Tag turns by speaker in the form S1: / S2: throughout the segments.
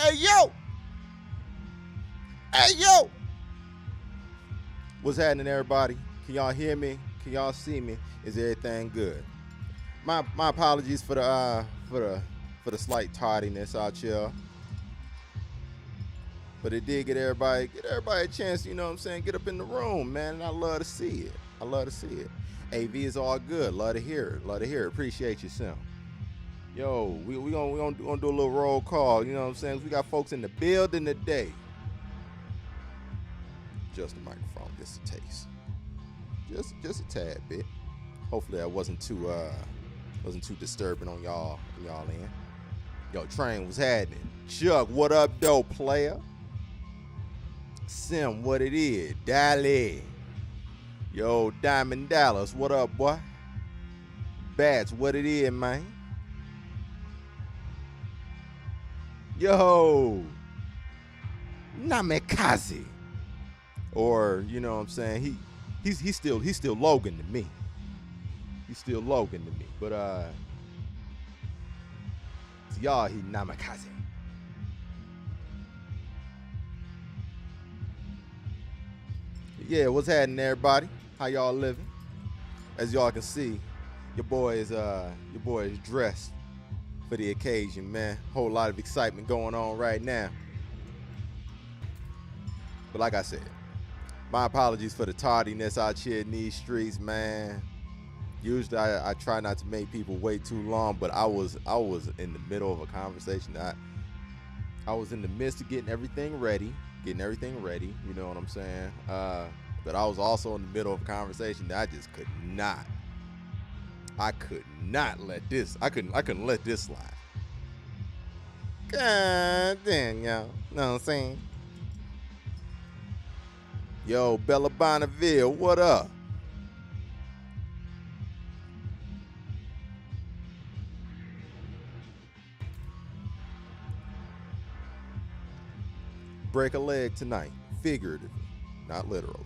S1: Hey, yo! Hey, yo! What's happening, everybody? Can y'all hear me? Can y'all see me? Is everything good? My apologies for the slight tardiness out here. But it did get everybody a chance, you know what I'm saying, get up in the room, man, and I love to see it. I love to see it. AV is all good. Love to hear it. Love to hear it. Appreciate you, Sim. Yo, we gonna do a little roll call, you know what I'm saying? We got folks in the building today. Just the microphone, just a taste. Just a tad bit. Hopefully that wasn't too disturbing on y'all end. Yo, Train, what's happening? Chuck, what up, though, player? Sim, what it is? Dally. Yo, Diamond Dallas, what up, boy? Bats, what it is, man? Yo, Namikaze. Or, you know what I'm saying, he's still Logan to me. He's still Logan to me. But to y'all, he Namikaze. Yeah, what's happening, everybody? How y'all living? As y'all can see, your boy is dressed for the occasion, man. Whole lot of excitement going on right now. But like I said, my apologies for the tardiness out here in these streets, man. Usually I try not to make people wait too long, but I was in the middle of a conversation. I was in the midst of getting everything ready, you know what I'm saying? But I was also in the middle of a conversation that I just could not let this, I couldn't let this slide. God damn, y'all. Know what I'm saying? Yo, Bella Bonneville, what up? Break a leg tonight, figuratively, not literally.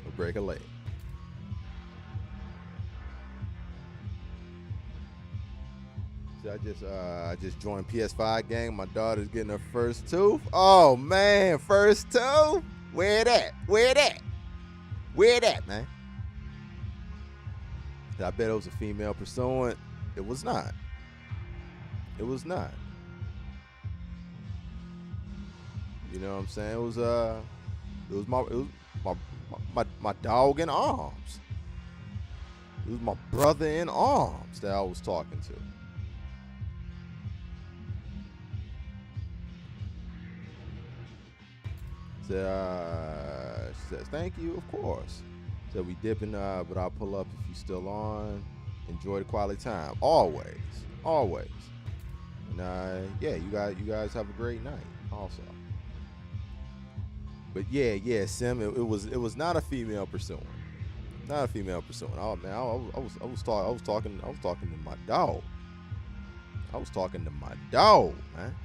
S1: But break a leg. See, I just joined PS5 gang. My daughter's getting her first tooth. Oh man, first tooth? Where that, man? I bet it was a female pursuant. It was not. You know what I'm saying? It was my dog in arms. It was my brother in arms that I was talking to. She says, thank you, of course. Said we dipping, but I'll pull up if you still on. Enjoy the quality time. Always. And yeah, you guys have a great night also. But yeah, Sim, it was not a female pursuing. Not a female pursuing. Oh man, I was talking to my dog. I was talking to my dog, man.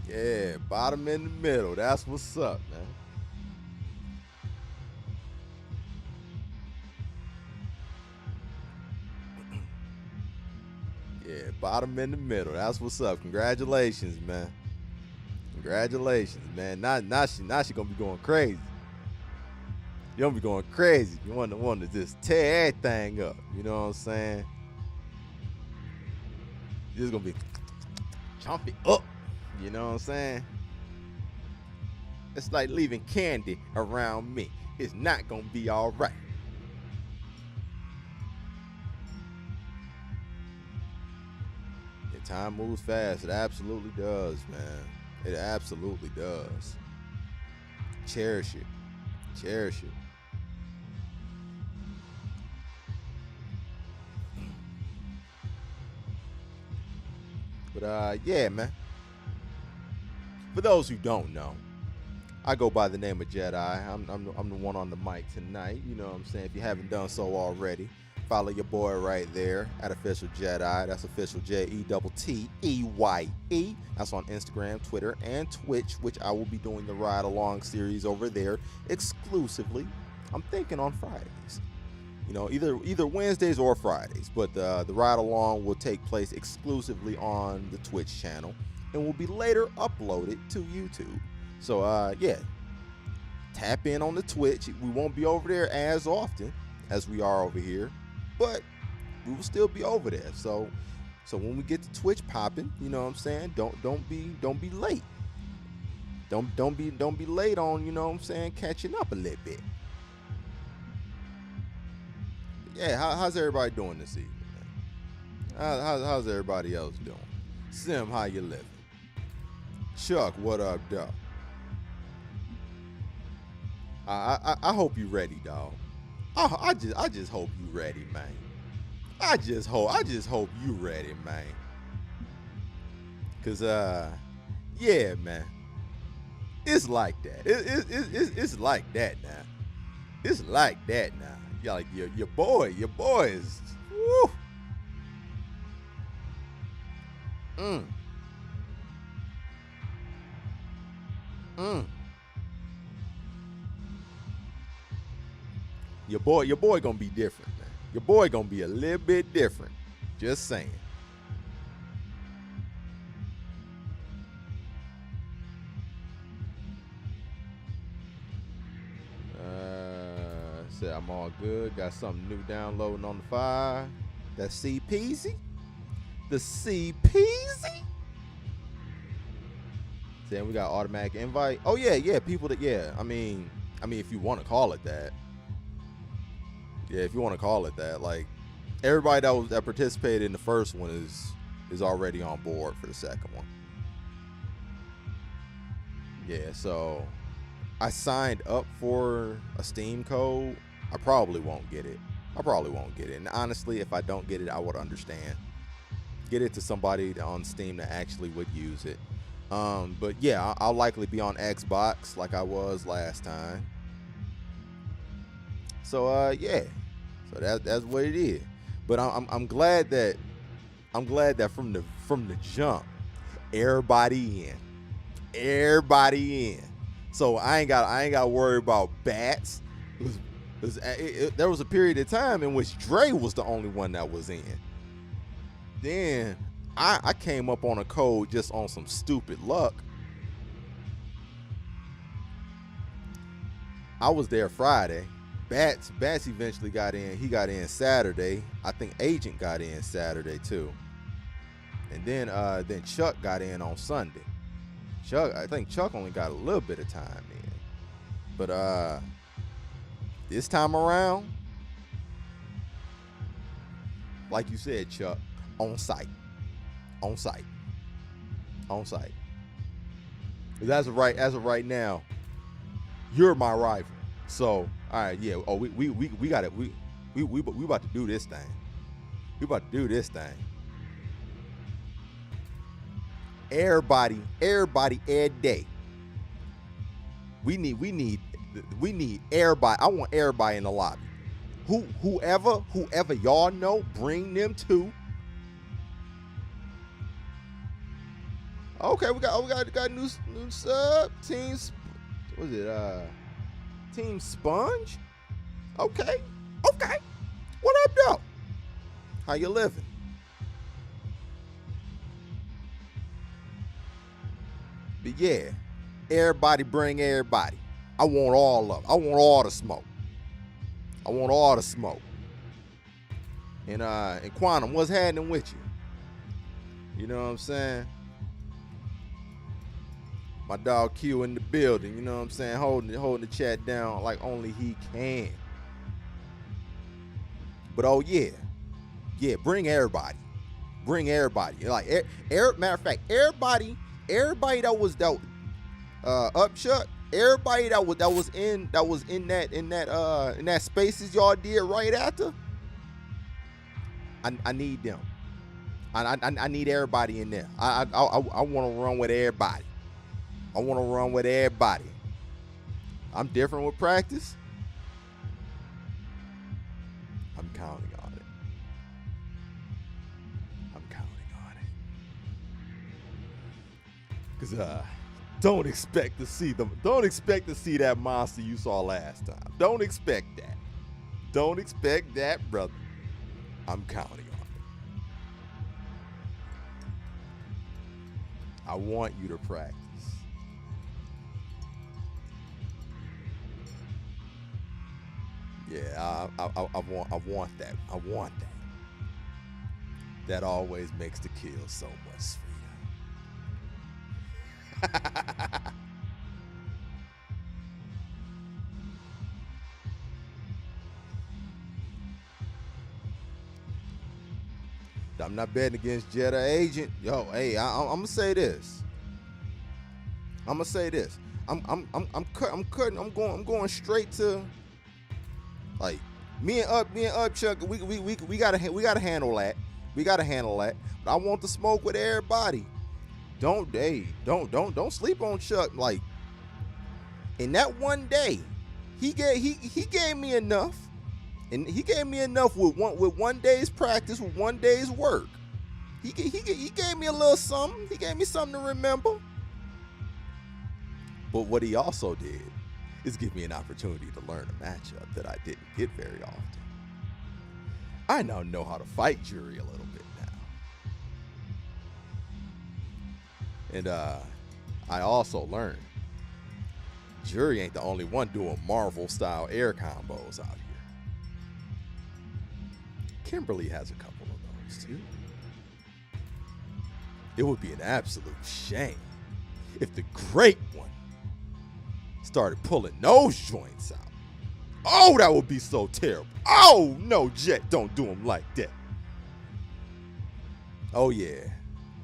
S1: Yeah, bottom in the middle. That's what's up, man. Yeah, bottom in the middle. That's what's up. Congratulations, man. Now she gonna be going crazy. You gonna be going crazy. You want to just tear everything up. You know what I'm saying? You're just gonna be chomping up. You know what I'm saying? It's like leaving candy around me. It's not gonna be all right. Yeah, time moves fast. It absolutely does, man. It absolutely does. Cherish it. But yeah, man. For those who don't know, I go by the name of Jedi. I'm the one on the mic tonight. You know what I'm saying? If you haven't done so already, follow your boy right there at Official Jedi. That's official JETTEYE. That's on Instagram, Twitter, and Twitch, which I will be doing the ride along series over there exclusively. I'm thinking on Fridays. You know, either Wednesdays or Fridays. But the ride along will take place exclusively on the Twitch channel and will be later uploaded to YouTube. So yeah, tap in on the Twitch. We won't be over there as often as we are over here, but we will still be over there. So when we get the Twitch popping, you know what I'm saying? Don't be late. Don't be late on, you know what I'm saying, catching up a little bit. Yeah, how's everybody doing this evening, man? How's everybody else doing? Sim, how you living? Chuck, what up, dog? I hope you ready, dog. I just hope you ready, man. I just hope you ready, man. Cause yeah, man. It's like that. It's like that now. It's like that now. Yeah, like your boy is. Woo. Your boy gonna be different, man. Your boy gonna be a little bit different. Just saying. Said I'm all good. Got something new downloading on the fire. That C Peasy. The C Peasy. Saying we got automatic invite. Oh yeah, people that I mean if you want to call it that. Yeah, if you want to call it that, like everybody that participated in the first one is already on board for the second one. Yeah, so I signed up for a Steam code. I probably won't get it. And honestly, if I don't get it, I would understand. Get it to somebody on Steam that actually would use it. But yeah, I'll likely be on Xbox like I was last time. So yeah. So that's what it is. But I'm glad that from the jump, everybody in. So I ain't got to worry about bats. There was a period of time in which Dre was the only one that was in. Then I came up on a code just on some stupid luck. I was there Friday. Bats eventually got in. He got in Saturday. I think Agent got in Saturday too. And then Chuck got in on Sunday. I think Chuck only got a little bit of time in. But this time around, like you said, Chuck, on site. As of right now, you're my rival. So, all right, yeah. Oh, we got it. We about to do this thing. Everybody, every day. We need everybody. I want everybody in the lobby. Whoever y'all know, bring them too. Okay, we got new sub teams. What is it? Team Sponge. Okay. What up, though? How you living? But yeah, everybody bring everybody. I want all of them. I want all the smoke. And Quantum, what's happening with you? You know what I'm saying? My dog Q in the building, you know what I'm saying? Holding the chat down like only he can. But oh yeah, bring everybody. Like matter of fact, everybody that was upshut, everybody that was in that spaces y'all did right after. I need them. I need everybody in there. I want to run with everybody. I'm different with practice. I'm counting on it. Cause don't expect to see that monster you saw last time. Don't expect that. Don't expect that, brother. I'm counting on it. I want you to practice. Yeah, I want that. I want that. That always makes the kill so much sweeter. I'm not betting against Jetta Agent. Yo, hey, I'm gonna say this. I'm going straight to, like, me and Upchuck. We gotta handle that. We gotta handle that. But I want the smoke with everybody. Don't sleep on Chuck. Like, in that one day, he gave me enough. And he gave me enough with one day's practice, with one day's work. He gave me a little something. He gave me something to remember. But what he also did is give me an opportunity to learn a matchup that I didn't get very often. I now know how to fight Jury a little bit now. And I also learned Jury ain't the only one doing Marvel-style air combos out here. Kimberly has a couple of those too. It would be an absolute shame if the great one started pulling those joints out. Oh, that would be so terrible. Oh, no, Jet, don't do them like that. Oh, yeah.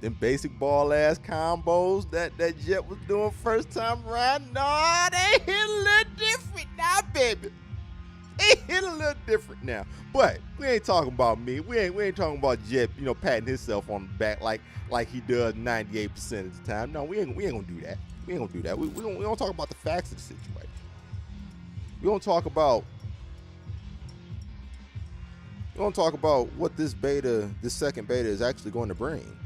S1: Them basic ball-ass combos that Jet was doing first time around, no, they hit a little different now, baby. It hit a little different now. But we ain't talking about me. We ain't talking about Jet, patting himself on the back like he does 98% of the time. No, we ain't gonna do that. We ain't gonna do that. We don't talk about the facts of the situation. We don't talk about what this second beta is actually going to bring.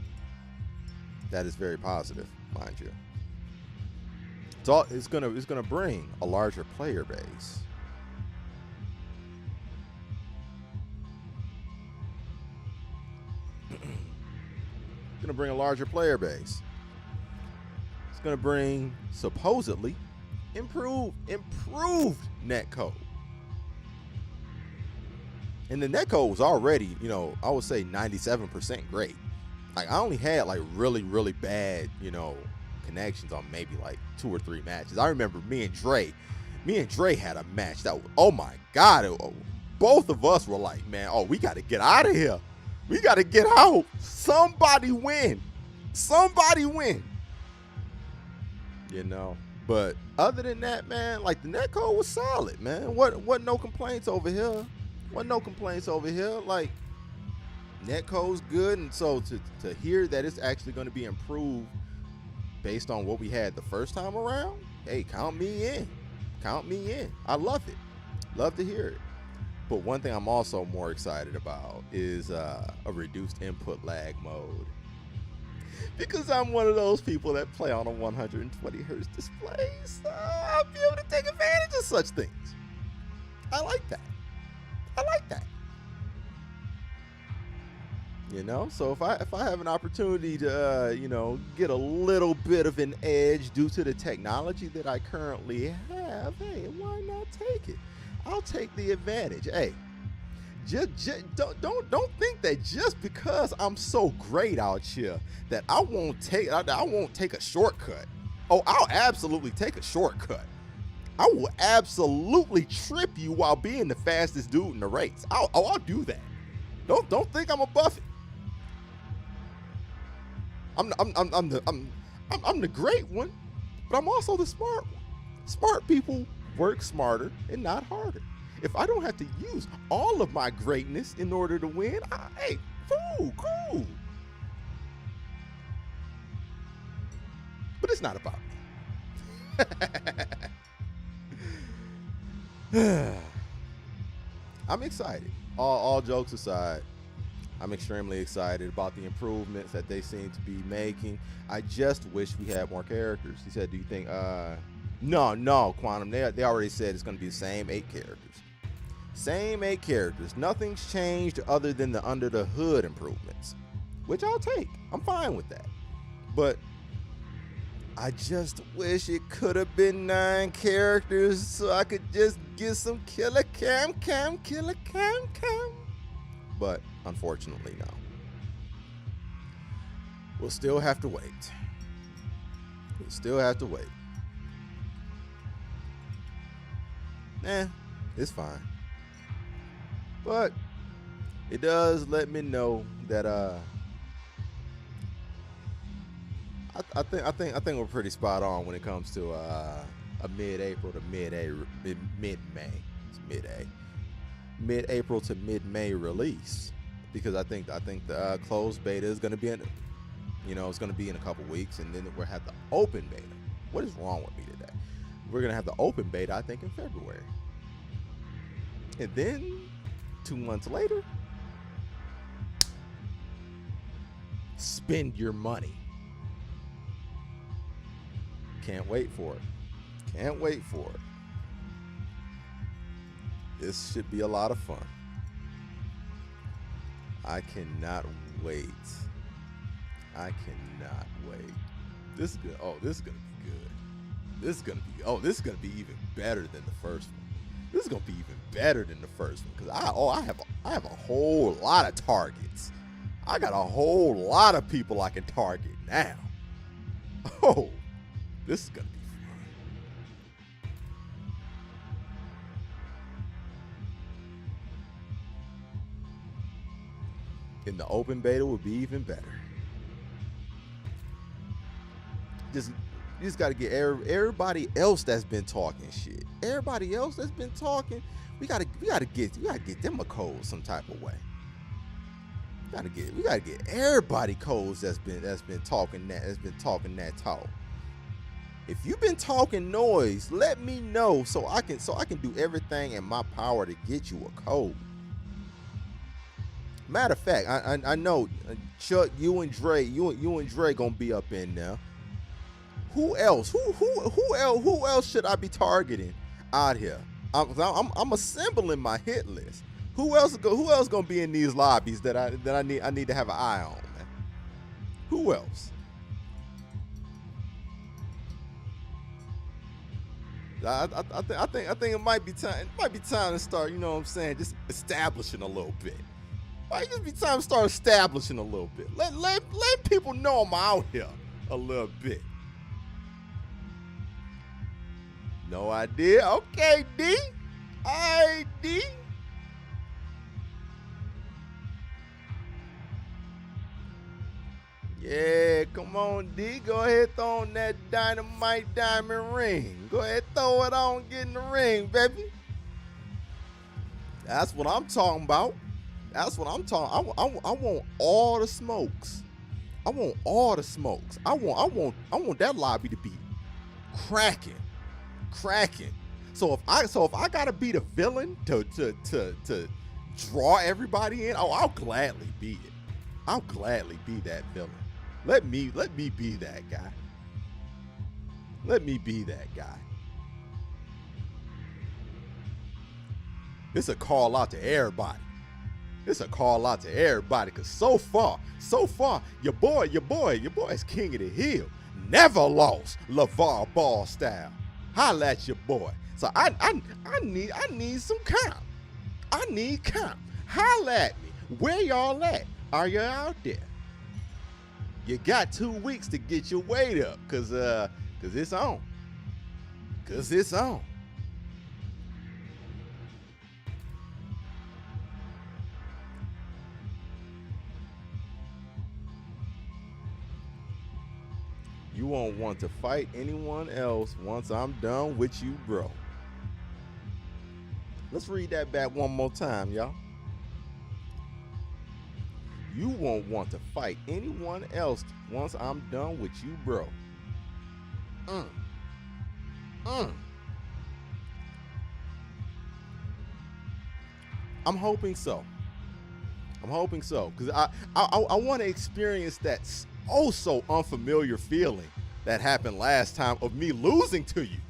S1: That is very positive, mind you. It's gonna bring a larger player base. Going to bring a larger player base. It's going to bring supposedly improved netcode. And the netcode was already, I would say 97% great. Like, I only had like really, really bad, connections on maybe like 2 or 3 matches. I remember me and Dre had a match that was, oh my God, both of us were like, man, we got to get out of here. We got to get out. Somebody win. But other than that, man, like, the netcode was solid, man. What no complaints over here. Like, netcode's good, and so to hear that it's actually going to be improved based on what we had the first time around, hey, count me in. I love it. Love to hear it. But one thing I'm also more excited about is a reduced input lag mode. Because I'm one of those people that play on a 120 hertz display, so I'll be able to take advantage of such things. I like that. So if I have an opportunity to get a little bit of an edge due to the technology that I currently have, hey, why not take it? I'll take the advantage. Hey, don't think that just because I'm so great out here that I won't take a shortcut. Oh, I'll absolutely take a shortcut. I will absolutely trip you while being the fastest dude in the race. I'll do that. Don't think I'm a Buffett. I'm the great one, but I'm also the smart one. Smart people work smarter and not harder. If I don't have to use all of my greatness in order to win, hey, cool. But it's not about me. I'm excited. All jokes aside, I'm extremely excited about the improvements that they seem to be making. I just wish we had more characters. He said, do you think, no, Quantum, they already said it's going to be the same 8 characters. Same 8 characters. Nothing's changed other than the under the hood improvements, which I'll take. I'm fine with that. But I just wish it could have been 9 characters so I could just get some killer cam. But unfortunately, no. We'll still have to wait. It's fine. But it does let me know that I think we're pretty spot on when it comes to a mid-April to mid-May. It's mid-April to mid-May release, because I think the closed beta is going to be it's going to be in a couple weeks, and then we'll have the open beta. What is wrong with me today? We're going to have the open beta, I think, in February, and then 2 months later, spend your money. Can't wait for it. This should be a lot of fun. I cannot wait. This is good. Oh, this is gonna be good. This is gonna be even better than the first one. This is gonna be even better than the first one, because I have a whole lot of targets. I got a whole lot of people I can target now. Oh, this is gonna be fun. And the open beta will be even better. You just got to get everybody else that's been talking shit. Everybody else that's been talking, we gotta get them a code some type of way. We gotta get everybody codes that's been talking that talk. If you've been talking noise, let me know so I can do everything in my power to get you a code. Matter of fact, I know Chuck, you and Dre gonna be up in there. Who else? Who else should I be targeting out here? I'm assembling my hit list. Who else gonna be in these lobbies that I need to have an eye on, man? Who else? I think it might be time. It might be time to start. You know what I'm saying? Just establishing a little bit. Might just be time to start establishing a little bit. Let people know I'm out here a little bit. No idea? Okay, D. All right, D. Yeah, come on, D. Go ahead, throw on that dynamite diamond ring. Go ahead, throw it on, get in the ring, baby. That's what I'm talking about. I want all the smokes. I want that lobby to be cracking. So if I gotta be the villain to draw everybody in, I'll gladly be it. I'll gladly be that villain. Let me be that guy. It's a call out to everybody. Cause so far, your boy is king of the hill. Never lost LeVar Ball style. Holla at your boy. So I need some comp. I need comp. Holla at me. Where y'all at? Are you out there? You got 2 weeks to get your weight up, cause it's on. You won't want to fight anyone else once I'm done with you, bro. Let's read that back one more time, y'all. You won't want to fight anyone else once I'm done with you, bro. I'm hoping so. Because I want to experience that so unfamiliar feeling that happened last time of me losing to you.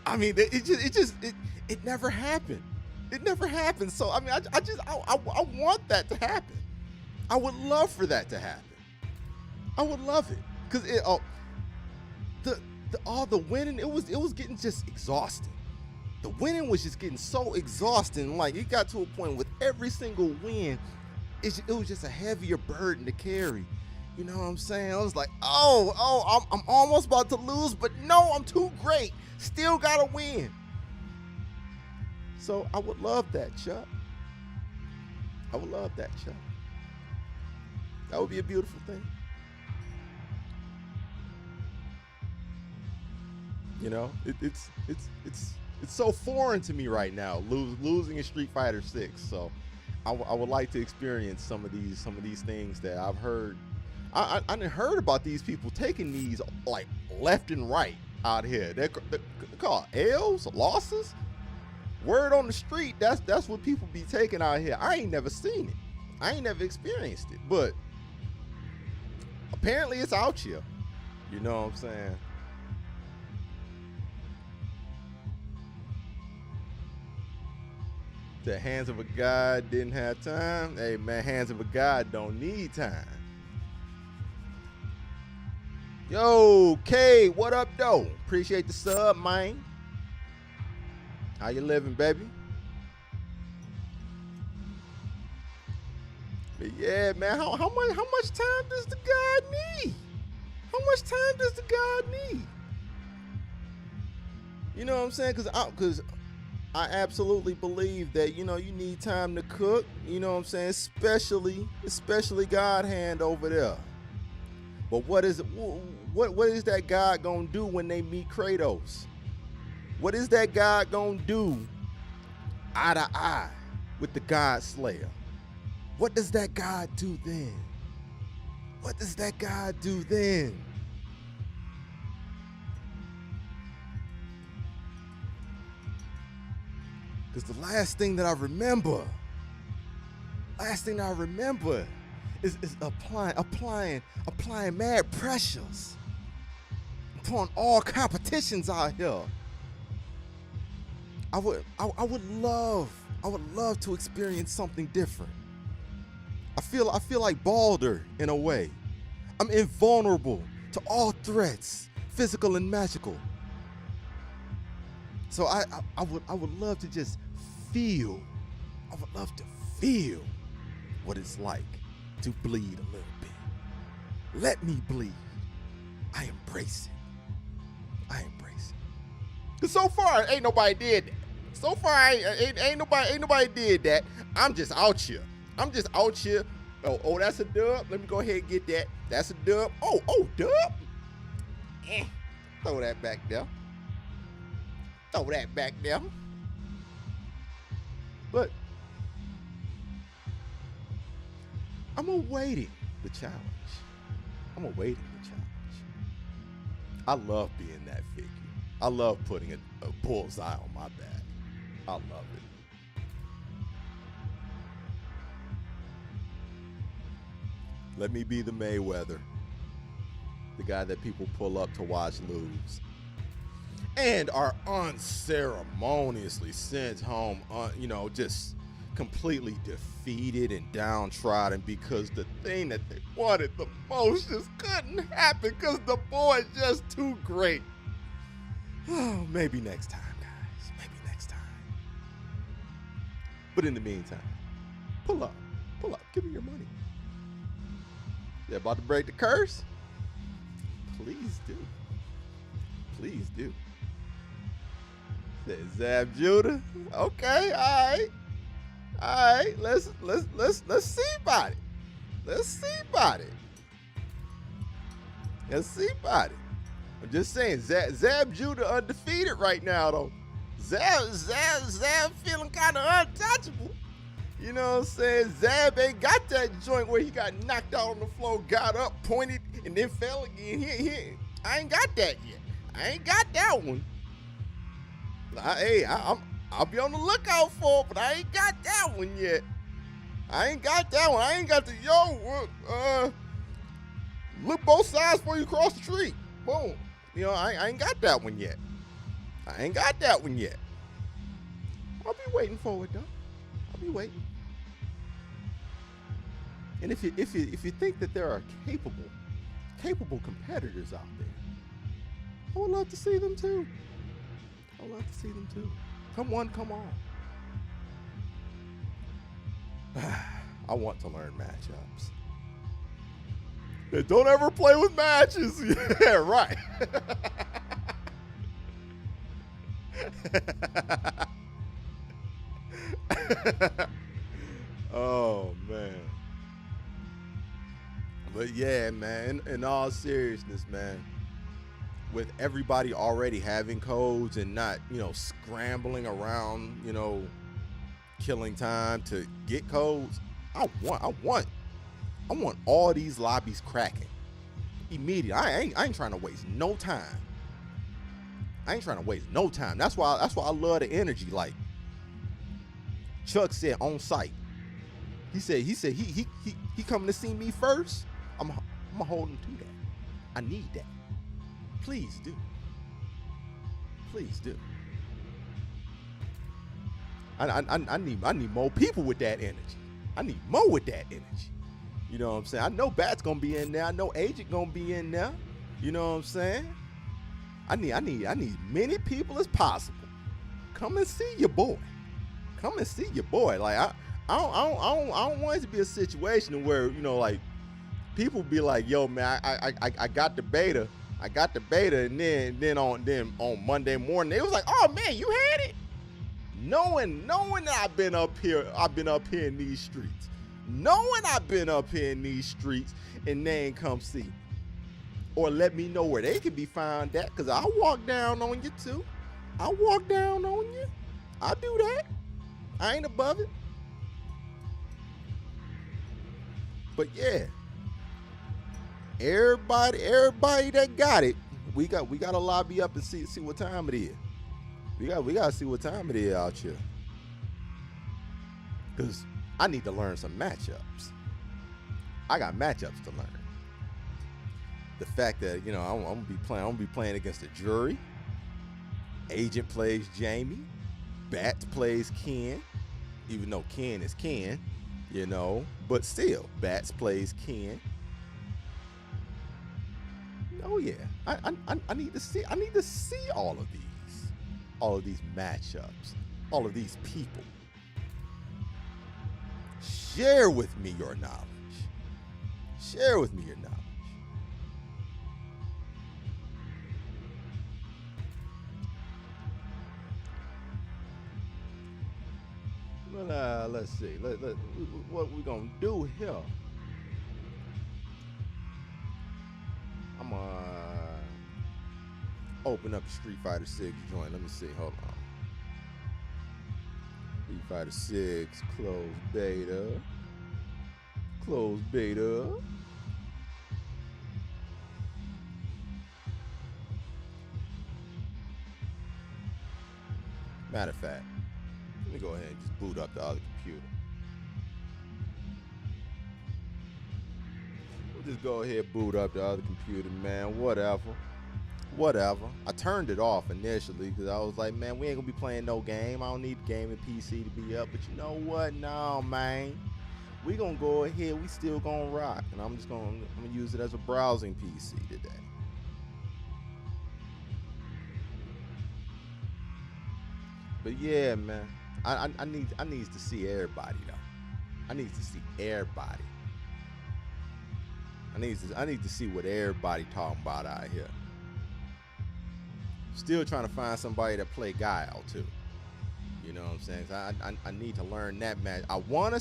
S1: I mean, it never happened. It never happens. So I mean, I want that to happen. I would love for that to happen. I would love it because all the winning, it was getting just exhausting. The winning was just getting so exhausting. Like it got to a point with every single win, it was just a heavier burden to carry. You know what I'm saying? I was like, I'm almost about to lose, but no, I'm too great. Still gotta win. So I would love that, Chuck. I would love that, Chuck. That would be a beautiful thing. You know, it's so foreign to me right now, losing in Street Fighter 6. So I would like to experience some of these things that I've heard. I didn't heard about these people taking these like left and right out here. They're called L's, losses. Word on the street, that's what people be taking out here. I ain't never seen it. I ain't never experienced it, but apparently it's out here. You know what I'm saying? The hands of a god didn't have time. Hey man, hands of a god don't need time. Yo, K, what up though? Appreciate the sub, man. How you living, baby? But yeah, man, how much time does the god need? How much time does the god need? You know what I'm saying? Because I absolutely believe that, you know, you need time to cook. You know what I'm saying? Especially God hand over there. But what is that God gonna do when they meet Kratos? What is that God gonna do eye to eye with the God Slayer? What does that God do then? What does that God do then? Because the last thing I remember is applying mad pressures upon all competitions out here. I would love to experience something different. I feel like Baldur in a way. I'm invulnerable to all threats, physical and magical. So I would love to just feel. I would love to feel what it's like to bleed a little bit. Let me bleed. I embrace it. I embrace it. Cause so far ain't nobody did that. So far ain't nobody did that. I'm just out here. Oh, that's a dub. Let me go ahead and get that. That's a dub. Oh, dub. Throw that back there. But I'm awaiting the challenge. I love being that figure. I love putting a bullseye on my back. I love it. Let me be the Mayweather, the guy that people pull up to watch lose and are unceremoniously sent home, just completely defeated and downtrodden because the thing that they wanted the most just couldn't happen because the boy is just too great. Oh, maybe next time, guys. Maybe next time. But in the meantime, pull up. Give me your money. You about to break the curse? Please do. Zab Judah. Okay, all right. Let's see about it. Let's see about it. I'm just saying, Zab Judah undefeated right now though. Zab feeling kind of untouchable. You know what I'm saying? Zab ain't got that joint where he got knocked out on the floor, got up, pointed, and then fell again. I ain't got that yet. I ain't got that one. I'll be on the lookout for it, but I ain't got that one yet. I ain't got the look both sides before you cross the street. Boom. I ain't got that one yet. I'll be waiting for it though. I'll be waiting. And if you think that there are capable competitors out there, I would love to see them too. I would love to see them too. Come on. I want to learn matchups. Don't ever play with matches. Yeah, right. Oh man. But yeah, man, in all seriousness, man, with everybody already having codes and not, scrambling around, killing time to get codes, I want all these lobbies cracking immediately. I ain't trying to waste no time. That's why I love the energy. Like Chuck said on site. He said he coming to see me first. I'm gonna hold him to that. I need that. Please do. I need more people with that energy. I need more with that energy. You know what I'm saying? I know Bat's gonna be in there. I know Agent gonna be in there. You know what I'm saying? I need many people as possible. Come and see your boy. Like I don't want it to be a situation where like people be like, yo man, I got the beta. And then on Monday morning they was like, oh man, you had it. Knowing that I've been up here in these streets. And they ain't come see me. Or let me know where they can be found at, because I'll walk down on you too. I'll do that. I ain't above it. But yeah, everybody that got it, we got to lobby up and see what time it is. We got to see what time it is out here. Because I need to learn some matchups. I got matchups to learn. The fact that, I'm gonna be playing against the jury. Agent plays Jamie. Bat plays Ken. Even though Ken is Ken, but still, Bats plays Ken. Oh yeah. I need to see all of these matchups, all of these people. Share with me your knowledge. Well, let's see. What we gonna do here? I'm gonna open up the Street Fighter 6 joint. Let me see. Hold on. Street Fighter 6 closed beta. Matter of fact, let me go ahead and just boot up the other computer. We'll just go ahead and boot up the other computer, man. Whatever. I turned it off initially because I was like, man, we ain't gonna be playing no game. I don't need the gaming PC to be up. But you know what? No, man. We gonna go ahead. We still gonna rock. And I'm gonna use it as a browsing PC today. But yeah, man. I need to see everybody though. I need to see everybody. I need to see what everybody talking about out here. Still trying to find somebody that play Guile too. You know what I'm saying? I need to learn that match. I won my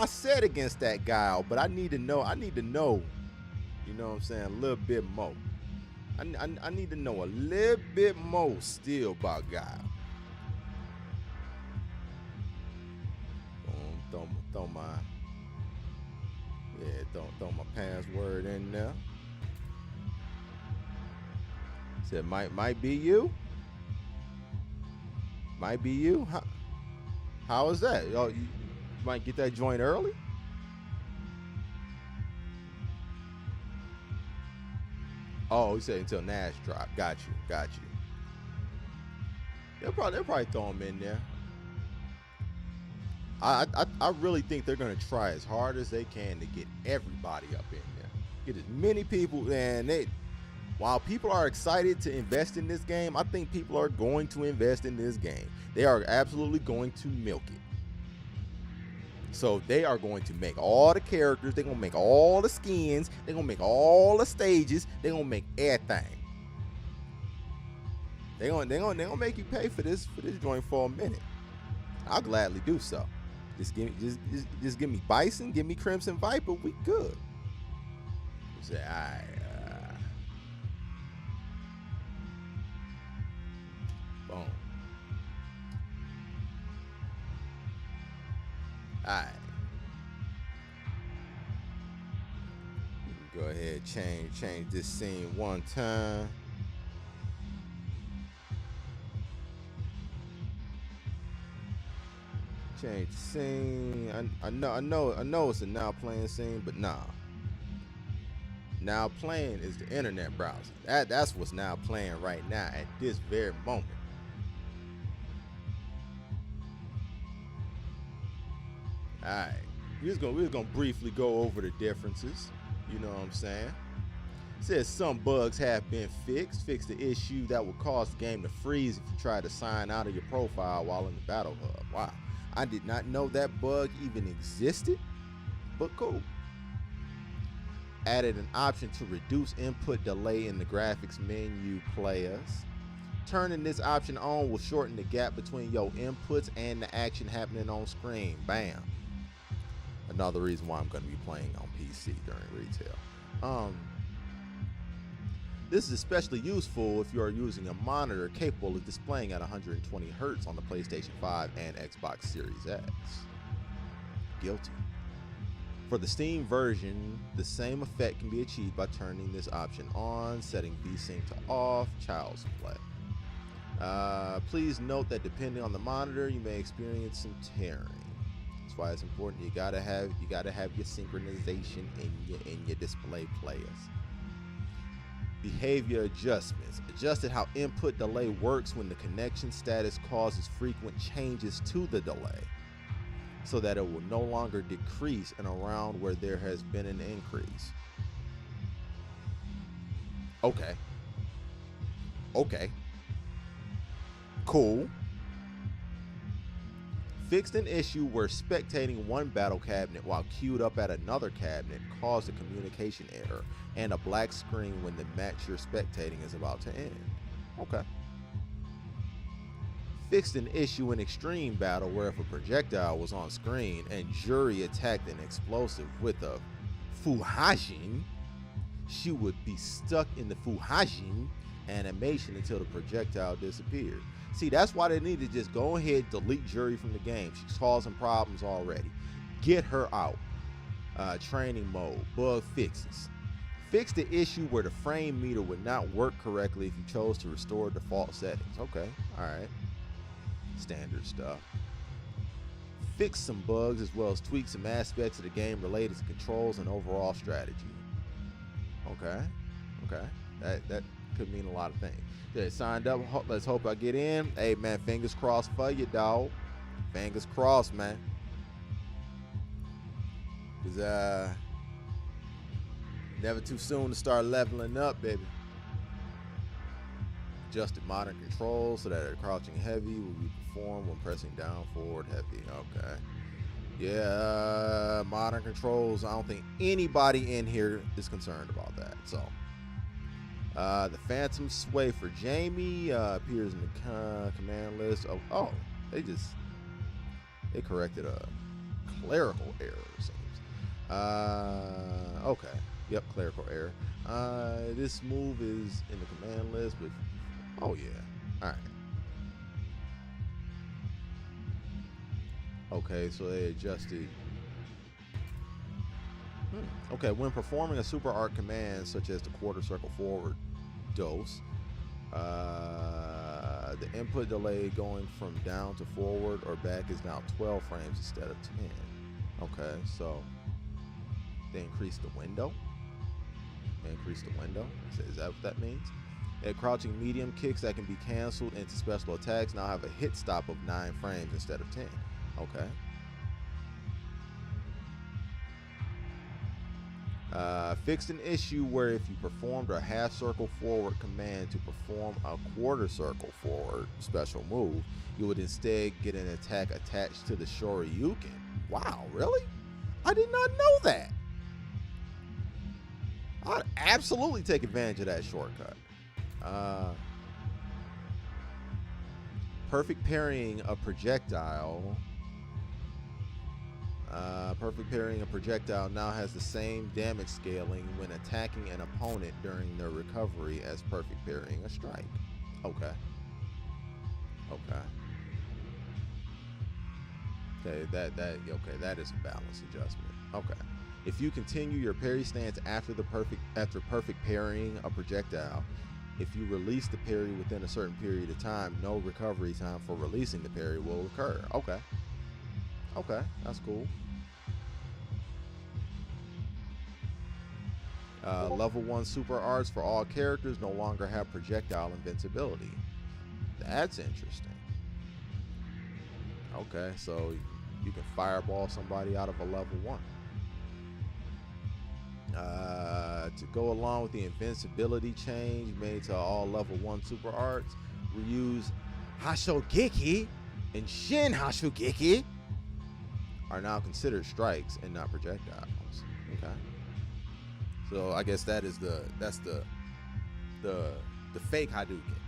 S1: set against that Guile, but I need to know. You know what I'm saying? A little bit more. I need to know a little bit more still about Guile. Throw my password in there. Said might be you. How is that? You might get that joint early. Oh, he said until Nash drop. Got you. They'll probably throw them in there. I really think they're gonna try as hard as they can to get everybody up in there. Get as many people, and while people are excited to invest in this game, I think people are going to invest in this game. They are absolutely going to milk it. So they are going to make all the characters, they're gonna make all the skins, they're gonna make all the stages, they're gonna make everything. They're gonna make you pay for this joint for a minute. I'll gladly do so. Just give me Bison, give me Crimson Viper, we good. Say, all right. Boom. All right. Go ahead, change this scene one time. Change the scene. I know it's a now playing scene, but nah. Now playing is the internet browser. That's what's now playing right now at this very moment. Alright. We're just gonna briefly go over the differences. You know what I'm saying? It says some bugs have been fixed. Fix the issue that will cause the game to freeze if you try to sign out of your profile while in the battle hub. Wow. I did not know that bug even existed, but cool. Added an option to reduce input delay in the graphics menu players. Turning this option on will shorten the gap between your inputs and the action happening on screen. Bam. Another reason why I'm going to be playing on PC during retail. This is especially useful if you are using a monitor capable of displaying at 120 Hz on the PlayStation 5 and Xbox Series X. Guilty. For the Steam version, the same effect can be achieved by turning this option on, setting VSync to off, child's play. Please note that depending on the monitor, you may experience some tearing. That's why it's important. You gotta have your synchronization in your display players. Behavior adjustments. Adjusted how input delay works when the connection status causes frequent changes to the delay, so that it will no longer decrease and around where there has been an increase. Okay. Cool. Fixed an issue where spectating one battle cabinet while queued up at another cabinet caused a communication error and a black screen when the match you're spectating is about to end. Okay. Fixed an issue in extreme battle where if a projectile was on screen and Jury attacked an explosive with a Fuhajin, she would be stuck in the Fuhajin animation until the projectile disappeared. See, that's why they need to just go ahead, delete Jury from the game. She's causing problems already. Get her out. Training mode, bug fixes. Fix the issue where the frame meter would not work correctly if you chose to restore default settings. Okay, all right. Standard stuff. Fix some bugs as well as tweak some aspects of the game related to controls and overall strategy. Okay. That could mean a lot of things. Yeah, signed up. Let's hope I get in. Hey man, fingers crossed for you, dog. Fingers crossed, man. Cause never too soon to start leveling up, baby. Adjusted modern controls so that a crouching heavy will be performed when pressing down forward heavy. Okay. Yeah, modern controls. I don't think anybody in here is concerned about that. So, the Phantom Sway for Jamie appears in the command list. They corrected a clerical error, it seems. Okay. Yep, clerical error. This move is in the command list, but oh yeah. All right. Okay, so they adjusted. Okay, when performing a super art command such as the quarter circle forward dose, the input delay going from down to forward or back is now 12 frames instead of 10. Okay, so they increased the window. Is that what that means? Crouching medium kicks that can be canceled into special attacks now have a hit stop of 9 frames instead of 10. Okay. Fixed an issue where if you performed a half circle forward command to perform a quarter circle forward special move, you would instead get an attack attached to the Shoryuken. Wow, really? I did not know that. I'd absolutely take advantage of that shortcut. Perfect parrying a projectile. Perfect parrying a projectile now has the same damage scaling when attacking an opponent during their recovery as perfect parrying a strike. Okay. Okay. Okay, that is a balance adjustment. Okay. If you continue your parry stance after perfect parrying a projectile, if you release the parry within a certain period of time, no recovery time for releasing the parry will occur. Okay. Okay, that's cool. Level 1 super arts for all characters no longer have projectile invincibility. That's interesting. Okay, so you can fireball somebody out of a level 1. To go along with the invincibility change made to all level 1 super arts, Ryu's Hashogeki and Shin Hashogeki are now considered strikes and not projectiles. Okay. So I guess that's the fake Hadouken.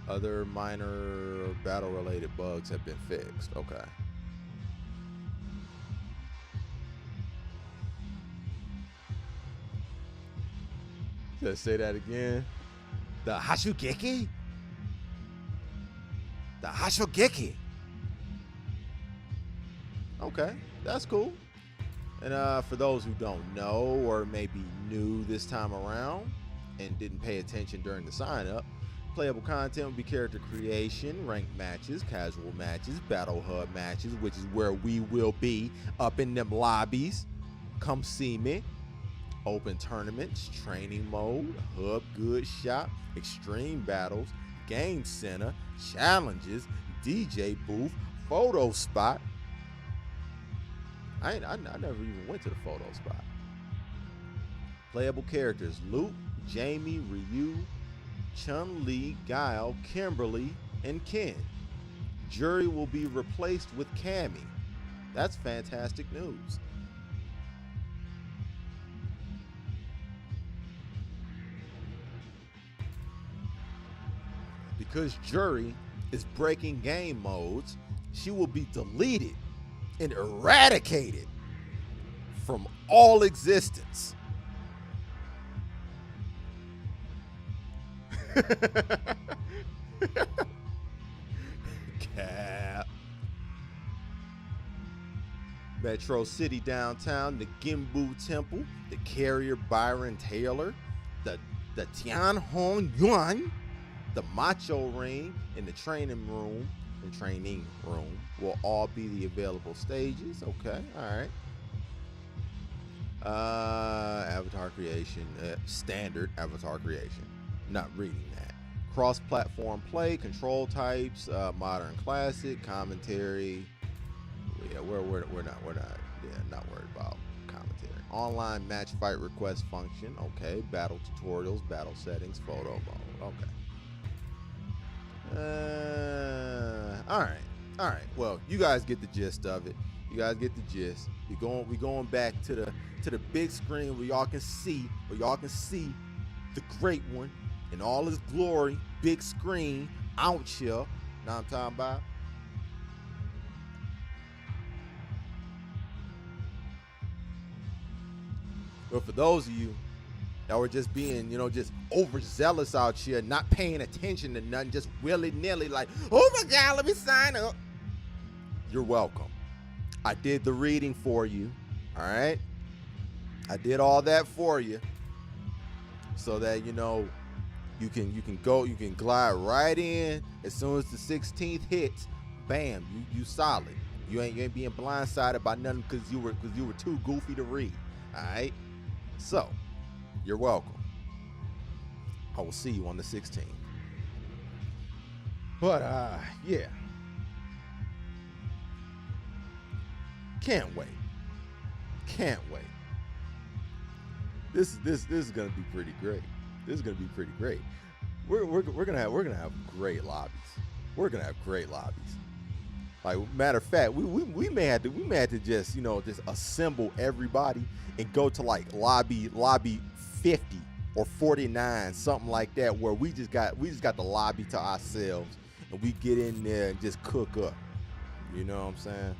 S1: Other minor battle-related bugs have been fixed. Okay. Just say that again. The Hashugeki? The Hashogeki. Okay, that's cool. And for those who don't know or maybe new this time around and didn't pay attention during the sign up, playable content will be character creation, ranked matches, casual matches, battle hub matches, which is where we will be up in them lobbies. Come see me. Open tournaments, training mode, hub good shop, extreme battles, game center, challenges, DJ booth, photo spot. I never even went to the photo spot. Playable characters: Luke, Jamie, Ryu, Chun-Li, Guile, Kimberly, and Ken. Jury will be replaced with Cammy. That's fantastic news. Because Jury is breaking game modes, she will be deleted and eradicated from all existence. Cap. Metro City downtown, the Gimbu Temple, the Carrier Byron Taylor, the Tianhong Yuan, the Macho Ring, and the training room will all be the available stages. Okay, all right. Avatar creation, standard avatar creation. Not reading that. Cross-platform play, control types, modern classic, commentary. Yeah, we're not worried about commentary. Online match fight request function. Okay, battle tutorials, battle settings, photo mode. Okay. All right. Well, you guys get the gist of it. We going back to the big screen where y'all can see the great one in all his glory. Big screen out here. Know what I'm talking about? But for those of you that were just being, just overzealous out here, not paying attention to nothing, just willy-nilly like, oh my God, let me sign up. You're welcome. I did the reading for you, all right? I did all that for you so that, you can glide right in as soon as the 16th hits. Bam, you solid. You ain't being blindsided by nothing because you were too goofy to read, all right? So, You're welcome. I will see you on the 16th. But yeah. Can't wait. Can't wait. This is gonna be pretty great. This is gonna be pretty great. We're gonna have great lobbies. We're gonna have great lobbies. Like, matter of fact, we may have to just, you know, just assemble everybody and go to like lobby 50 or 49, something like that, where we just got the lobby to ourselves and we get in there and just cook up. You know what I'm saying?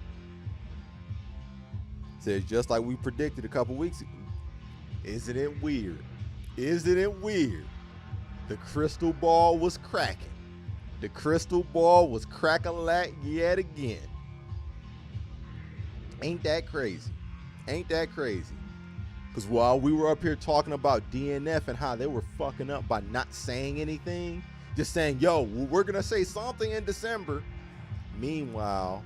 S1: So just like we predicted a couple weeks ago. Isn't it weird? Isn't it weird? The crystal ball was cracking. The crystal ball was crack-a-lack yet again. Ain't that crazy? Ain't that crazy? Because while we were up here talking about DNF and how they were fucking up by not saying anything, just saying, yo, we're going to say something in December. Meanwhile,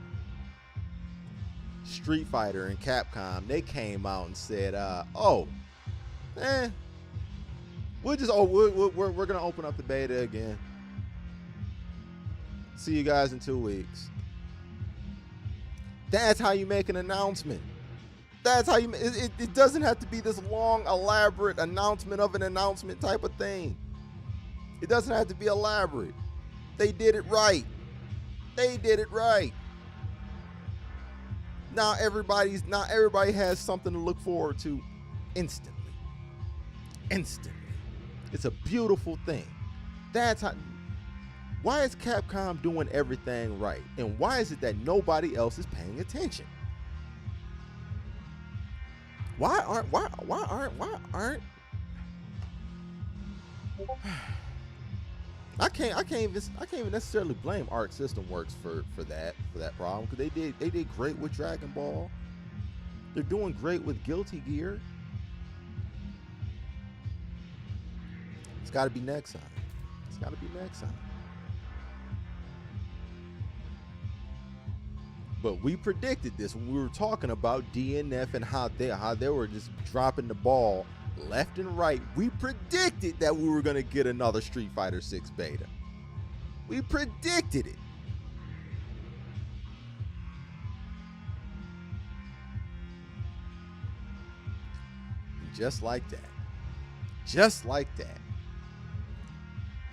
S1: Street Fighter and Capcom, they came out and said, we're going to open up the beta again. See you guys in 2 weeks. That's how you make an announcement. That's how you. It doesn't have to be this long, elaborate announcement of an announcement type of thing. It doesn't have to be elaborate. They did it right. They did it right. Now everybody has something to look forward to instantly. Instantly. It's a beautiful thing. That's how. Why is Capcom doing everything right? And why is it that nobody else is paying attention? Why aren't I can't even necessarily blame Arc System Works for that problem, because they did great with Dragon Ball. They're doing great with Guilty Gear. It's got to be next time. It's got to be next time. But we predicted this when we were talking about DNF and how they were just dropping the ball left and right. We predicted that we were going to get another Street Fighter 6 beta. We predicted it. Just like that. Just like that.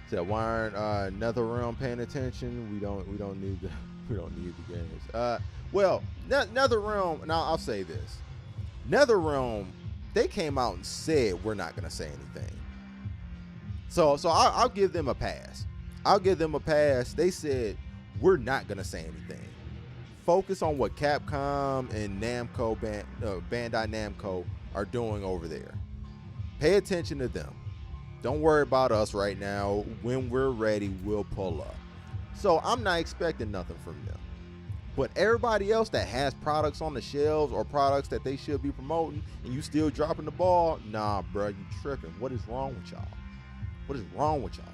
S1: So why aren't NetherRealm paying attention? We don't need the games. Well, NetherRealm. Now I'll say this: NetherRealm, they came out and said we're not gonna say anything. So I'll give them a pass. I'll give them a pass. They said we're not gonna say anything. Focus on what Capcom and Namco, Bandai Namco are doing over there. Pay attention to them. Don't worry about us right now. When we're ready, we'll pull up. So I'm not expecting nothing from them. But everybody else that has products on the shelves or products that they should be promoting and you still dropping the ball, nah, bro, you tripping. What is wrong with y'all? What is wrong with y'all?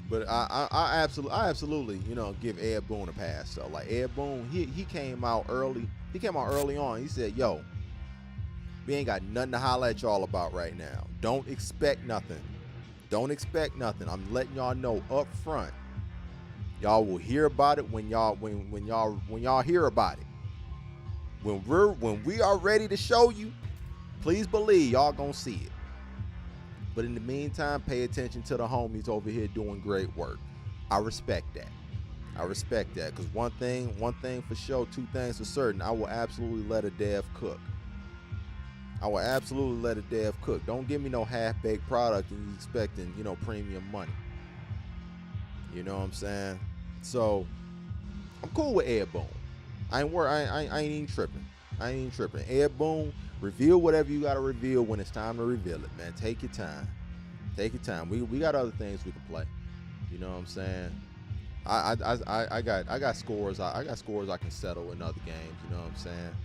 S1: But I absolutely, you know, give Ed Boon a pass. So like Ed Boon, he came out early. He came out early on. He said, "Yo, we ain't got nothing to holler at y'all about right now. Don't expect nothing. Don't expect nothing. I'm letting y'all know up front. Y'all will hear about it when y'all hear about it. When we are ready to show you, please believe y'all gonna see it. But in the meantime, pay attention to the homies over here doing great work. I respect that. I respect that, because one thing for sure, two things for certain, I will absolutely let a dev cook. I will absolutely let a dev cook. Don't give me no half-baked product and you expecting, you know, premium money. You know what I'm saying? So I'm cool with Ed Boon. I ain't even tripping. Ed Boon, reveal whatever you gotta reveal when it's time to reveal it, man. Take your time. Take your time. We got other things we can play. You know what I'm saying? I got scores. I got scores I can settle in other games. You know what I'm saying?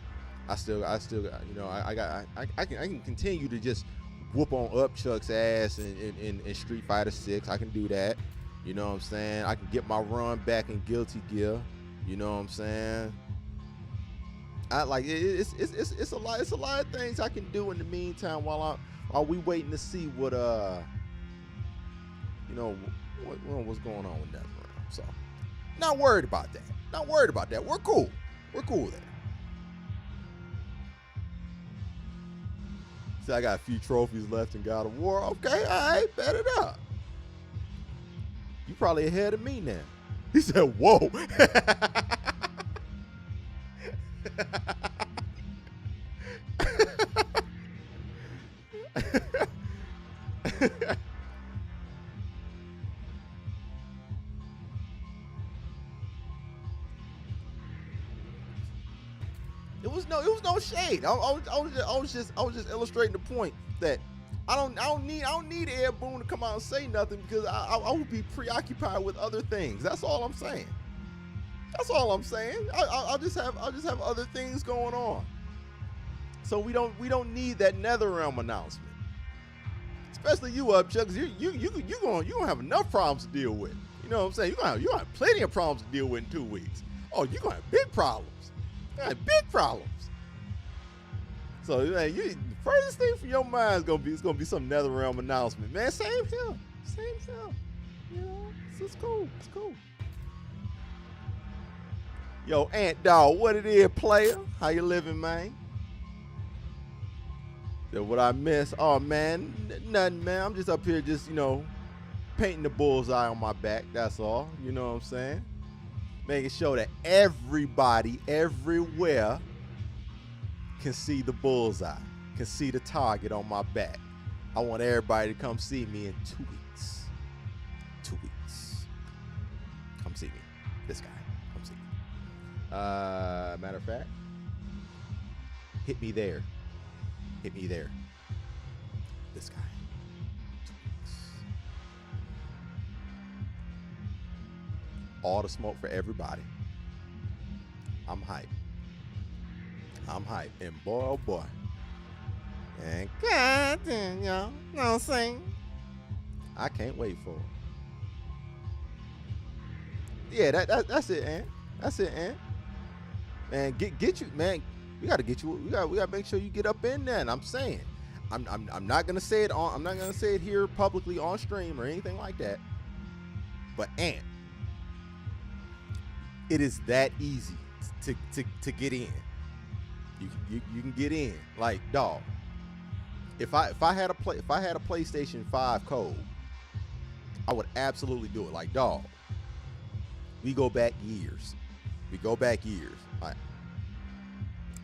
S1: I still, you know, I can continue to just whoop on Upchuck's ass in Street Fighter 6. I can do that. You know what I'm saying? I can get my run back in Guilty Gear. You know what I'm saying? I like it's a lot. It's a lot of things I can do in the meantime while we waiting to see what what's going on with that round. So not worried about that. Not worried about that. We're cool. We're cool there. See, I got a few trophies left in God of War. Okay, all right, bet it up. You probably ahead of me now. He said, whoa. It was no shade. I was just illustrating the point that I don't need Ed Boon to come out and say nothing because I would be preoccupied with other things. That's all I'm saying. That's all I'm saying. I'll just have other things going on. So we don't need that NetherRealm announcement. Especially you, Upchuck, because you gonna have enough problems to deal with. You know what I'm saying? You gonna have plenty of problems to deal with in 2 weeks. Oh, you're gonna have big problems. Big problems. So man, the furthest thing from your mind is gonna be some NetherRealm announcement, man. Same here. You know, it's cool. It's cool. Yo, Ant Dog, what it is, player? How you living, man? That what I miss? Oh man, nothing, man. I'm just up here, painting the bullseye on my back. That's all. You know what I'm saying? Making sure that everybody, everywhere, can see the bullseye, can see the target on my back. I want everybody to come see me in 2 weeks. 2 weeks. Come see me. This guy. Come see me. Matter of fact, hit me there. Hit me there. This guy. 2 weeks. All the smoke for everybody. I'm hyped. And boy, oh boy. And God damn, y'all. Know what I'm saying? I can't wait for it. Yeah, that's it, Ant. That's it, Ant. Man, get you, man. We gotta get you. We gotta make sure you get up in there. And I'm saying, I'm not gonna say it on. I'm not gonna say it here publicly on stream or anything like that. But Ant, it is that easy to get in. You can get in. Like, dog. If I had a PlayStation 5 code, I would absolutely do it. Like, dog. We go back years. Like,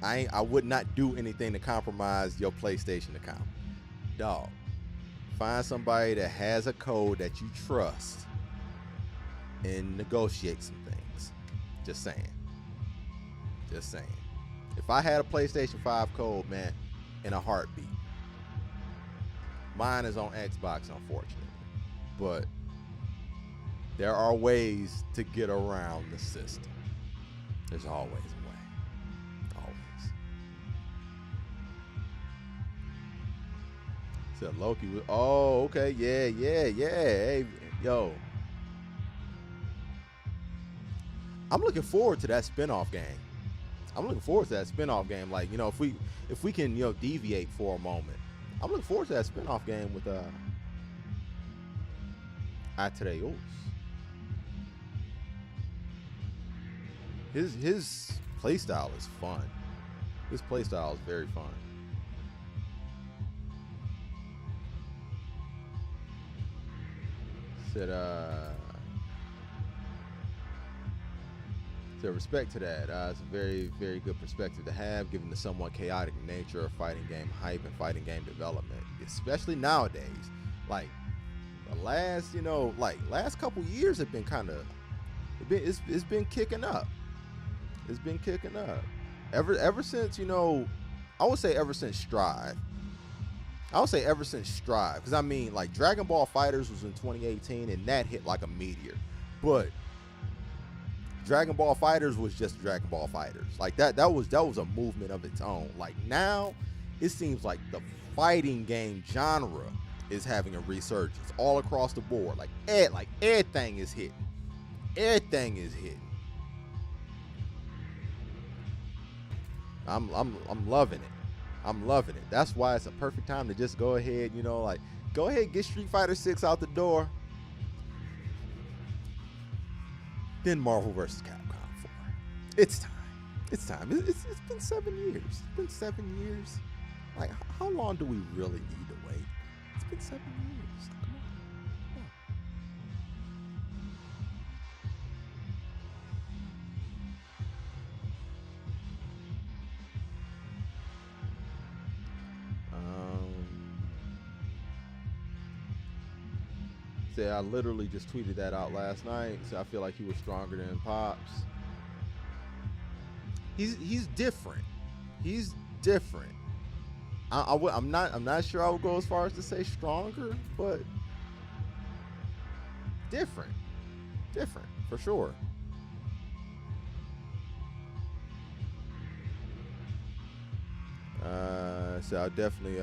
S1: I would not do anything to compromise your PlayStation account. Dog. Find somebody that has a code that you trust and negotiate some things. Just saying. If I had a PlayStation 5 code, man, in a heartbeat. Mine is on Xbox, unfortunately. But there are ways to get around the system. There's always a way. Always. Said Loki was, oh, okay, yeah. Hey, yo. I'm looking forward to that spinoff game. Like, if we can, deviate for a moment. I'm looking forward to that spinoff game with Atreus. His playstyle is fun. His playstyle is very fun. Said respect to that. It's a very, very good perspective to have, given the somewhat chaotic nature of fighting game hype and fighting game development, especially nowadays. Like the last couple years have been it's been kicking up. It's been kicking up. Ever since, I would say ever since Strive. Because I mean, like, Dragon Ball FighterZ was in 2018 and that hit like a meteor. But Dragon Ball FighterZ was just Dragon Ball FighterZ. Like that was a movement of its own. Like now it seems like the fighting game genre is having a resurgence all across the board. Like everything is hitting. Everything is hitting. I'm loving it. I'm loving it. That's why it's a perfect time to just go ahead, you know, like go ahead, get Street Fighter 6 out the door. Then Marvel vs. Capcom 4. It's time. It's time. It's been 7 years. It's been 7 years. Like, how long do we really need to wait? It's been 7 years. Come on. Say I literally just tweeted that out last night. So I feel like he was stronger than Pops. He's different. He's different. I'm not sure I would go as far as to say stronger, but different for sure. So I'll definitely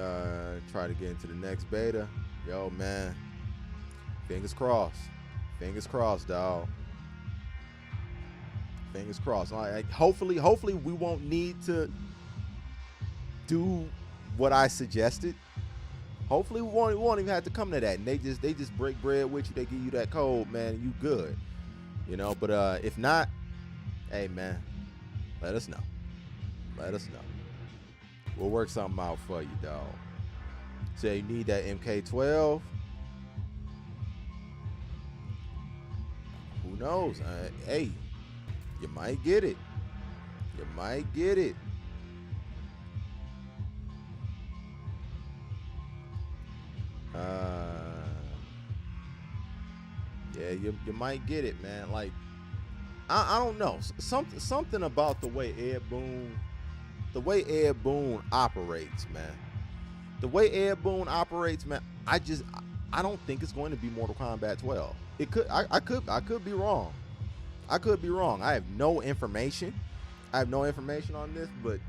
S1: try to get into the next beta. Yo, man, fingers crossed, dog. Fingers crossed. Hopefully we won't need to do what I suggested. Hopefully we won't even have to come to that. And they just break bread with you. They give you that code, man, and you good. You know, but if not, hey man, let us know. Let us know. We'll work something out for you, dog. Say you need that MK12. Who knows? Hey, you might get it. You might get it. Yeah, you might get it, man. Like, I don't know. Something about the way Ed Boon operates, man. The way Ed Boon operates, man, I don't think it's going to be Mortal Kombat 12. It could. I could be wrong. I could be wrong. I have no information. on this, but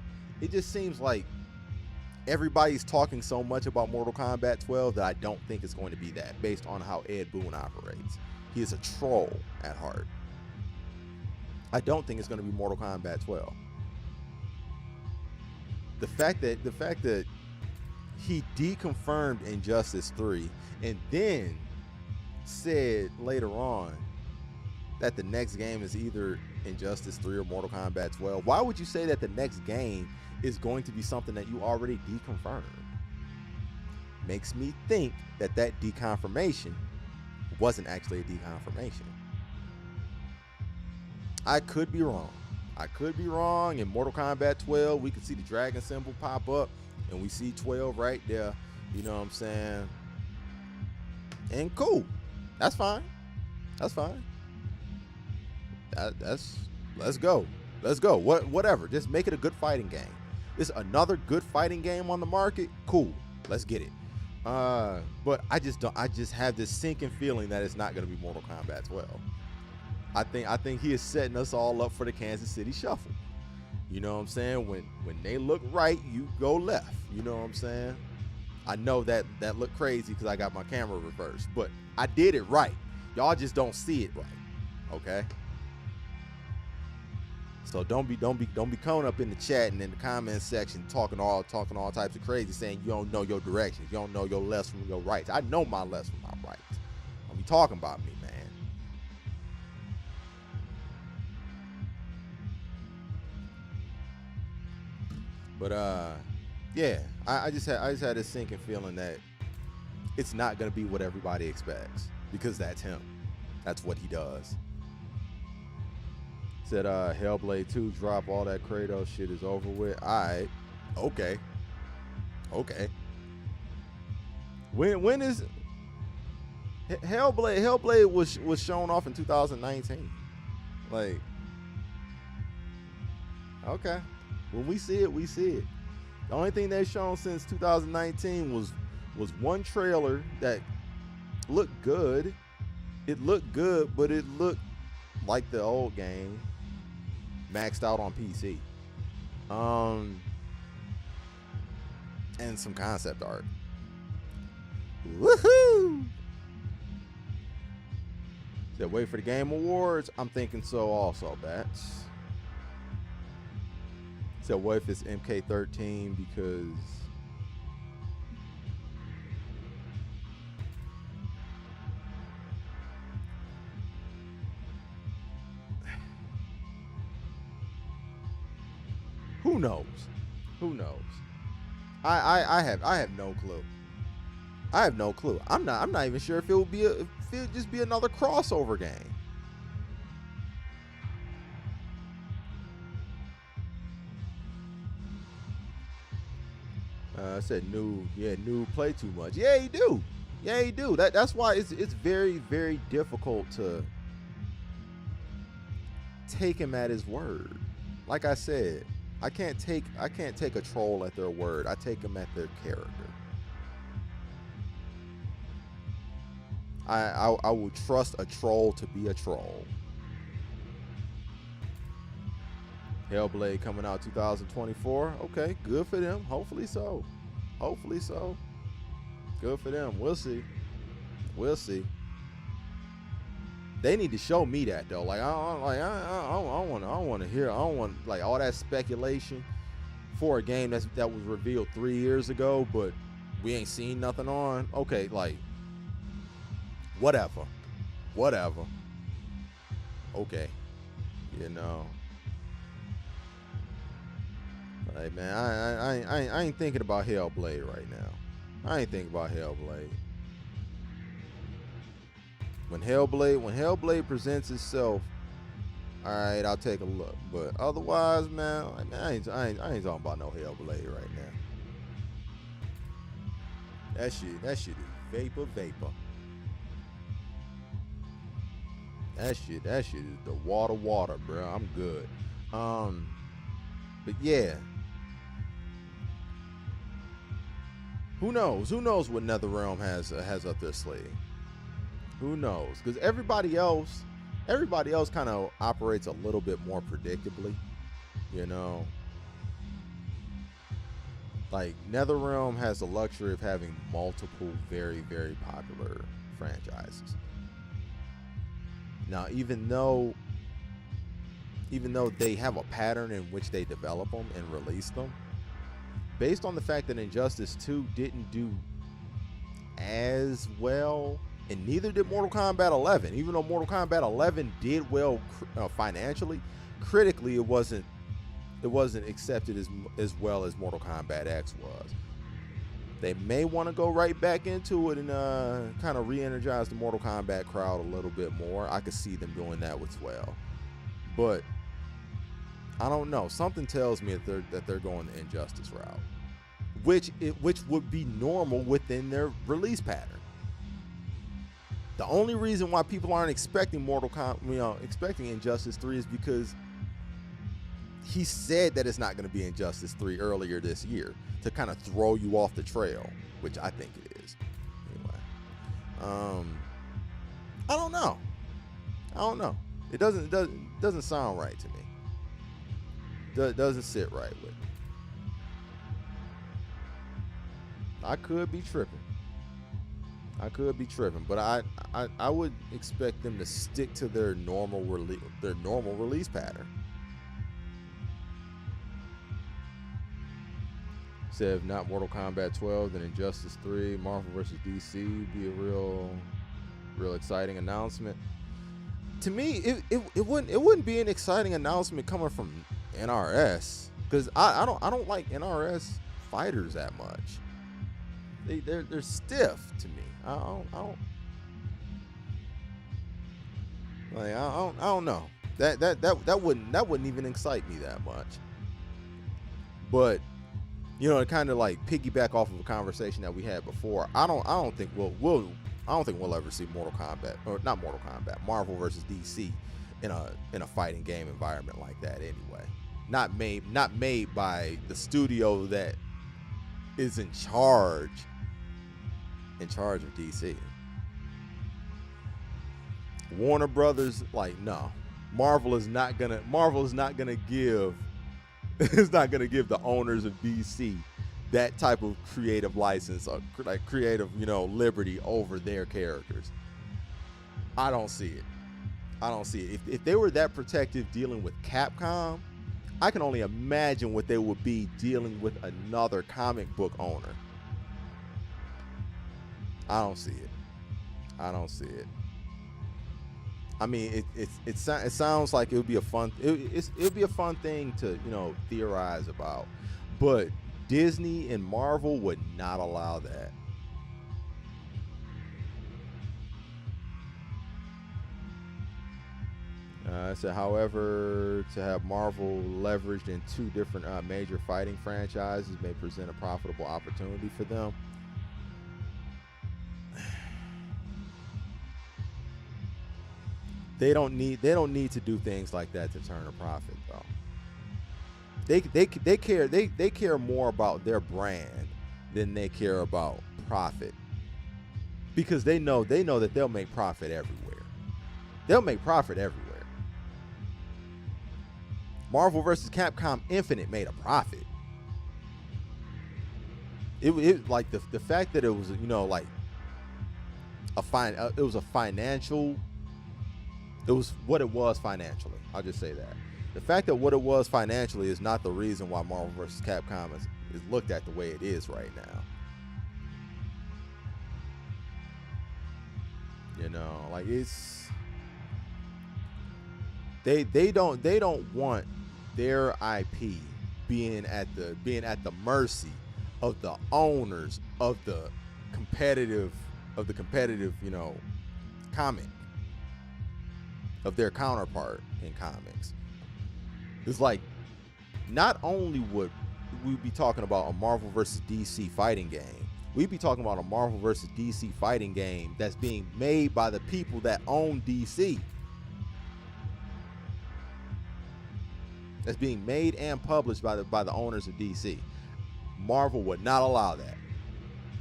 S1: it just seems like everybody's talking so much about Mortal Kombat 12 that I don't think it's going to be that, based on how Ed Boon operates. He is a troll at heart. I don't think it's going to be Mortal Kombat 12. The fact that he deconfirmed Injustice 3 and then said later on that the next game is either Injustice 3 or Mortal Kombat 12. Why would you say that the next game is going to be something that you already deconfirmed? Makes me think that deconfirmation wasn't actually a deconfirmation. I could be wrong. In Mortal Kombat 12, we could see the dragon symbol pop up and we see 12 right there. You know what I'm saying? And cool. That's fine. Let's go. Whatever. Just make it a good fighting game. This another good fighting game on the market. Cool. Let's get it. But I just have this sinking feeling that it's not going to be Mortal Kombat 12. I think he is setting us all up for the Kansas City Shuffle. You know what I'm saying? When they look right, you go left. You know what I'm saying? I know that looked crazy because I got my camera reversed, but I did it right. Y'all just don't see it right. Okay? So don't be coming up in the chat and in the comment section talking all types of crazy, saying you don't know your directions, you don't know your lefts from your rights. I know my lefts from my rights. Don't be talking about me, man. But yeah, I just had this sinking feeling that it's not gonna be what everybody expects, because that's him. That's what he does. Said Hellblade 2 drop, all that Kratos shit is over with. Alright. Okay. When is Hellblade was shown off in 2019. Like, okay. When we see it, we see it. The only thing they've shown since 2019 was one trailer that looked good. It looked good, but it looked like the old game, maxed out on PC. and some concept art. Woohoo! Said wait for the Game Awards. I'm thinking so also, Bats. Said what if it's MK13 because who knows? Who knows? I have no clue. I have no clue. I'm not even sure if it would be if it would just be another crossover game. I said noob play too much. Yeah, he do. Yeah, he do. That's why it's very, very difficult to take him at his word. Like I said, I can't take a troll at their word. I take them at their character. I will trust a troll to be a troll. Hellblade coming out 2024. Okay, good for them. Hopefully so. Hopefully so. Good for them. We'll see. We'll see. They need to show me that though. Like I don't want to hear. I don't want like all that speculation for a game that was revealed 3 years ago, but we ain't seen nothing on. Okay, like whatever. Okay, you know. Like man, I ain't thinking about Hellblade right now. I ain't thinking about Hellblade. When Hellblade presents itself, all right, I'll take a look. But otherwise, man, I ain't talking about no Hellblade right now. That shit is vapor. That shit is the water, bro. I'm good. But yeah. Who knows? Who knows what NetherRealm has up their sleeve? Who knows? Because everybody else kind of operates a little bit more predictably, you know. Like NetherRealm has the luxury of having multiple very, very popular franchises. Now, even though they have a pattern in which they develop them and release them, based on the fact that Injustice 2 didn't do as well, and neither did Mortal Kombat 11. Even though Mortal Kombat 11 did well financially, critically it wasn't accepted as well as Mortal Kombat X was. They may want to go right back into it and kind of re-energize the Mortal Kombat crowd a little bit more. I could see them doing that as well, but I don't know. Something tells me that they're going the Injustice route, which would be normal within their release pattern. The only reason why people aren't expecting expecting Injustice 3 is because he said that it's not going to be Injustice 3 earlier this year to kind of throw you off the trail, which I think it is. Anyway, I don't know. It doesn't sound right to me. Doesn't sit right with me. I could be tripping, but I would expect them to stick to their normal release pattern. Said if not Mortal Kombat 12, then Injustice 3, Marvel vs. DC would be a real exciting announcement. To me, it wouldn't be an exciting announcement coming from NRS, because I don't like NRS fighters that much. They're stiff to me. I don't know. That wouldn't even excite me that much. But you know, to kind of like piggyback off of a conversation that we had before, I don't think we'll ever see Marvel versus DC in a fighting game environment like that anyway. Not made by the studio that is in charge of DC. Warner Brothers, like, no. Marvel is not gonna give it's not gonna give the owners of DC that type of creative license or like creative, liberty over their characters. I don't see it. I don't see it. If they were that protective dealing with Capcom, I can only imagine what they would be dealing with another comic book owner. I don't see it. I don't see it. I mean, it sounds like it would be a fun. It would be a fun thing to theorize about, but Disney and Marvel would not allow that. So, however, to have Marvel leveraged in two different major fighting franchises may present a profitable opportunity for them. They don't need to do things like that to turn a profit, though. They care more about their brand than they care about profit, because they know that they'll make profit everywhere. They'll make profit everywhere. Marvel vs. Capcom Infinite made a profit. It like the fact that it was like it was a financial. It was what it was financially. I'll just say that. The fact that what it was financially is not the reason why Marvel vs. Capcom is looked at the way it is right now. Like it's they don't want their IP being at the mercy of the owners of the competitive comic, of their counterpart in comics. It's like, not only would we be talking about a Marvel versus DC fighting game, we'd be talking about a Marvel versus DC fighting game that's being made by the people that own DC. That's being made and published by the owners of DC. Marvel would not allow that.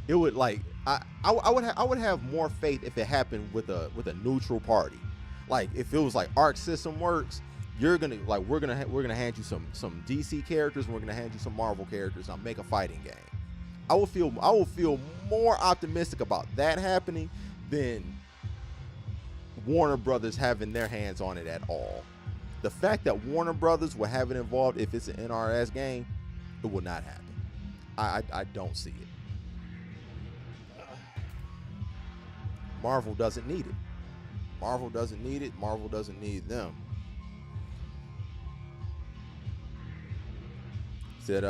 S1: It would like I would have more faith if it happened with a neutral party. Like if it was like Arc System Works, we're gonna hand you some DC characters and we're gonna hand you some Marvel characters and I'll make a fighting game. I will feel more optimistic about that happening than Warner Brothers having their hands on it at all. The fact that Warner Brothers will have it involved if it's an NRS game, it will not happen. I don't see it. Marvel doesn't need it. Marvel doesn't need it. Marvel doesn't need them. Said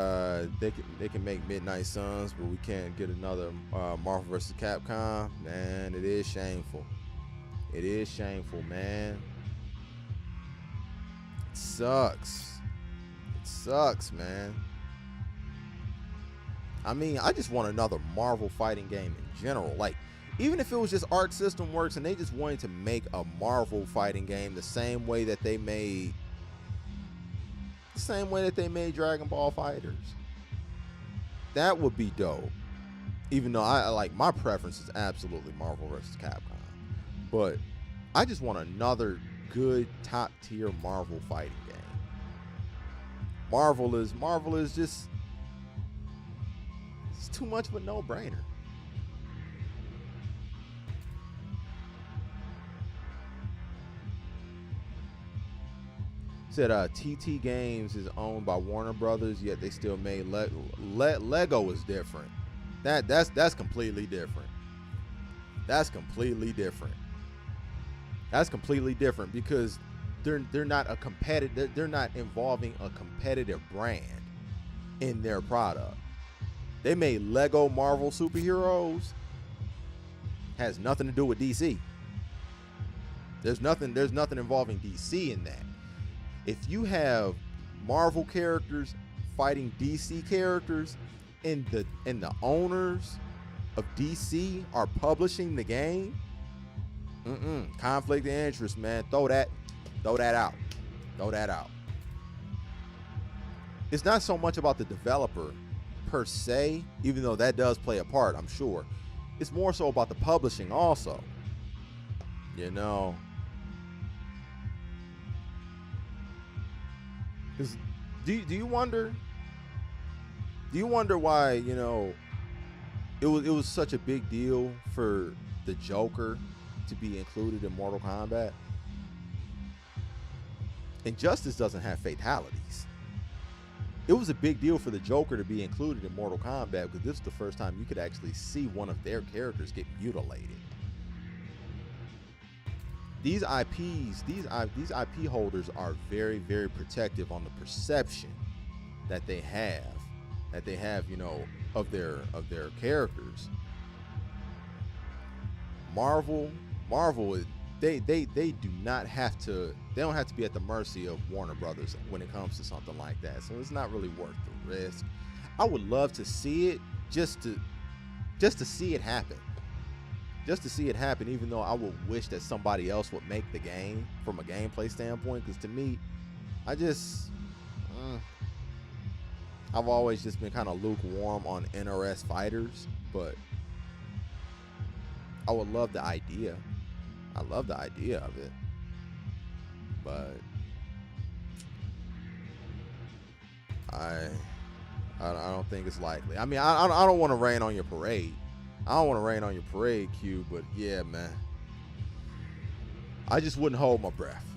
S1: they can make Midnight Suns, but we can't get another Marvel vs. Capcom. Man, it is shameful. It is shameful, man. It sucks. It sucks, man. I mean, I just want another Marvel fighting game in general. Like, even if it was just Arc System Works and they just wanted to make a Marvel fighting game the same way that they made Dragon Ball Fighters, that would be dope. Even though I like, my preference is absolutely Marvel vs. Capcom, but I just want another good top tier Marvel fighting game. Marvel is just, it's too much of a no-brainer. Said TT Games is owned by Warner Brothers, yet they still made Lego is different. That's completely different. That's completely different. That's completely different because they're not a competitive. They're not involving a competitive brand in their product. They made Lego Marvel superheroes. Has nothing to do with DC. There's nothing involving DC in that. If you have Marvel characters fighting DC characters and the owners of DC are publishing the game, conflict of interest, man. Throw that out. Throw that out. It's not so much about the developer per se, even though that does play a part, I'm sure. It's more so about the publishing also. You know, because do you wonder Do you wonder why, it was such a big deal for the Joker to be included in Mortal Kombat? Injustice doesn't have fatalities. It was a big deal for the Joker to be included in Mortal Kombat because this is the first time you could actually see one of their characters get mutilated. These IP holders are very, very protective on the perception that they have, of their characters. Marvel, they do not have to. They don't have to be at the mercy of Warner Brothers when it comes to something like that. So it's not really worth the risk. I would love to see it just to see it happen. Just to see it happen, even though I would wish that somebody else would make the game from a gameplay standpoint. Because to me, I've always just been kind of lukewarm on NRS fighters, but I would love the idea. I love the idea of it, but I don't think it's likely. I mean, I don't want to rain on your parade. I don't want to rain on your parade, Q, but yeah, man. I just wouldn't hold my breath.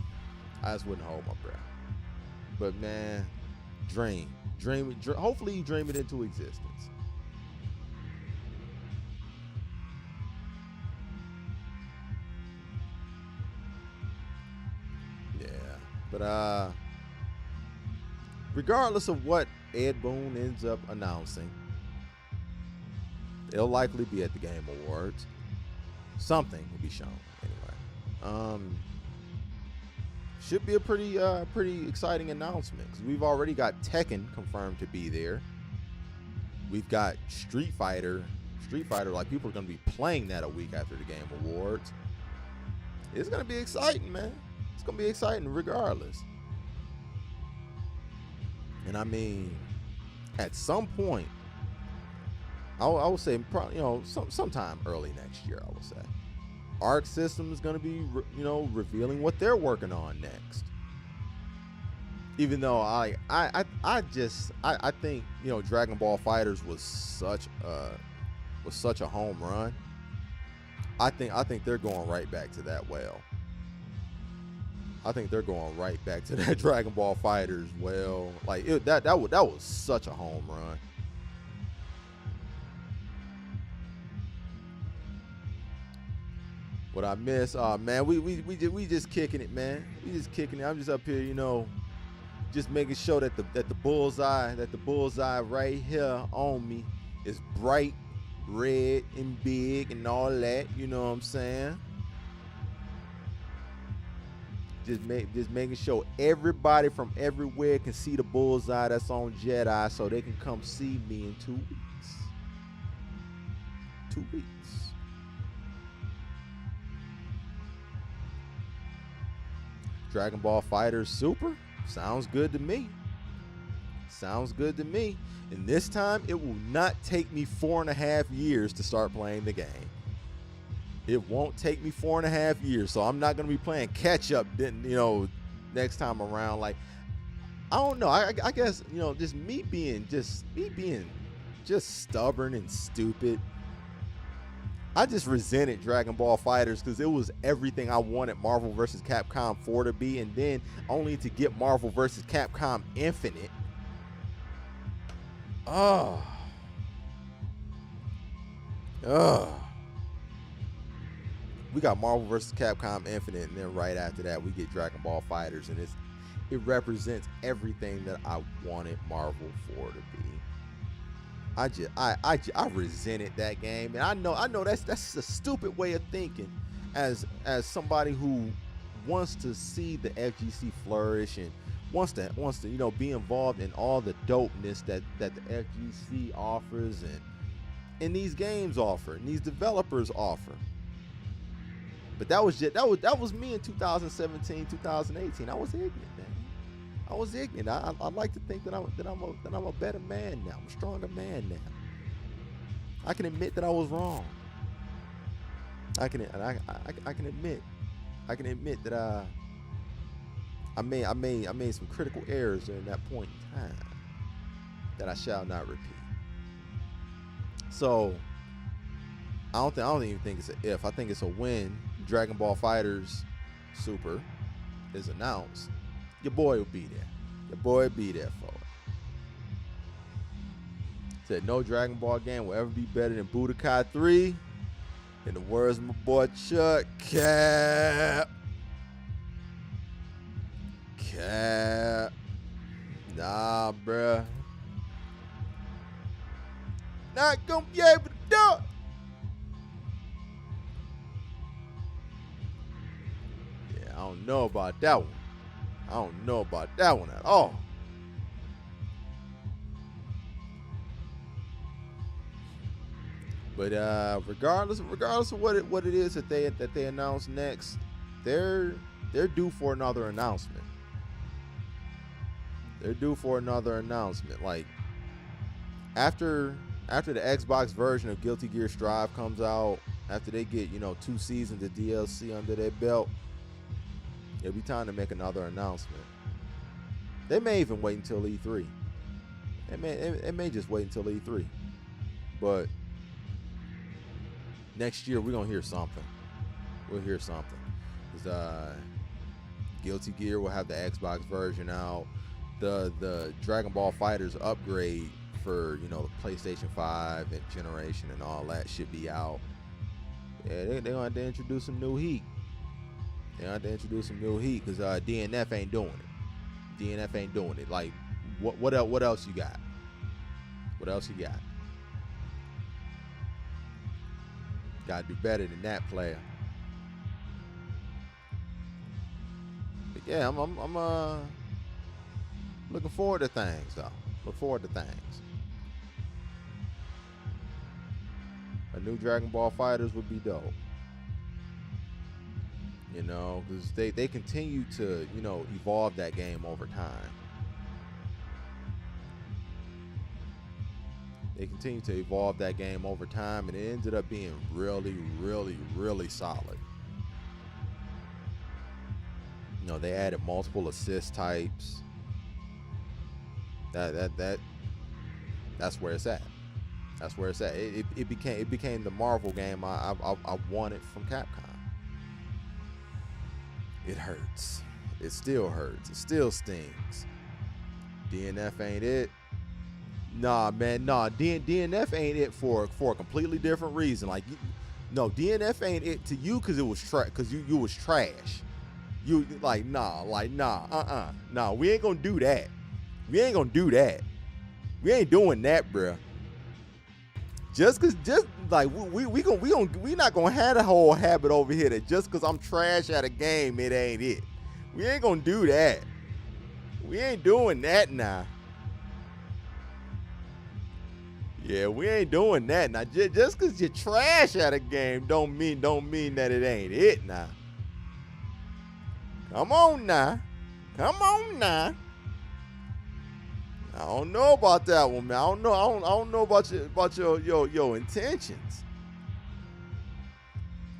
S1: But man, dream. Hopefully you dream it into existence. Yeah, but regardless of what Ed Boon ends up announcing, it'll likely be at the Game Awards. Something will be shown anyway. Should be a pretty exciting announcement because we've already got Tekken confirmed to be there. We've got Street Fighter. Like, people are going to be playing that a week after the Game Awards. It's going to be exciting, man. It's going to be exciting regardless. And I mean, at some point, I would say probably, sometime early next year, I would say, Arc System is going to be, revealing what they're working on next. Even though I think, Dragon Ball FighterZ was such a home run. I think they're going right back to that well. I think they're going right back to that Dragon Ball FighterZ well. Like that was such a home run. What I miss, man, we just kicking it, man. We just kicking it. I'm just up here, just making sure that the bullseye right here on me is bright red and big and all that. You know what I'm saying? Just making sure everybody from everywhere can see the bullseye that's on Jedi, so they can come see me in 2 weeks. 2 weeks. Dragon Ball FighterZ Super sounds good to me. And this time, it will not take me 4.5 years to start playing the game. It won't take me 4.5 years, so I'm not going to be playing catch up, next time around. Like, I don't know. I guess, just me being stubborn and stupid. I just resented Dragon Ball FighterZ because it was everything I wanted Marvel vs. Capcom 4 to be, and then only to get Marvel vs. Capcom Infinite. We got Marvel vs. Capcom Infinite, and then right after that, we get Dragon Ball FighterZ, and it represents everything that I wanted Marvel 4 to be. I resented that game, and I know that's a stupid way of thinking, as somebody who wants to see the FGC flourish and wants to be involved in all the dopeness that the FGC offers and these games offer and these developers offer. But that was me in 2017, 2018. I was ignorant, man. I was ignorant. I'd like to think that I'm a better man now. I'm a stronger man now. I can admit that I was wrong. I can admit that I made some critical errors during that point in time that I shall not repeat. So I don't even think it's an if. I think it's a when Dragon Ball Fighters Super is announced. Your boy will be there. Your boy will be there for it. Said no Dragon Ball game will ever be better than Budokai 3. In the words of my boy Chuck, Cap. Nah, bruh. Not gonna be able to do it. Yeah, I don't know about that one. I don't know about that one at all. But regardless of what it is that they announce next, they're due for another announcement. They're due for another announcement. Like after the Xbox version of Guilty Gear Strive comes out, after they get 2 seasons of DLC under their belt, it'll be time to make another announcement. They may even wait until E3. It may just wait until E3, but next year we're gonna hear something. We'll hear something. Cause Guilty Gear will have the Xbox version out. The Dragon Ball Fighters upgrade for the PlayStation 5 and generation and all that should be out. Yeah, they're gonna have to introduce some new heat. Because DNF ain't doing it. Like what else you got? What else you got? Gotta do better than that, player. But yeah, I'm looking forward to things though. Look forward to things. A new Dragon Ball Fighters would be dope. Because they continue to evolve that game over time. They continue to evolve that game over time, and it ended up being really, really, really solid. They added multiple assist types. That's where it's at. That's where it's at. It became the Marvel game I wanted from Capcom. It hurts. It still hurts. It still stings. DNF ain't it. Nah, man. Nah, DNF ain't it for a completely different reason. Like, DNF ain't it to you because it was because you was trash. You nah. We ain't gonna do that. We ain't doing that, bruh. We not gonna have the whole habit over here that just because I'm trash at a game, it ain't it. We ain't gonna do that. We ain't doing that now. Yeah, we ain't doing that now. Just because you're trash at a game don't mean that it ain't it now. Come on now. I don't know about that one, man. I don't know about your intentions.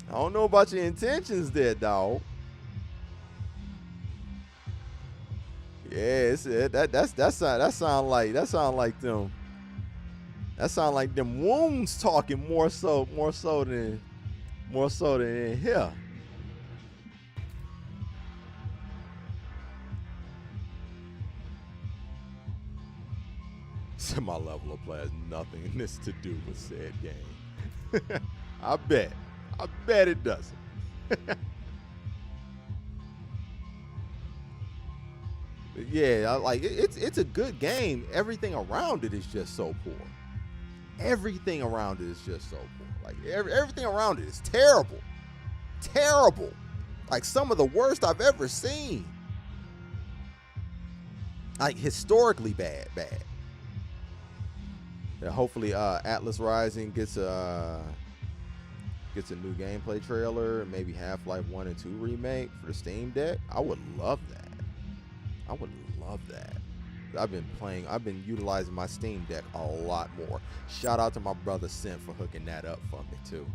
S1: I don't know about your intentions there, dog. Yeah, that sound like them wounds talking more so than in here. My level of play has nothing in this to do with said game. I bet it doesn't. Yeah, it's a good game. Everything around it is just so poor. Everything around it is just so poor. Like everything around it is terrible. Like some of the worst I've ever seen. Like historically bad. Hopefully Atlas Rising gets a new gameplay trailer, maybe Half-Life 1 and 2 remake for the Steam Deck. I would love that. I've been utilizing my Steam Deck a lot more. Shout out to my brother Sim for hooking that up for me too.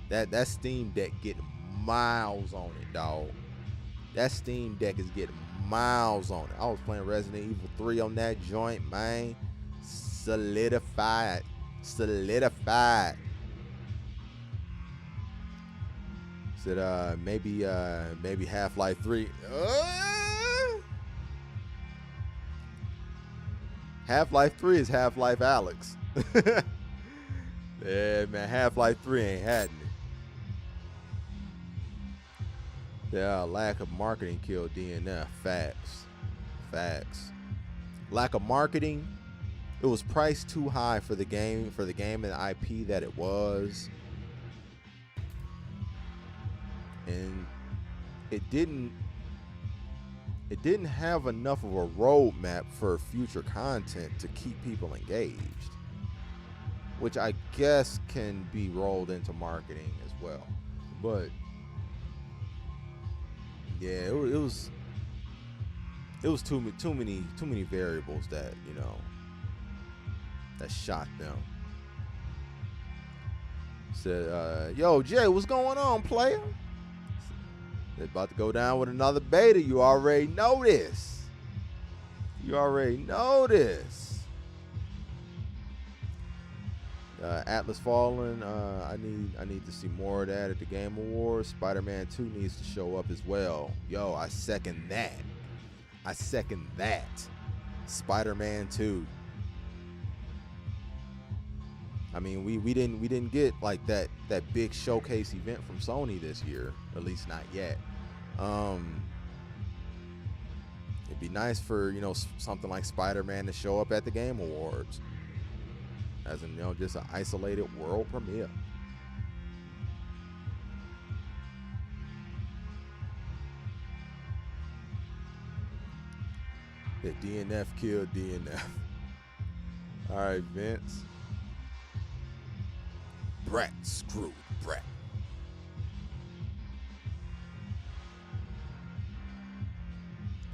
S1: That Steam Deck getting miles on it, dog. That Steam Deck is getting miles on it. I was playing Resident Evil 3 on that joint, man. Solidified. Solidified. Said maybe Half-Life 3. Half-Life 3 is Half-Life Alex. Yeah, man, Half-Life 3 ain't happening. Yeah, lack of marketing killed DNF. Facts. Lack of marketing. It was priced too high for the game and the IP that it was. And it didn't have enough of a roadmap for future content to keep people engaged, which I guess can be rolled into marketing as well. But yeah, it was too many variables that, you know, that shot them. Said, yo, Jay, what's going on, player? They're about to go down with another beta. You already know this. Atlas Fallen, I need to see more of that at the Game Awards. Spider-Man 2 needs to show up as well. Yo, I second that. Spider-Man 2. I mean, we didn't get like that big showcase event from Sony this year, at least not yet. It'd be nice for, you know, something like Spider-Man to show up at the Game Awards as in, you know, just an isolated world premiere. The DNF killed DNF. All right, Vince. Brett screwed Brett.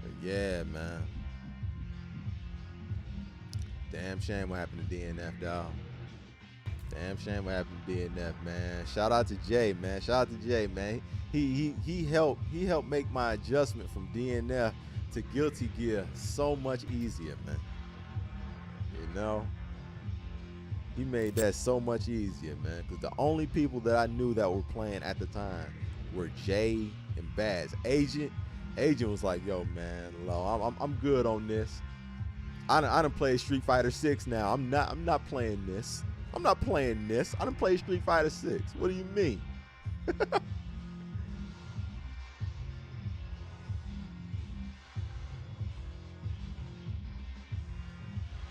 S1: But yeah, man. Damn shame what happened to DNF, dog. Damn shame what happened to DNF, man. Shout out to Jay, man. He helped make my adjustment from DNF to Guilty Gear so much easier, man. You know? He made that so much easier, man. Because the only people that I knew that were playing at the time were Jay and Baz. Agent was like, yo, man, I'm good on this. I done played Street Fighter 6 now. I'm not playing this. I done played Street Fighter 6. What do you mean?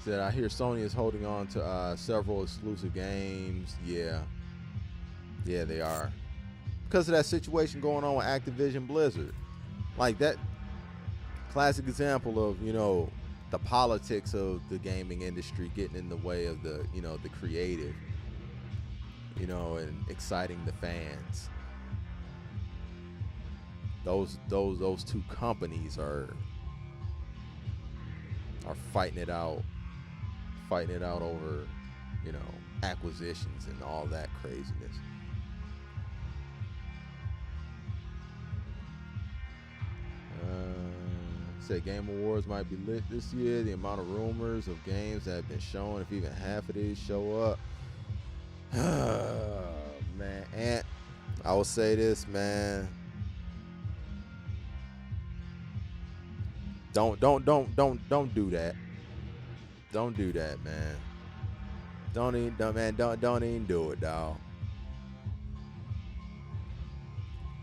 S1: Said, I hear Sony is holding on to several exclusive games. Yeah, they are. Because of that situation going on with Activision Blizzard. Like that classic example of, you know, the politics of the gaming industry getting in the way of the, you know, the creative, you know, and exciting the fans. Those two companies are fighting it out over, you know, acquisitions and all that craziness. Said Game Awards might be lit this year. The amount of rumors of games that have been shown, if even half of these show up. Man, and I will say this, man. Don't do that. Don't do that, man. Don't even do it, dog.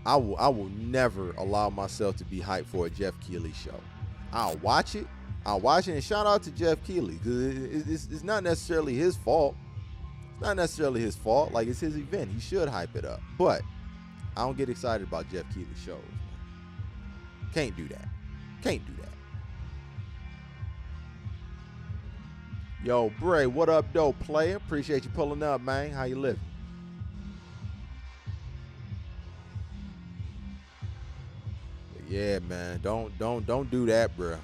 S1: I will never allow myself to be hyped for a Jeff Keighley show. I'll watch it, and shout out to Jeff Keighley, because it's not necessarily his fault. Like, it's his event. He should hype it up. But I don't get excited about Jeff Keighley shows, man. Can't do that. Yo, Bray, what up, though, player? Appreciate you pulling up, man. How you living? But yeah, man. Don't do that, bruh.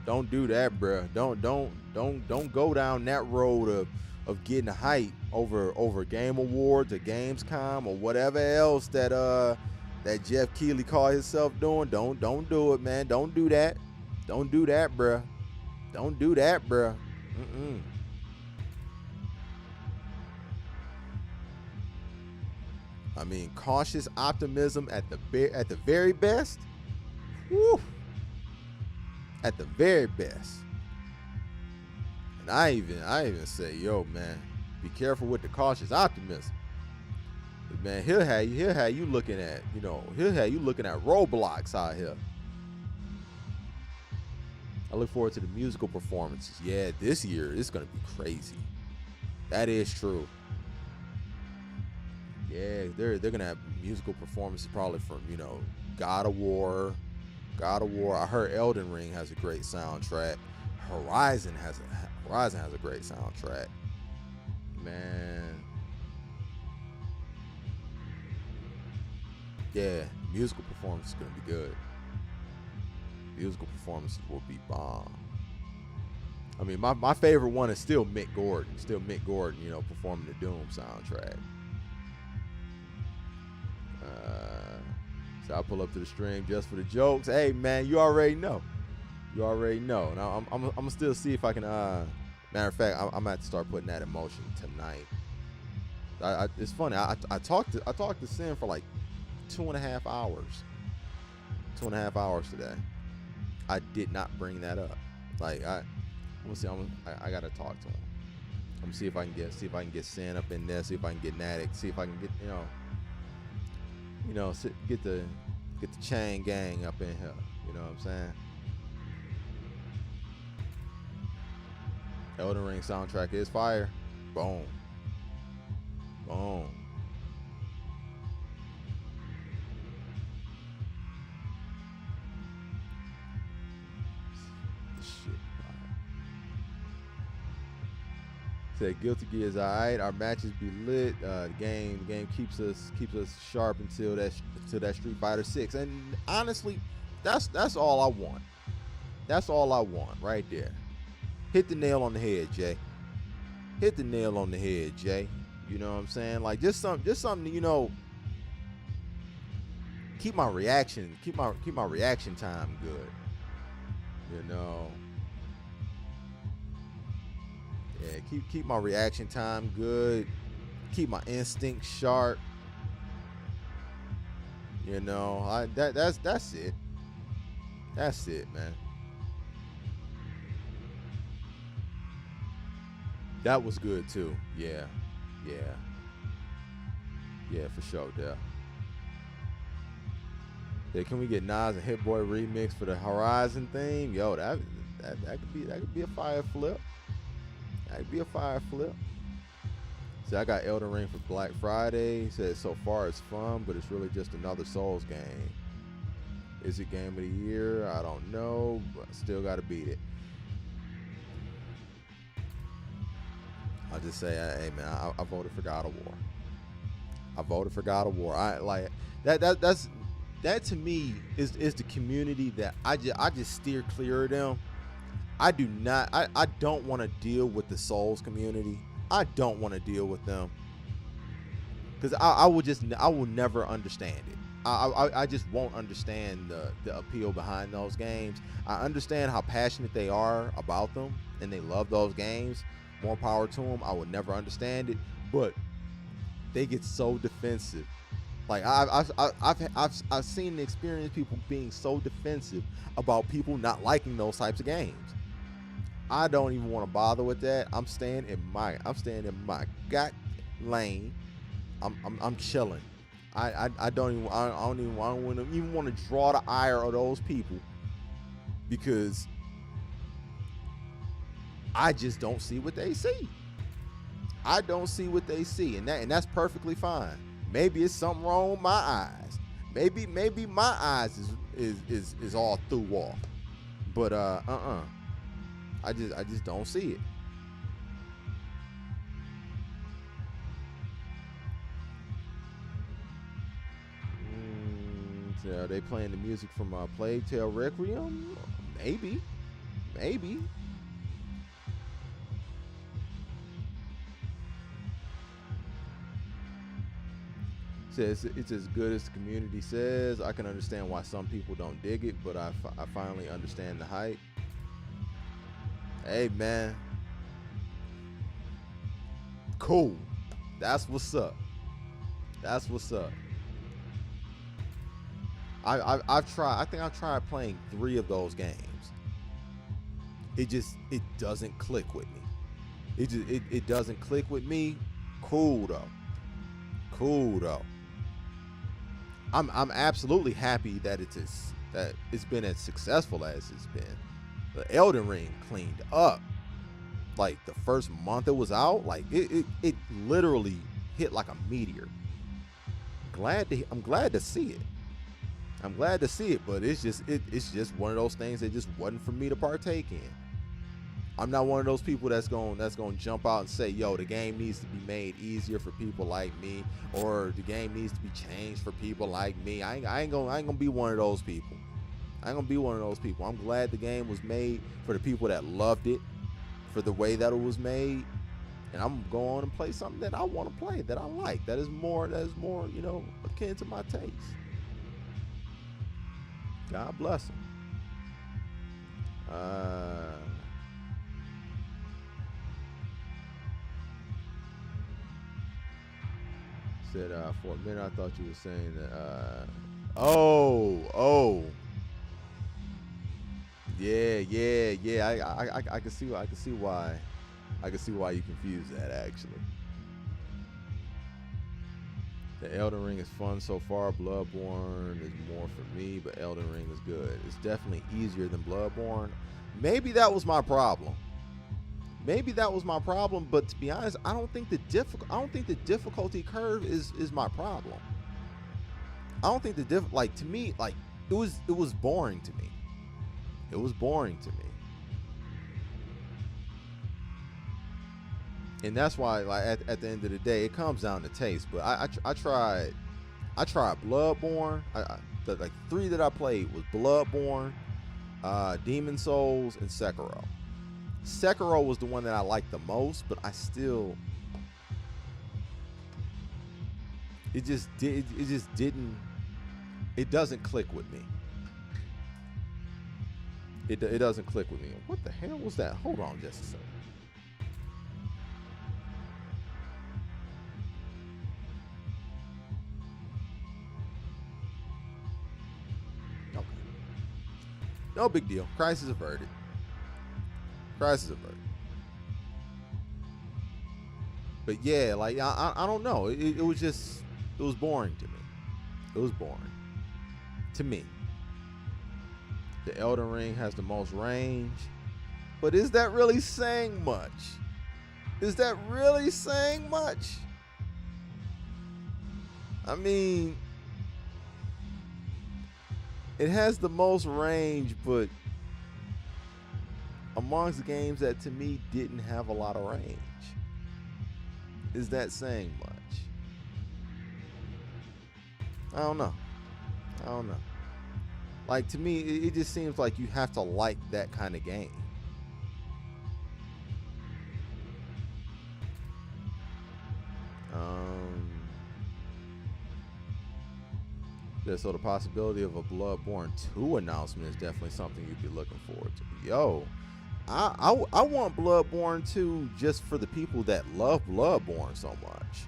S1: Don't do that, bruh. Don't go down that road of getting hype over Game Awards or Gamescom or whatever else that Jeff Keighley called himself doing. Don't do it, man. Don't do that. Don't do that, bruh. I mean, cautious optimism at the very best. Woo! At the very best. And I even say, yo, man, be careful with the cautious optimism. But man, he'll have you looking at, he'll have you looking at roadblocks out here. I look forward to the musical performances. Yeah, this year it's gonna be crazy. That is true. Yeah, they're gonna have musical performances probably from God of War. I heard Elden Ring has a great soundtrack. Horizon has a great soundtrack. Man. Yeah, musical performance is gonna be good. Musical performances will be bomb. I mean, my favorite one is still Mick Gordon. Performing the Doom soundtrack. So I pull up to the stream just for the jokes. Hey man, you already know. Now I'm gonna still see if I can. Matter of fact, I'm gonna have to start putting that in motion tonight. It's funny. I talked to Sin for like 2.5 hours. 2.5 hours today. I did not bring that up. Like we'll see. I gotta talk to him. I'm gonna see if I can get Sin up in there. See if I can get Natic. See if I can get get the chain gang up in here. You know what I'm saying? Elden Ring soundtrack is fire. Boom. Shit. Said Guilty Gear is alright. Our matches be lit. The game keeps us sharp until that Street Fighter 6. And honestly, that's all I want. That's all I want right there. Hit the nail on the head, Jay. Hit the nail on the head, Jay. You know what I'm saying? Like just something, keep my reaction time good. Yeah, keep my reaction time good. Keep my instinct sharp. That's it. That's it, man. That was good too. Yeah, for sure, Dale. Yeah, can we get Nas and Hit Boy remix for the Horizon theme? Yo, that could be a fire flip. That could be a fire flip. See, I got Elden Ring for Black Friday. He said so far it's fun, but it's really just another Souls game. Is it game of the year? I don't know, but I still got to beat it. I'll just say, hey man, I voted for God of War. I voted for God of War. I like that to me is the community that I just steer clear of them. I don't want to deal with the Souls community. I don't want to deal with them because I will never understand it. I just won't understand the appeal behind those games. I understand how passionate they are about them and they love those games. More power to them. I would never understand it, but they get so defensive. Like I've seen and experienced people being so defensive about people not liking those types of games. I don't even want to bother with that. I'm staying in my gut lane. I'm chilling. I don't even want to draw the ire of those people because I just don't see what they see. I don't see what they see, and that's perfectly fine. Maybe it's something wrong with my eyes. Maybe my eyes is all through off. But I just don't see it. So are they playing the music from Plague Tale Requiem? Maybe. Says it's as good as the community says. I can understand why some people don't dig it, but I finally understand the hype. Hey man, cool. That's what's up. That's what's up. I've tried. I think I've tried playing 3 of those games. It doesn't click with me. It doesn't click with me. Cool though. I'm absolutely happy that it's been as successful as it's been. The Elden Ring cleaned up. Like the first month it was out, like it literally hit like a meteor. I'm glad to see it. But it's just one of those things that just wasn't for me to partake in. I'm not one of those people that's going to jump out and say, yo, the game needs to be made easier for people like me, or the game needs to be changed for people like me. I ain't gonna be one of those people. I'm glad the game was made for the people that loved it, for the way that it was made, and I'm going on and play something that I want to play, that I like, that is more, akin to my taste. God bless him. Said for a minute I thought you were saying that. Yeah. I can see why you confused that actually. The Elden Ring is fun so far. Bloodborne is more for me, but Elden Ring is good. It's definitely easier than Bloodborne. Maybe that was my problem. But to be honest, I don't think the difficulty curve is my problem. I don't think to me, like it was boring to me. And that's why, like at the end of the day, it comes down to taste. But I tried Bloodborne. The 3 that I played was Bloodborne, Demon Souls, and Sekiro. Sekiro was the one that I liked the most, but I still, it doesn't click with me. It doesn't click with me. What the hell was that? Hold on just a second. Okay. No big deal. Crisis averted. But yeah, like I don't know. It was boring to me. To me. The Elden Ring has the most range, but is that really saying much? I mean, it has the most range, but amongst games that to me didn't have a lot of range. Is that saying much? I don't know. Like, to me, it just seems like you have to like that kind of game. So the possibility of a Bloodborne 2 announcement is definitely something you'd be looking forward to. Yo, I want Bloodborne 2 just for the people that love Bloodborne so much.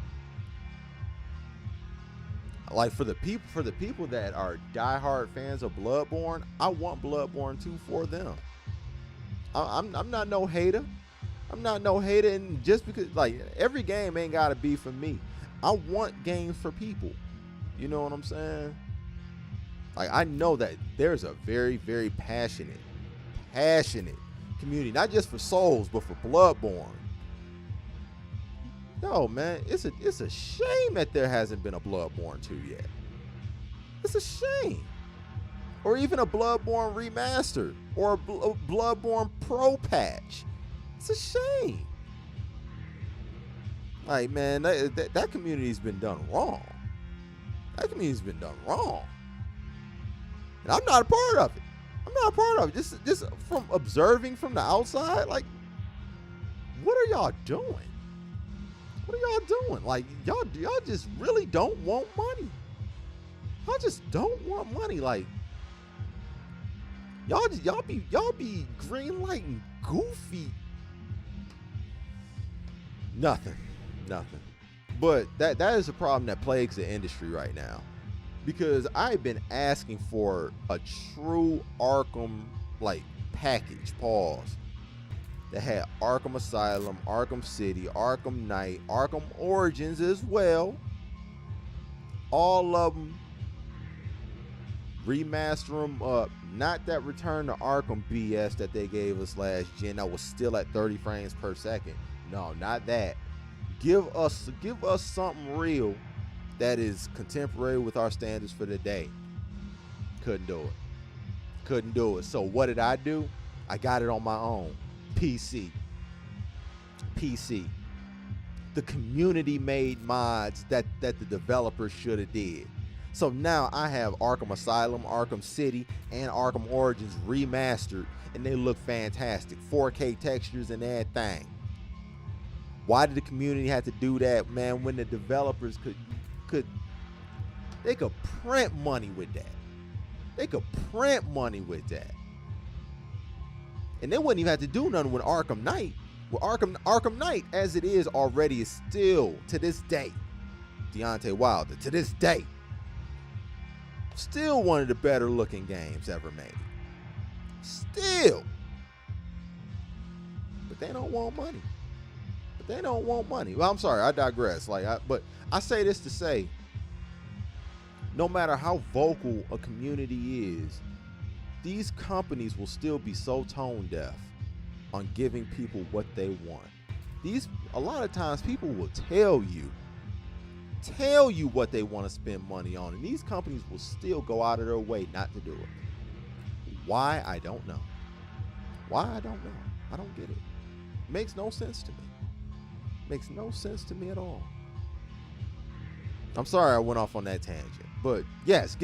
S1: Like for the people that are diehard fans of Bloodborne, I want Bloodborne 2 for them. I'm not no hater. And just because, like, every game ain't gotta be for me. I want games for people. You know what I'm saying? Like, I know that there's a very, very passionate community, not just for Souls, but for Bloodborne. Yo, man, it's a shame that there hasn't been a Bloodborne 2 yet. It's a shame. Or even a Bloodborne remaster, or a Bloodborne Pro patch. It's a shame. Like, man, that community's been done wrong. And I'm not a part of it. Just from observing from the outside, like, what are y'all doing? Like, y'all just really don't want money. Y'all just don't want money. Like, y'all be greenlighting goofy. Nothing. But that is a problem that plagues the industry right now, because I've been asking for a true Arkham like package, pause, that had Arkham Asylum, Arkham City, Arkham Knight, Arkham Origins as well. All of them, remaster them up. Not that Return to Arkham BS that they gave us last gen that was still at 30 frames per second. No, not that. Give us something real that is contemporary with our standards for the day. Couldn't do it. So what did I do? I got it on my own. PC. The community made mods that the developers should have did. So now I have Arkham Asylum, Arkham City, and Arkham Origins remastered, and they look fantastic. 4K textures and everything. Why did the community have to do that, man, when the developers could print money with that? They could print money with that. And they wouldn't even have to do nothing with Arkham Knight. With Arkham Knight, as it is already, is still, to this day, Deontay Wilder, to this day, still one of the better looking games ever made. Still. But they don't want money. Well, I'm sorry, I digress. But I say this to say, no matter how vocal a community is, these companies will still be so tone deaf on giving people what they want. A lot of times people will tell you what they want to spend money on, and these companies will still go out of their way not to do it. Why? I don't know. I don't get it. Makes no sense to me. Makes no sense to me at all. I'm sorry I went off on that tangent, but yes,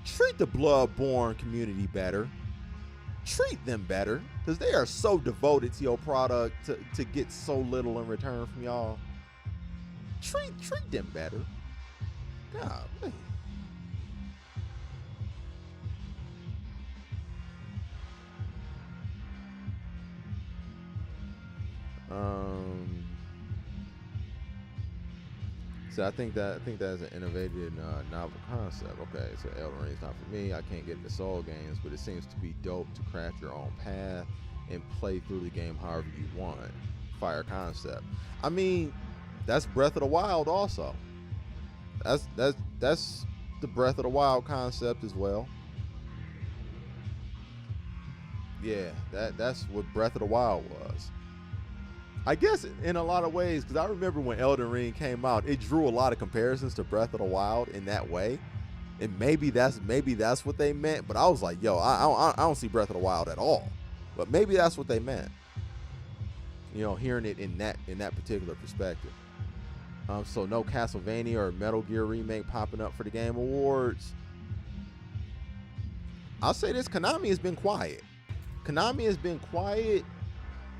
S1: treat the Bloodborne community better. Treat them better, because they are so devoted to your product to get so little in return from y'all. Treat them better. God, man. So I think that's an innovative novel concept. Okay, so Elden Ring's not for me. I can't get into Soul games, but it seems to be dope to craft your own path and play through the game however you want. Fire concept. I mean, that's Breath of the Wild also. That's the Breath of the Wild concept as well. Yeah, that's what Breath of the Wild was. I guess in a lot of ways, because I remember when Elden Ring came out, it drew a lot of comparisons to Breath of the Wild in that way, and maybe that's what they meant. But I was like, yo, I don't see Breath of the Wild at all. But maybe that's what they meant. You know, hearing it in that particular perspective. So no Castlevania or Metal Gear remake popping up for the Game Awards. I'll say this: Konami has been quiet.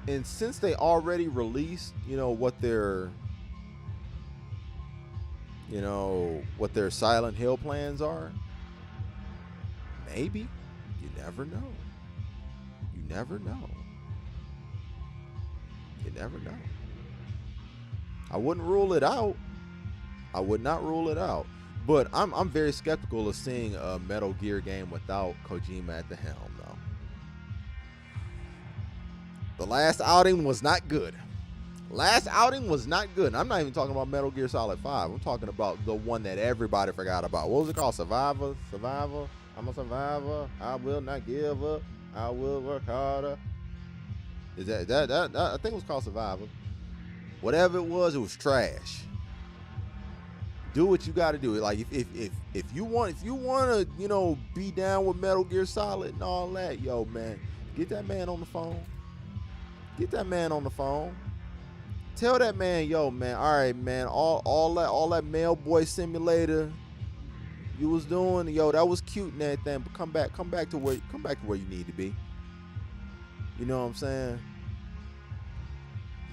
S1: And since they already released, what their Silent Hill plans are, maybe, you never know. I wouldn't rule it out. I would not rule it out. But I'm very skeptical of seeing a Metal Gear game without Kojima at the helm, though. The last outing was not good. I'm not even talking about Metal Gear Solid 5. I'm talking about the one that everybody forgot about. What was it called? Survivor? I'm a survivor. I will not give up. I will work harder. Is that I think it was called Survivor. Whatever it was trash. Do what you got to do. Like if you want to, be down with Metal Gear Solid and all that, yo, man, get that man on the phone. Tell that man, yo, man, all right, man, all that Mailboy Simulator you was doing, yo, that was cute and everything, but come back to where you need to be. You know what I'm saying?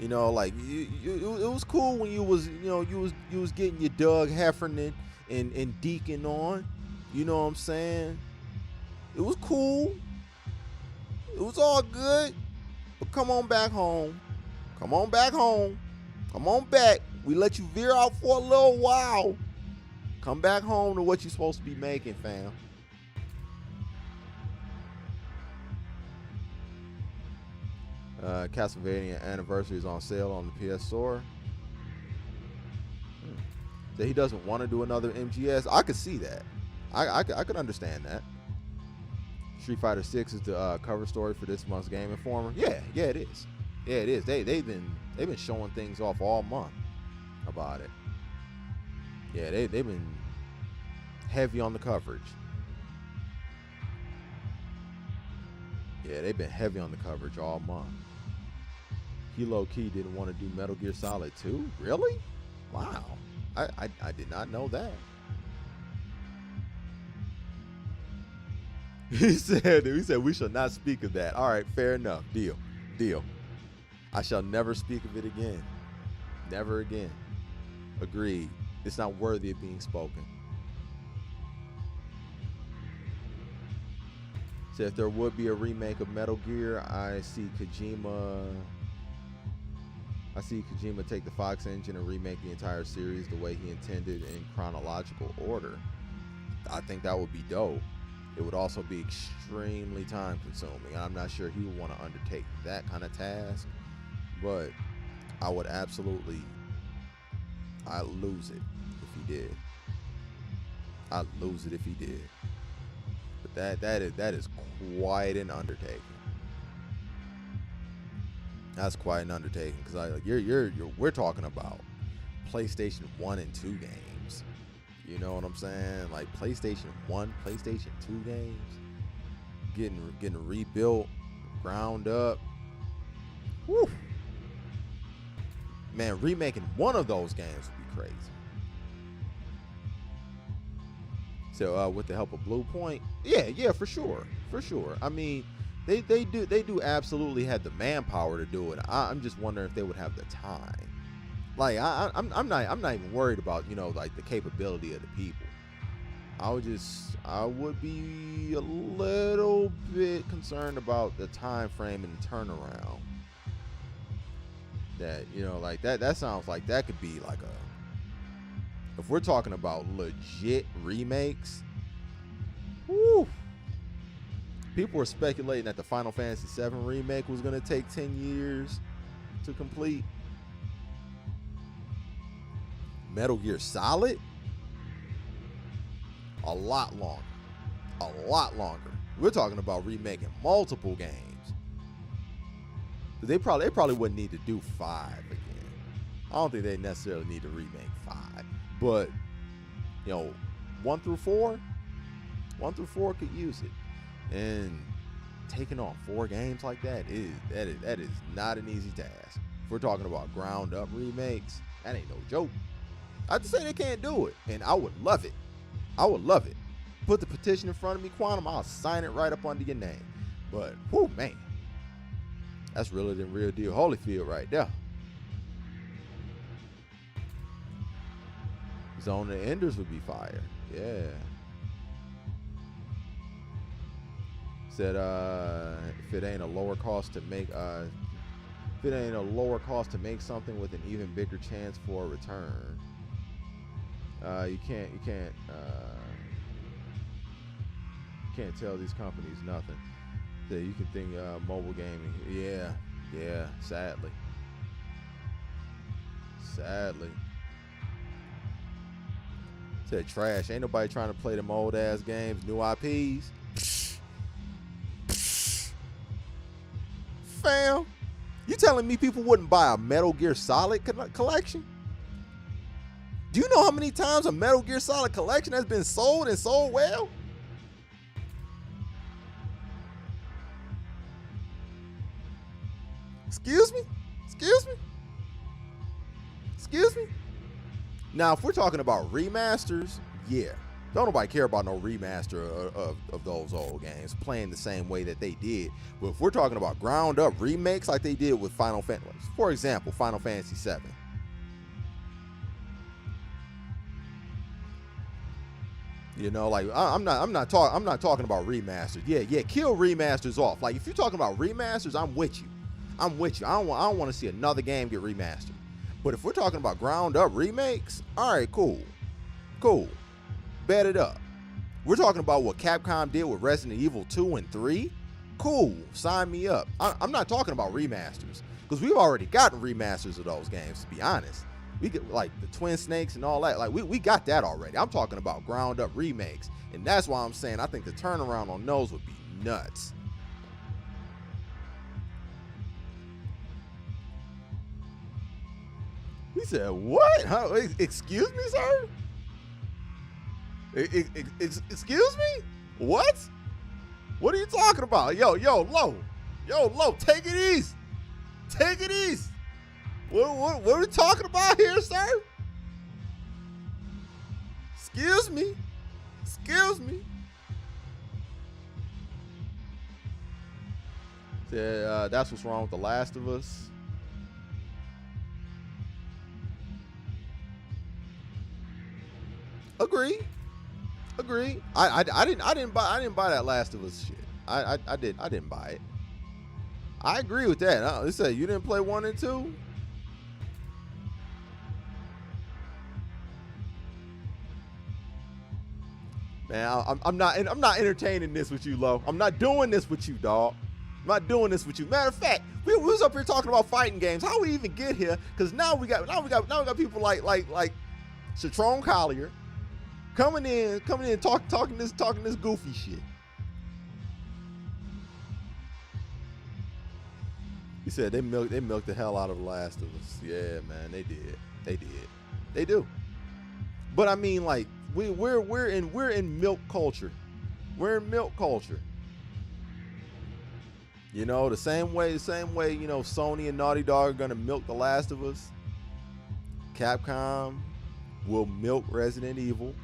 S1: Like it was cool when you was getting your Doug Heffernan and Deacon on. You know what I'm saying? It was cool. It was all good. But come on back home. Come on back. We let you veer out for a little while. Come back home to what you're supposed to be making, fam. Castlevania Anniversary is on sale on the PS Store. That he doesn't want to do another MGS. I could see that. I could understand that. Street Fighter 6 is the cover story for this month's Game Informer. Yeah, it is. Yeah, it is. They've been showing things off all month about it. Yeah, they've been heavy on the coverage. Yeah, they've been heavy on the coverage all month. He low-key didn't want to do Metal Gear Solid 2? Really? Wow. I did not know that. He said we shall not speak of that. All right, fair enough. Deal. I shall never speak of it again. Never again. Agreed. It's not worthy of being spoken. So if there would be a remake of Metal Gear, I see Kojima take the Fox engine and remake the entire series the way he intended in chronological order. I think that would be dope. It would also be extremely time consuming. I'm not sure he would want to undertake that kind of task, but I would absolutely, I'd lose it if he did. I'd lose it if he did. But that is quite an undertaking. That's quite an undertaking, because we're talking about PlayStation 1 and 2 games. You know what I'm saying? Like PlayStation 1, PlayStation 2 games getting rebuilt, ground up. Woo. Man, remaking one of those games would be crazy. So with the help of Blue Point, yeah, for sure. I mean, they do absolutely have the manpower to do it. I'm just wondering if they would have the time. Like I'm not even worried about, like the capability of the people. I would be a little bit concerned about the time frame and the turnaround. That, like that sounds like that could be like if we're talking about legit remakes, whoo. People were speculating that the Final Fantasy VII remake was going to take 10 years to complete. Metal Gear Solid? A lot longer. We're talking about remaking multiple games. They probably wouldn't need to do 5 again. I don't think they necessarily need to remake 5. But, 1 through 4 could use it. And taking on 4 games like that is not an easy task. If we're talking about ground up remakes, that ain't no joke. I have to say they can't do it, and I would love it. Put the petition in front of me, Quantum. I'll sign it right up under your name. But, whoo, man, that's really the real deal. Holyfield right there. Zone of Enders would be fire. Yeah. Said if it ain't a lower cost to make something with an even bigger chance for a return. You can't tell these companies nothing. So you can think mobile gaming. Yeah, sadly. Said trash. Ain't nobody trying to play them old ass games, new IPs. Fam, you telling me people wouldn't buy a Metal Gear Solid collection? Do you know how many times a Metal Gear Solid collection has been sold and sold well? Excuse me? Now, if we're talking about remasters, yeah. Don't nobody care about no remaster of those old games playing the same way that they did. But if we're talking about ground up remakes like they did with Final Fantasy, for example, Final Fantasy VII. Like I'm not talking about remasters. Yeah, kill remasters off. Like if you're talking about remasters, I'm with you. I don't want to see another game get remastered. But if we're talking about ground up remakes, all right, cool. Bet it up. We're talking about what Capcom did with Resident Evil 2 and 3. Cool, sign me up. I'm not talking about remasters, because we've already gotten remasters of those games, to be honest. We get like the Twin Snakes and all that. Like we got that already. I'm talking about ground up remakes. And that's why I'm saying I think the turnaround on those would be nuts. He said, what? Huh? Excuse me, sir? Excuse me? What? What are you talking about? Yo, low, take it easy. Take it easy. What are we talking about here, sir? Excuse me. Said, that's what's wrong with The Last of Us. Agree. I didn't buy that Last of Us shit. I didn't buy it. I agree with that. They said you didn't play 1 and 2. Man, I'm not entertaining this with you, Lo. I'm not doing this with you, dog. I'm not doing this with you. Matter of fact, we was up here talking about fighting games. How we even get here? Because now we got people like Citron Collier coming in talking this goofy shit. He said they milked the hell out of The Last of Us. Yeah, man, they did. They do. But I mean, like, we're in milk culture. We're in milk culture. You know, the same way, you know, Sony and Naughty Dog are gonna milk The Last of Us. Capcom will milk Resident Evil.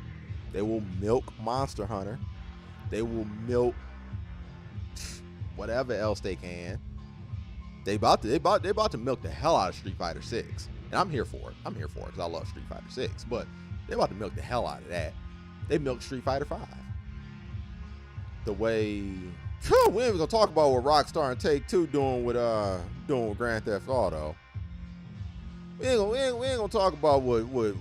S1: They will milk Monster Hunter. They will milk whatever else they can. They about to milk the hell out of Street Fighter 6. And I'm here for it. Because I love Street Fighter 6. But they're about to milk the hell out of that. They milked Street Fighter 5. The way... we ain't even gonna talk about what Rockstar and Take-Two doing with Grand Theft Auto. We ain't gonna talk about what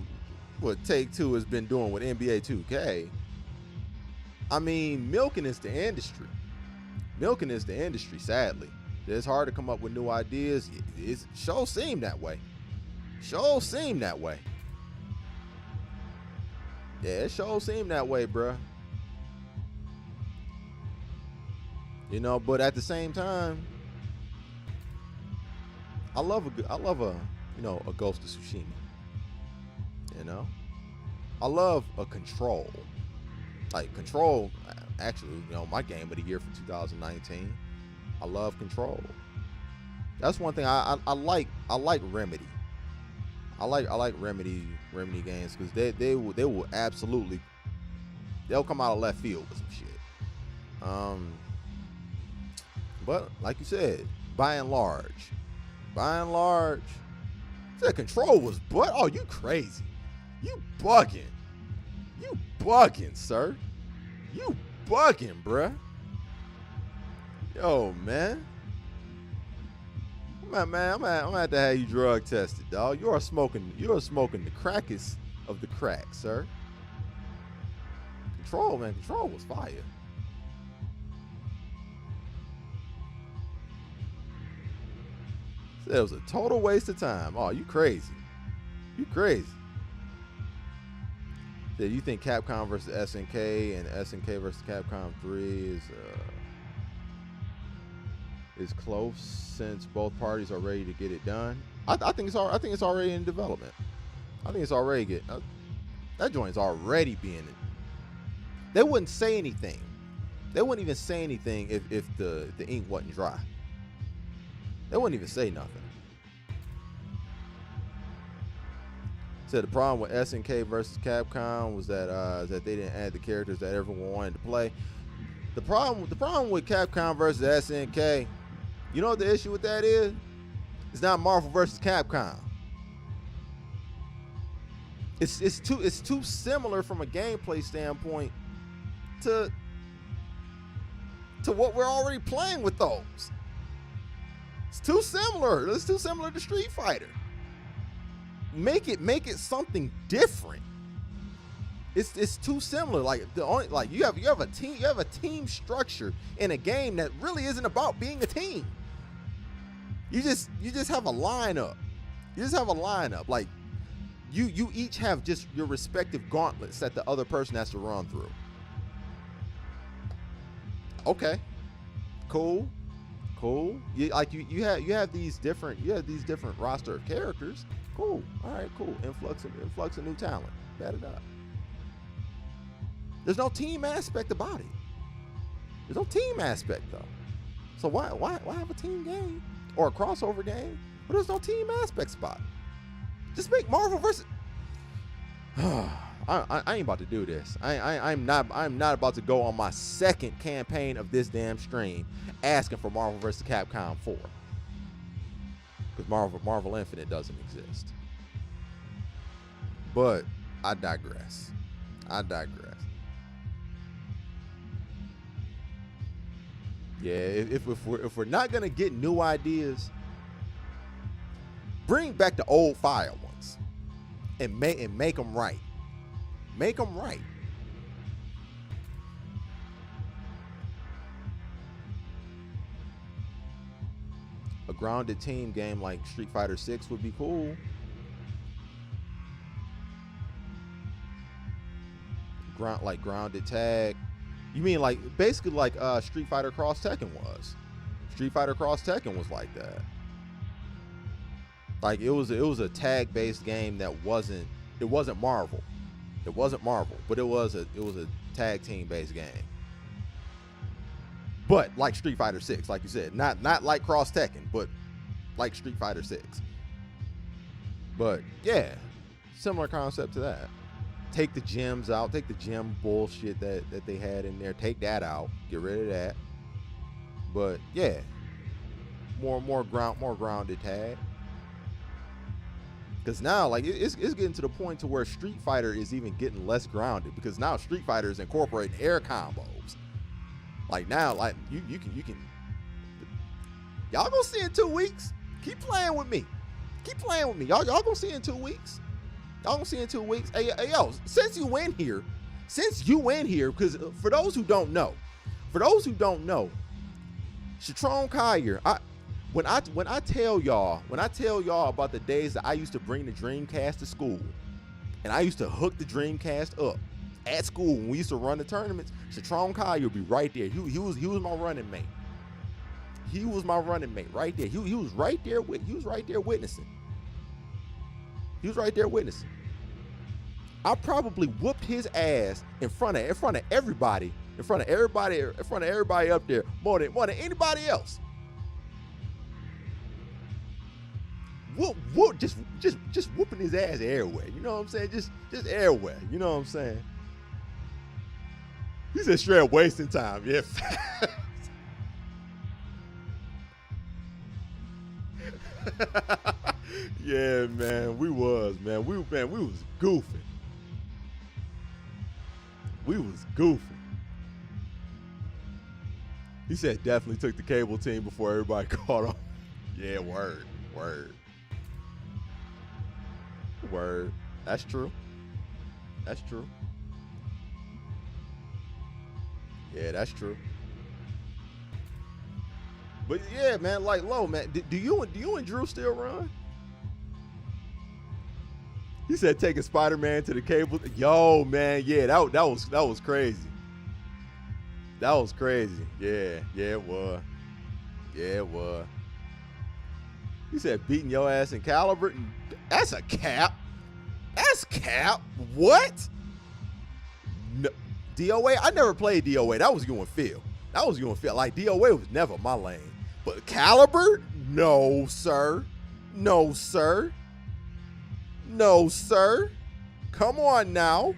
S1: Take-Two has been doing with NBA 2K. I mean, milking is the industry. Sadly. It's hard to come up with new ideas. It sure seem that way. Yeah, it sure seem that way, bruh. You know, but at the same time, I love a Ghost of Tsushima. You know, I love a Control. Like Control, actually, you know, my game of the year for 2019. I love Control. That's one thing I like. I like Remedy. I like Remedy games because they will absolutely, they'll come out of left field with some shit. But like you said, by and large, that Control was oh, you crazy. You bugging, sir. You bugging, bruh. Yo, man. I'm gonna have to have you drug tested, dog. You are smoking the crackest of the crack, sir. Control, man. Control was fire. It was a total waste of time. Oh, you crazy. So you think Capcom versus SNK and SNK versus Capcom 3 is close since both parties are ready to get it done? I think it's already in development. I think it's already that joint's already being in. They wouldn't say anything. They wouldn't even say anything if the ink wasn't dry. They wouldn't even say nothing. Said the problem with SNK versus Capcom was that they didn't add the characters that everyone wanted to play. The problem with Capcom versus SNK, you know what the issue with that is? It's not Marvel versus Capcom. It's too similar from a gameplay standpoint to what we're already playing with those. It's too similar. It's too similar to Street Fighter. make it something different. It's too similar. Like you have a team structure in a game that really isn't about being a team. You just have a lineup. You just have a lineup. Like you each have just your respective gauntlets that the other person has to run through. Okay, cool. You have these different roster of characters. Cool. All right, cool. Influx of new talent. Bet it up. There's no team aspect about it. There's no team aspect though. So why have a team game or a crossover game? But there's no team aspects about it. Just make Marvel versus. I ain't about to do this. I'm not about to go on my second campaign of this damn stream asking for Marvel vs. Capcom 4. Because Marvel Infinite doesn't exist. But I digress. Yeah, if we're not gonna get new ideas, bring back the old fire ones and make them right. Make them right. A grounded team game like Street Fighter 6 would be cool. Grounded tag. You mean like basically like Street Fighter Cross Tekken was. Street Fighter Cross Tekken was like that. Like it was a tag based game that wasn't Marvel. It wasn't Marvel, but it was a tag team based game. But like Street Fighter 6, like you said, not like Cross Tekken, but like Street Fighter 6. But yeah, similar concept to that. Take the gems out, take the gem bullshit that they had in there, take that out, get rid of that. But yeah, more grounded tag. Because now, like, it's getting to the point to where Street Fighter is even getting less grounded, because now Street Fighter is incorporating air combos. Like now, like you can. Y'all gonna see in 2 weeks. Keep playing with me. Y'all gonna see in 2 weeks. Hey yo, since you in here, because for those who don't know, Shatron Kyer, When I tell y'all about the days that I used to bring the Dreamcast to school, and I used to hook the Dreamcast up at school when we used to run the tournaments, Shatron Kyer would be right there. He was my running mate. He was my running mate right there. He was right there witnessing. I probably whooped his ass in front of everybody up there more than anybody else. Just whooping his ass everywhere. You know what I'm saying? Just everywhere. You know what I'm saying? He said straight up wasting time. Yeah. Yeah, man. We was goofing. He said definitely took the cable team before everybody caught on. Yeah, word. That's true. Yeah, that's true. But yeah, man, like low, man. Do you and Drew still run? He said taking Spider-Man to the cable. Yo, man, yeah, that was crazy. That was crazy. Yeah, it was. He said beating your ass in Caliber. That's a cap. What? No, DOA? I never played DOA. That was you and Phil. Like DOA was never my lane. But Caliber? No, sir. Come on now.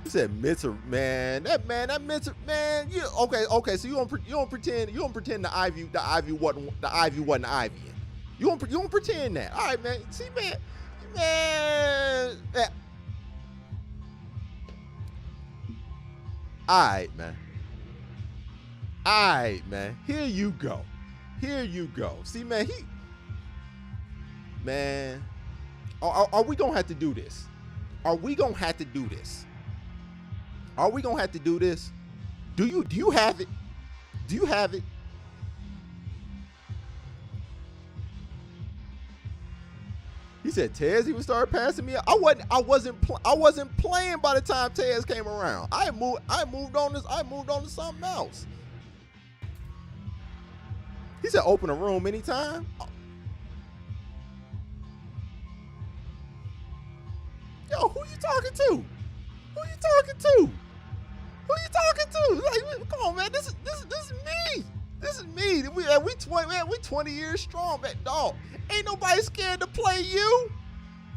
S1: He said Mitzer, man. That Mitzer, man. You okay? So you don't pretend the Ivy wasn't Ivy. You don't pretend that. All right, man. See, man. All right, man. Here you go. See, man. Man, are we gonna have to do this? Are we gonna have to do this? Are we gonna have to do this? Do you have it? Do you have it? He said Tez even started passing me up. I wasn't playing by the time Tez came around. I moved on to something else. He said open a room anytime. Yo, who you talking to? Who you talking to? Who you talking to? Like, come on, man. This is me. This is me. We 20 years strong, man. Dog. Ain't nobody scared to play you.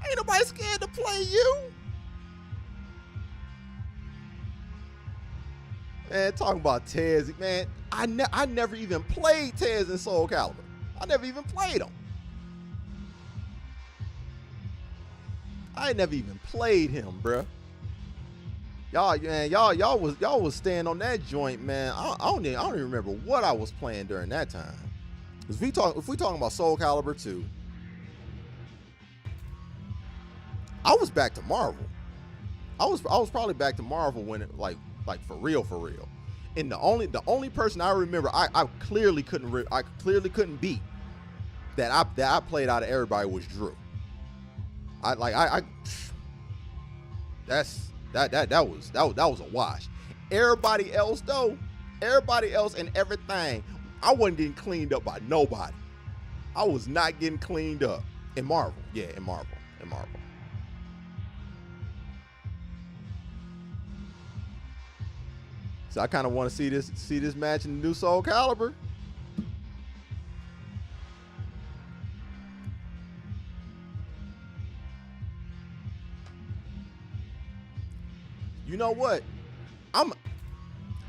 S1: Ain't nobody scared to play you. Man, talking about Tez, man. I never even played Tez in Soul Calibur. I never even played him. I never even played him, bruh. Y'all was staying on that joint, man. I don't even remember what I was playing during that time. If we talking about Soul Calibur 2, I was back to Marvel. I was probably back to Marvel when it like for real. And the only person I remember I clearly couldn't beat that I played out of everybody was Drew. That was a wash. Everybody else and everything, I wasn't getting cleaned up by nobody. I was not getting cleaned up in Marvel. Yeah, in Marvel. So I kind of want to see this match in the new Soul Calibur. You know what? I'm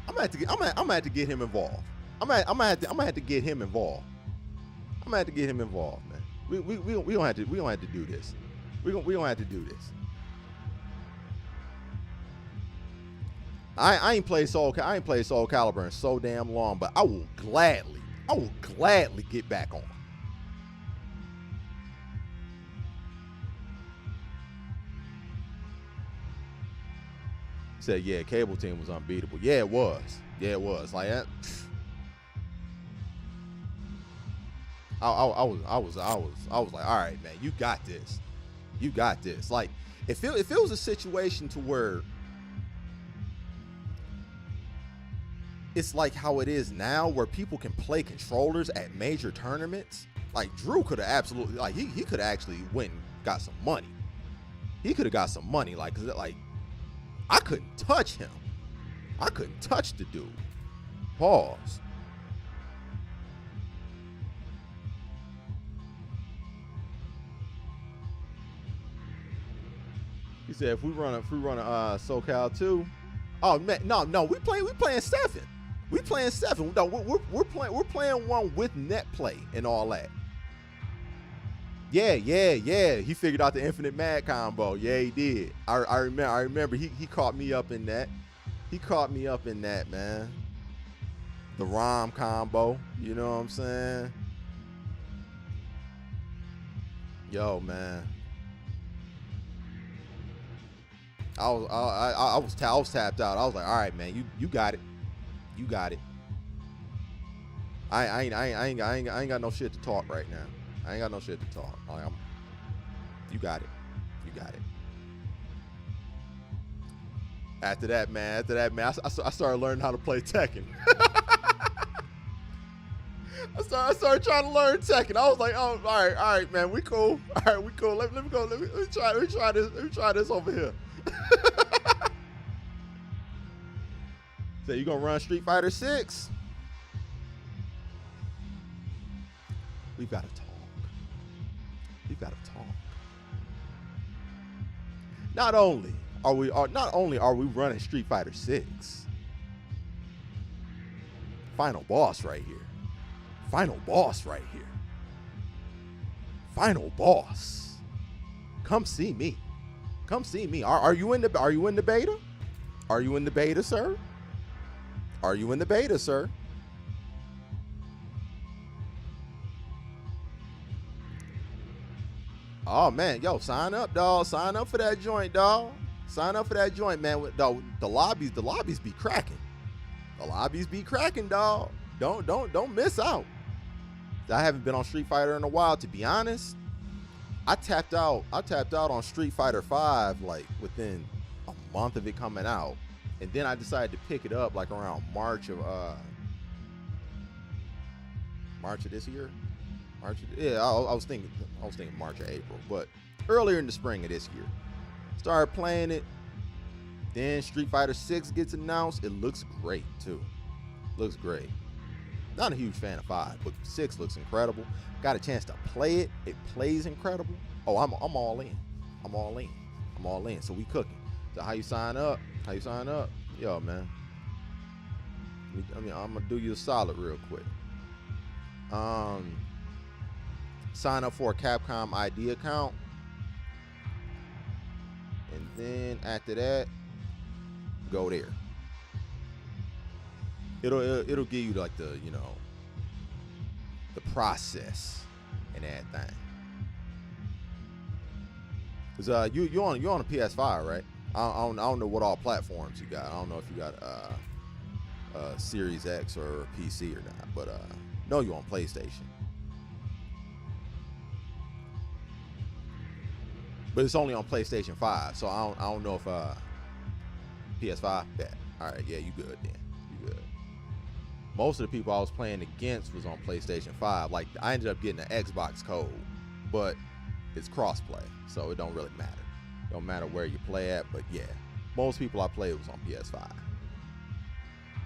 S1: gonna have to get him involved. I'm gonna have to get him involved. I'm gonna have to get him involved, man. We don't have to do this. We don't have to do this. I ain't played Soul Calibur in so damn long, but I will gladly get back on. Said, yeah, Cable Team was unbeatable. Yeah, it was. Like that. I was like, all right, man, you got this. Like, if it was a situation to where it's like how it is now, where people can play controllers at major tournaments, like Drew could have absolutely, like he could have actually went and got some money. He could have got some money, like, 'cause like I couldn't touch him. I couldn't touch the dude. Pause. He said if we run a SoCal 2, oh man, no, we playing 7. We playing 7. No, we're playing one with net play and all that. Yeah. He figured out the infinite mad combo. Yeah, he did. I remember he caught me up in that. He caught me up in that, man. The ROM combo. You know what I'm saying? Yo, man. I was tapped out. I was like, all right, man, you got it. You got it. I ain't got no shit to talk right now. I ain't got no shit to talk. You got it. After that, man, I started learning how to play Tekken. I started trying to learn Tekken. I was like, oh, all right, man, we cool. All right, we cool. Let me go. Let me try this over here. So you gonna run Street Fighter 6? We've got to talk. Not only are we running Street Fighter 6, final boss right here. Final boss. Come see me. Are you in the beta? Are you in the beta, sir? Oh man, yo, sign up, dog. Sign up for that joint, dog. Sign up for that joint, man. The lobbies be cracking. The lobbies be cracking, dog. Don't miss out. I haven't been on Street Fighter in a while, to be honest. I tapped out on Street Fighter 5 like within a month of it coming out. And then I decided to pick it up like around March of this year. I was thinking March or April, but earlier in the spring of this year. Started playing it. Then Street Fighter 6 gets announced. It looks great too. Looks great. Not a huge fan of 5, but 6 looks incredible. Got a chance to play it. It plays incredible. Oh, I'm all in. I'm all in. So we cooking. So how you sign up? Yo, man. I'm gonna do you a solid real quick. Sign up for a Capcom ID account. And then after that, go there. It'll give you like the process and everything. Cause you're on a PS5, right? I don't know what all platforms you got. I don't know if you got Series X or PC or not, but no, you're on PlayStation. But it's only on PlayStation 5, so I don't know if PS5. Yeah. All right, yeah, you good then. You good. Most of the people I was playing against was on PlayStation 5. Like I ended up getting an Xbox code, but it's crossplay, so it don't really matter. Don't matter where you play at, but yeah, most people I played was on PS5.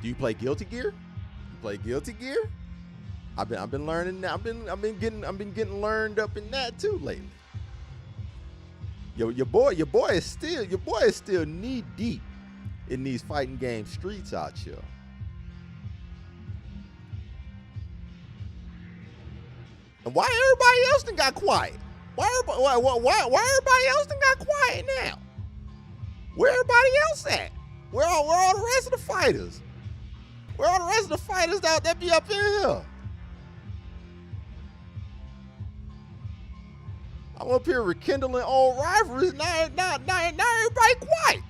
S1: Do you play Guilty Gear? You play Guilty Gear? I've been learning that. I've been getting learned up in that too lately. Your boy is still knee deep in these fighting game streets out here. And why everybody else done got quiet? Why everybody else done got quiet now? Where everybody else at? Where all the rest of the fighters? Where all the rest of the fighters that be up in here? I'm up here rekindling old rivalries. Now everybody quiet.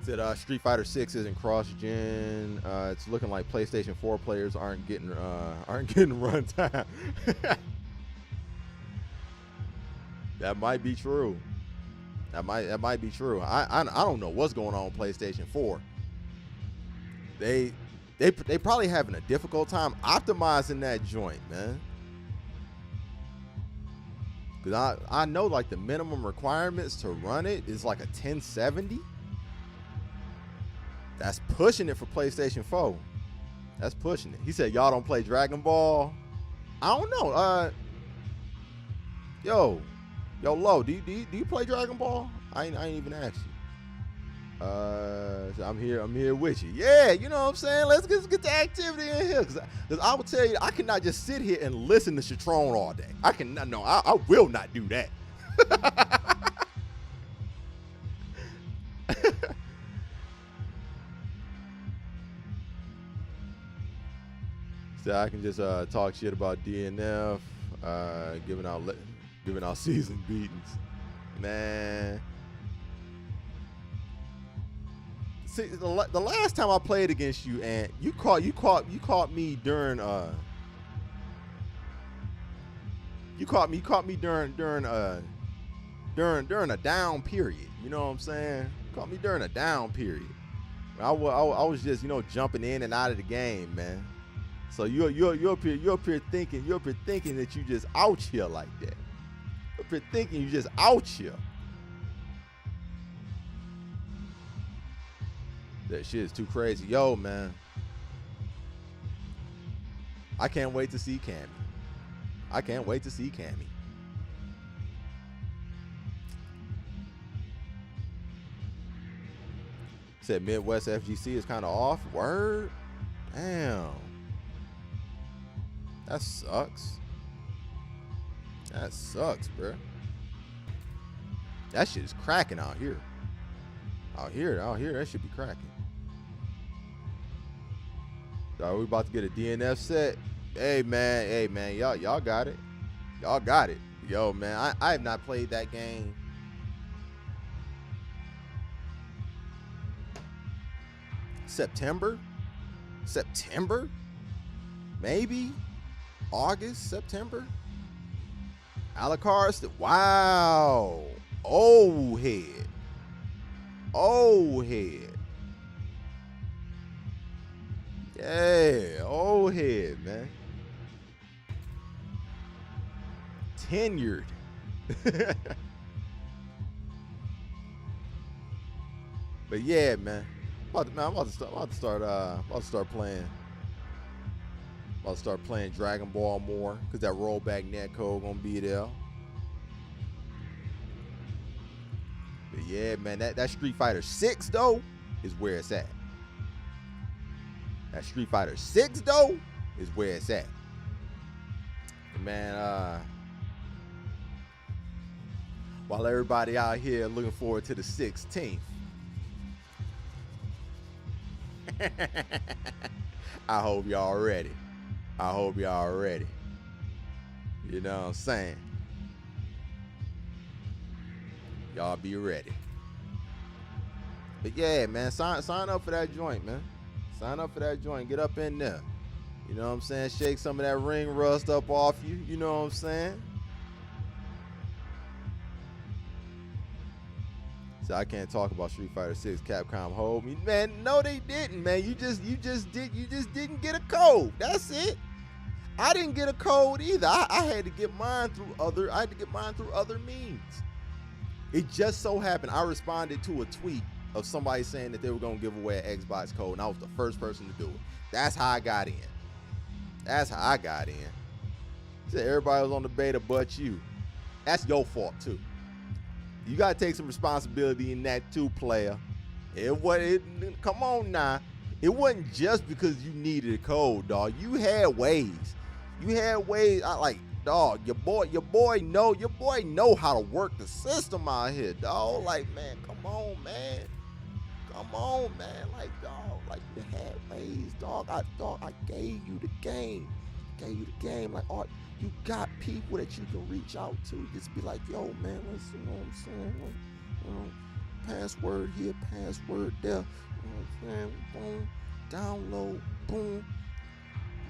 S1: Said Street Fighter 6 isn't cross-gen. It's looking like PlayStation 4 players aren't getting runtime. That might be true. That might be true. I don't know what's going on with PlayStation 4. They probably having a difficult time optimizing that joint, man. Cause I know like the minimum requirements to run it is like a 1070. That's pushing it for PlayStation 4. That's pushing it. He said y'all don't play Dragon Ball. I don't know. Yo, Lo, do you play Dragon Ball? I ain't even asked you. So I'm here with you. Yeah, you know what I'm saying? Let's get the activity in here. Cause I will tell you, I cannot just sit here and listen to Citron all day. I will not do that. So I can just talk shit about DNF, giving out season beatings, man. See, the last time I played against you, and you caught me during during a down period. You know what I'm saying? Caught me during a down period. I was just jumping in and out of the game, man. So you're up here thinking that you just out here like that. You're up here thinking you just out here. That shit is too crazy. Yo, man. I can't wait to see Cammy. Said Midwest FGC is kind of off. Word? Damn. That sucks. Bruh. That shit is cracking out here. Out here, that should be cracking. So we about to get a DNF set. Hey man, y'all got it. Y'all got it. Yo, man, I have not played that game. September? Maybe? August, September? Alucard, wow. Old head. Yeah, old head, man. Tenured. But yeah, man. I'm about to start playing Dragon Ball more, because that rollback net code gonna be there. But yeah, man, that Street Fighter 6 though is where it's at. That Street Fighter 6 though is where it's at. Man, while everybody out here looking forward to the 16th, I hope y'all ready. You know what I'm saying? Y'all be ready. But yeah, man, sign up for that joint, man. Sign up for that joint. Get up in there. You know what I'm saying? Shake some of that ring rust up off you. You know what I'm saying? So I can't talk about Street Fighter 6. Capcom hold me, man. No, they didn't, man. You just didn't get a code. That's it. I didn't get a code either. I had to get mine through other means. It just so happened I responded to a tweet of somebody saying that they were gonna give away an Xbox code, and I was the first person to do it. That's how I got in. Said everybody was on the beta but you. That's your fault too. You gotta take some responsibility in that too, player. Come on now. It wasn't just because you needed a code, dog. You had ways. I like, dog. Your boy know how to work the system out here, dog. Like, man, come on, man. Like, dog, like you had ways, dog. I gave you the game. Like, oh, you got people that you can reach out to. Just be like, yo, man, let's, you know what I'm saying? You know, password here, password there. You know what I'm saying? Boom, download, boom.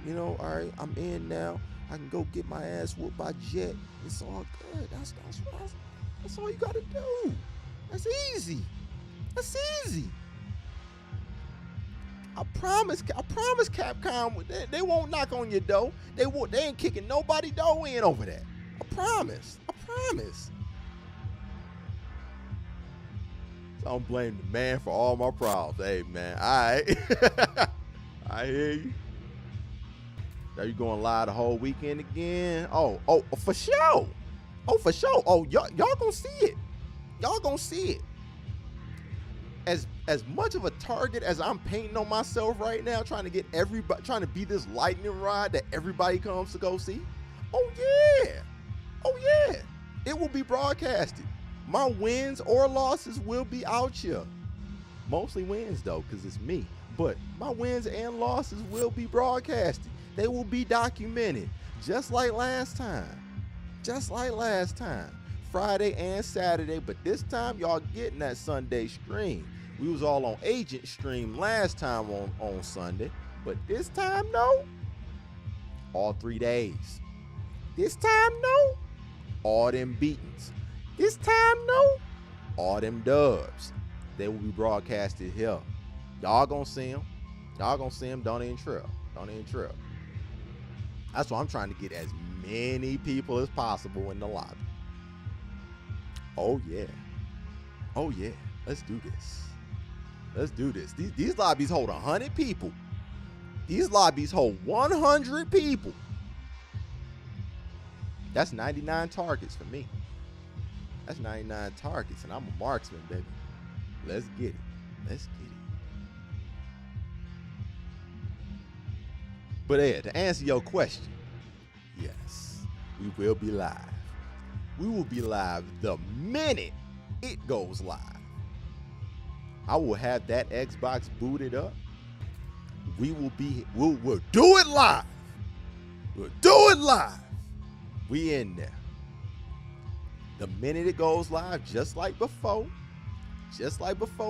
S1: You know, all right, I'm in now. I can go get my ass whooped by Jet. It's all good. That's all you gotta do. That's easy. I promise Capcom, they won't knock on your door. They ain't kicking nobody door in over that. I promise. So I'm blaming the man for all my problems. Hey, man, all right. I hear you. Are you going live the whole weekend again? Oh, for sure. Oh, y'all gonna see it. As much of a target as I'm painting on myself right now, trying to get everybody, trying to be this lightning rod that everybody comes to go see. Oh yeah. It will be broadcasted. My wins or losses will be out here. Mostly wins though, because it's me. But my wins and losses will be broadcasted. They will be documented, just like last time. Friday and Saturday, but this time y'all getting that Sunday stream. We was all on Agent stream last time on Sunday, but this time, no. All 3 days. This time, no. All them beatings. This time, no. All them dubs. They will be broadcasted here. Y'all gonna see them. Don't even trip. That's why I'm trying to get as many people as possible in the lobby. Oh yeah. Let's do this. These lobbies hold 100 people. These lobbies hold 100 people. That's 99 targets for me. That's 99 targets, and I'm a marksman, baby. Let's get it. But yeah, to answer your question, yes, we will be live. We will be live the minute it goes live. I will have that Xbox booted up. We'll do it live. We'll do it live. We in there. The minute it goes live, just like before,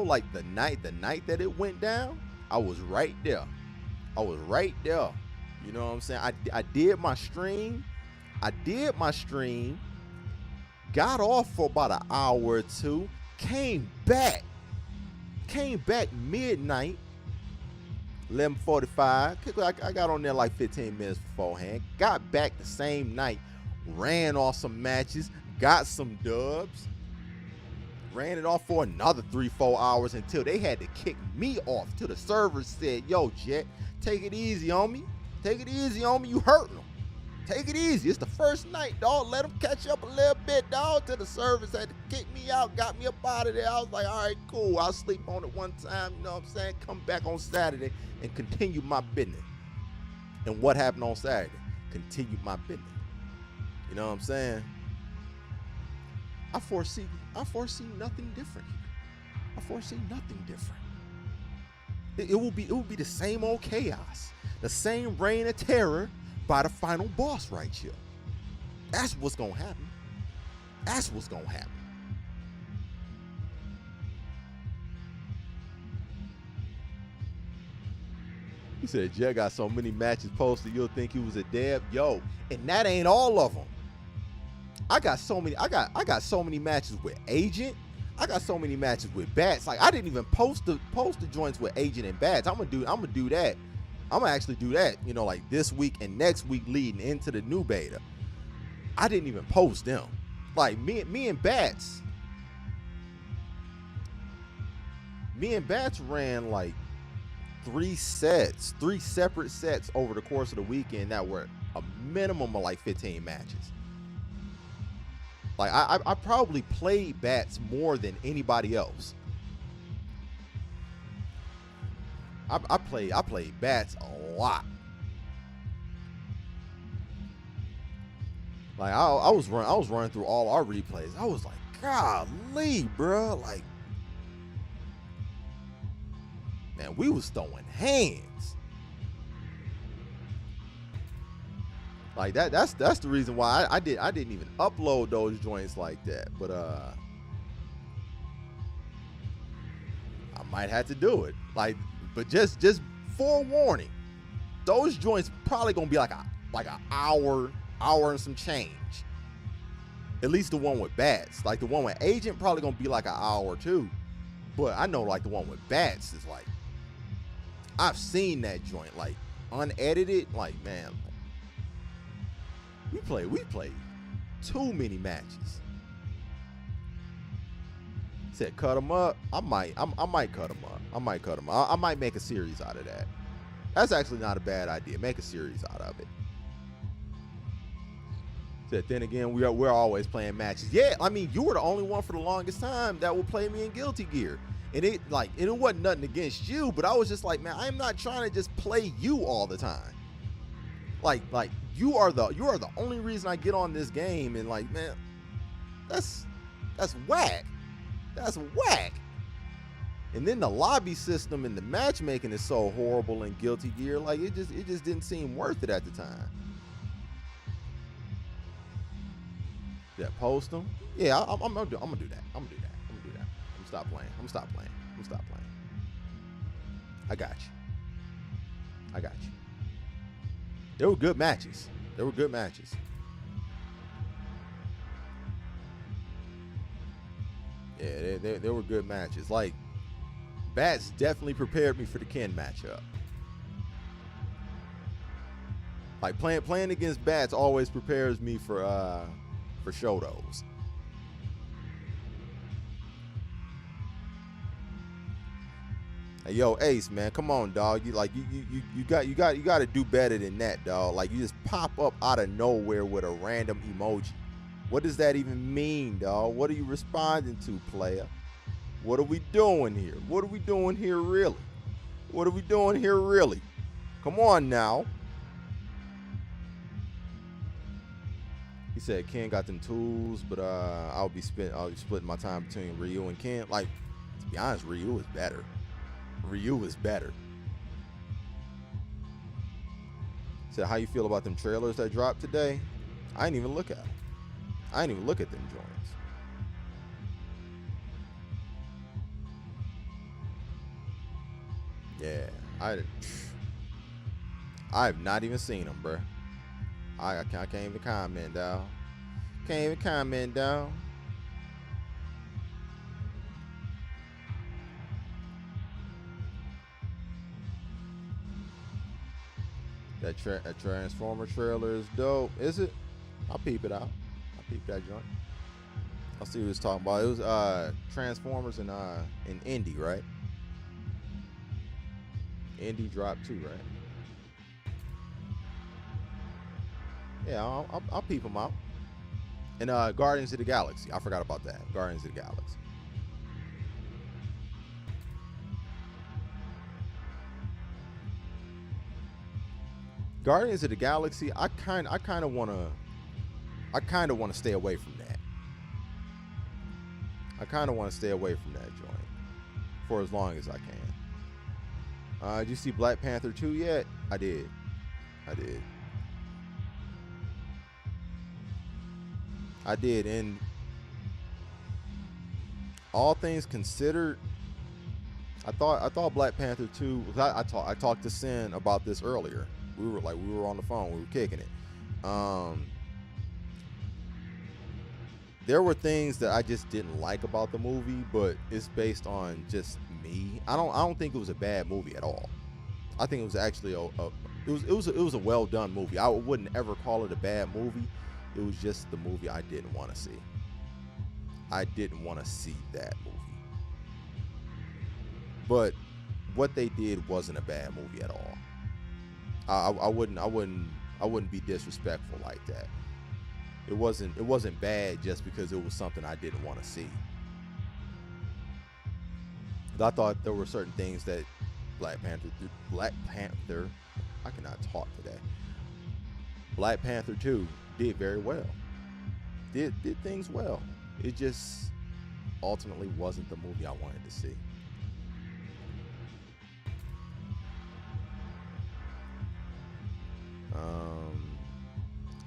S1: like the night that it went down, I was right there. You know what I'm saying? I did my stream. Got off for about an hour or two. Came back midnight, 11:45. I got on there like 15 minutes beforehand. Got back the same night. Ran off some matches. Got some dubs. Ran it off for another 3-4 hours until they had to kick me off. Till the server said, "Yo, Jet, take it easy on me. You hurting them. Take it easy. It's the first night, dog. Let them catch up a little bit, dog." Till the servers had to kick me out, got me up out of there. I was like, all right, cool. I'll sleep on it one time. You know what I'm saying? Come back on Saturday and continue my business. And what happened on Saturday? Continued my business. You know what I'm saying? I foresee nothing different here. It will be the same old chaos, the same reign of terror by the final boss right here. That's what's gonna happen. He said, "Jay got so many matches posted, you'll think he was a deb." Yo, and that ain't all of them. I got so many matches with Agent. I got so many matches with Bats. Like, I didn't even post the joints with Agent and Bats. I'm gonna do that. I'm gonna actually do that, you know, like this week and next week leading into the new beta. I didn't even post them. Like me and Bats ran like 3 separate sets over the course of the weekend that were a minimum of like 15 matches. Like I probably played Bats more than anybody else. I played Bats a lot. Like I was running through all our replays. I was like, golly, bro. Like, man, we was throwing hands. Like that's the reason why I didn't even upload those joints like that. But I might have to do it. Like, but just forewarning, those joints probably gonna be like an hour and some change. At least the one with Bats. Like the one with Agent probably gonna be like an hour too. But I know like the one with Bats is like, I've seen that joint like unedited. Like, man, we played too many matches. He said cut them up. I might cut them up. I might make a series out of that. That's actually not a bad idea. Make a series out of it. Said then again, we're always playing matches. Yeah, I mean, you were the only one for the longest time that would play me in Guilty Gear. And it wasn't nothing against you, but I was just like, man, I'm not trying to just play you all the time. Like you are the only reason I get on this game, and like, man, that's whack. That's whack. And then the lobby system and the matchmaking is so horrible in Guilty Gear. Like it just didn't seem worth it at the time. Yeah, post them. Yeah, I'm gonna do that. I'm gonna do that. I'm gonna stop playing. I got you. They were good matches. Yeah, they were good matches. Like, Bats definitely prepared me for the Ken matchup. Like playing against Bats always prepares me for Shotos. Hey, yo, Ace, man, come on, dog. You got to do better than that, dog. Like, you just pop up out of nowhere with a random emoji. What does that even mean, dog? What are you responding to, player? What are we doing here? Really? Come on now. He said Ken got them tools, but I'll be splitting my time between Ryu and Ken. Like, To be honest, Ryu is better. Ryu is better. So how you feel about them trailers that dropped today? I didn't even look at them. I didn't even look at them joints. Yeah, I have not even seen them, bro. I can't even comment, dog. Can't even comment, dog. That Transformer trailer is dope. Is it? I'll peep it out. I'll peep that joint. I'll see what it's talking about. It was Transformers in Indy, right? Indy dropped too, right? Yeah, I'll peep them out. And Guardians of the Galaxy. I forgot about that. Guardians of the Galaxy. Guardians of the Galaxy, I kind of want to stay away from that. I kind of want to stay away from that joint for as long as I can. Did you see Black Panther 2 yet? I did. And all things considered, I thought Black Panther 2. I talked to Sin about this earlier. We were on the phone. We were kicking it. There were things that I just didn't like about the movie, but it's based on just me. I don't think it was a bad movie at all. I think it was actually it was a well done movie. I wouldn't ever call it a bad movie. It was just the movie I didn't want to see. I didn't want to see that movie. But what they did wasn't a bad movie at all. I wouldn't be disrespectful like that. It wasn't bad just because it was something I didn't want to see. I thought there were certain things that Black Panther, I cannot talk today. Black Panther 2 did very well. Did things well. It just ultimately wasn't the movie I wanted to see.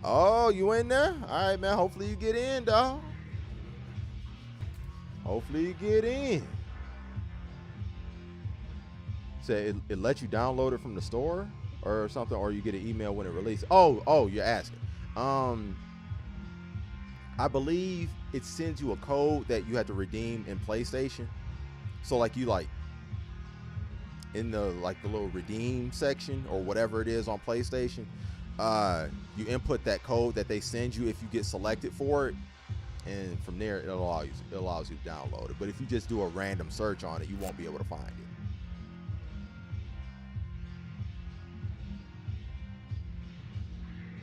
S1: Oh, you in there? All right, man. Hopefully you get in, dog. Hopefully you get in. Say it lets you download it from the store or something, or you get an email when it releases. Oh, you're asking. I believe it sends you a code that you have to redeem in PlayStation. So in the little redeem section or whatever it is on PlayStation, you input that code that they send you if you get selected for it, and from there it allows you to download it. But if you just do a random search on it, you won't be able to find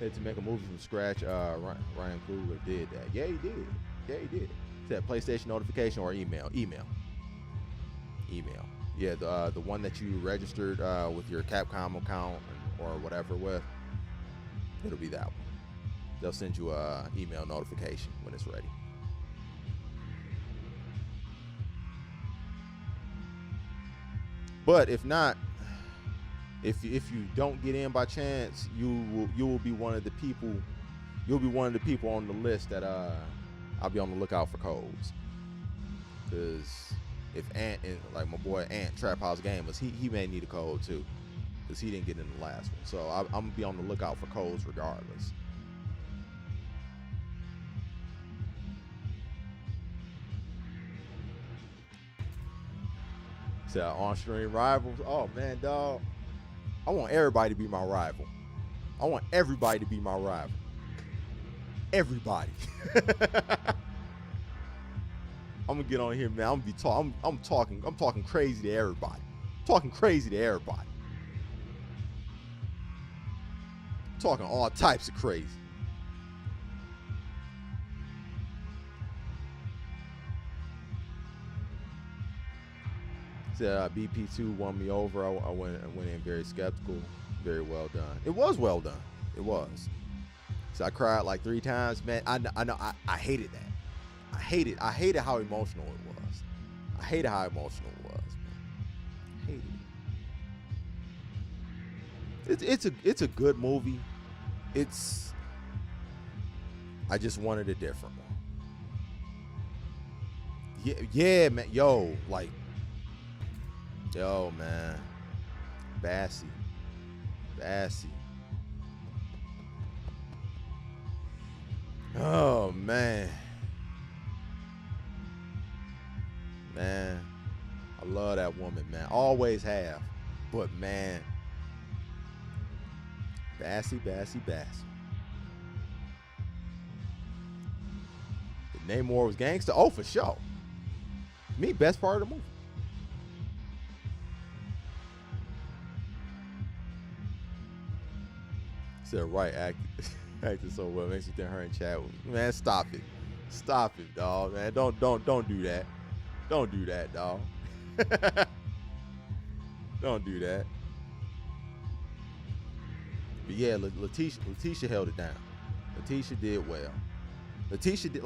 S1: it. To make a movie from scratch, Ryan Coogler did that. Yeah, he did. Said PlayStation notification or email. Yeah, the one that you registered with your Capcom account or whatever with, it'll be that one. They'll send you a email notification when it's ready. But if not, if you don't get in by chance, you will be one of the people. You'll be one of the people on the list that I'll be on the lookout for codes. Because if Ant and my boy Ant Trap House Gamers, he may need a code too, because he didn't get in the last one. So I'm gonna be on the lookout for codes regardless. So on-stream rivals. Oh man, dog. I want everybody to be my rival. I want everybody to be my rival. Everybody. I'm gonna get on here, man. I'm talking crazy to everybody. Talking all types of crazy. BP2 won me over. I went in very skeptical. Very well done. It was well done. It was. So I cried like 3 times, man. I know. I hated that. I hated how emotional it was. I hated how emotional it was. Man. Hated it. It's a good movie. I just wanted a different one. Yeah, man. Yo, man. Bassy. Oh, man. Man, I love that woman, man. Always have. But, man, Bassy. Namor was gangster. Oh, for sure. Me, best part of the movie. Said right, acting so well makes you think her and Chad. Man, stop it, dog. Man, don't do that. Don't do that, dog. Don't do that. But yeah, Letitia held it down. Letitia did well. Letitia did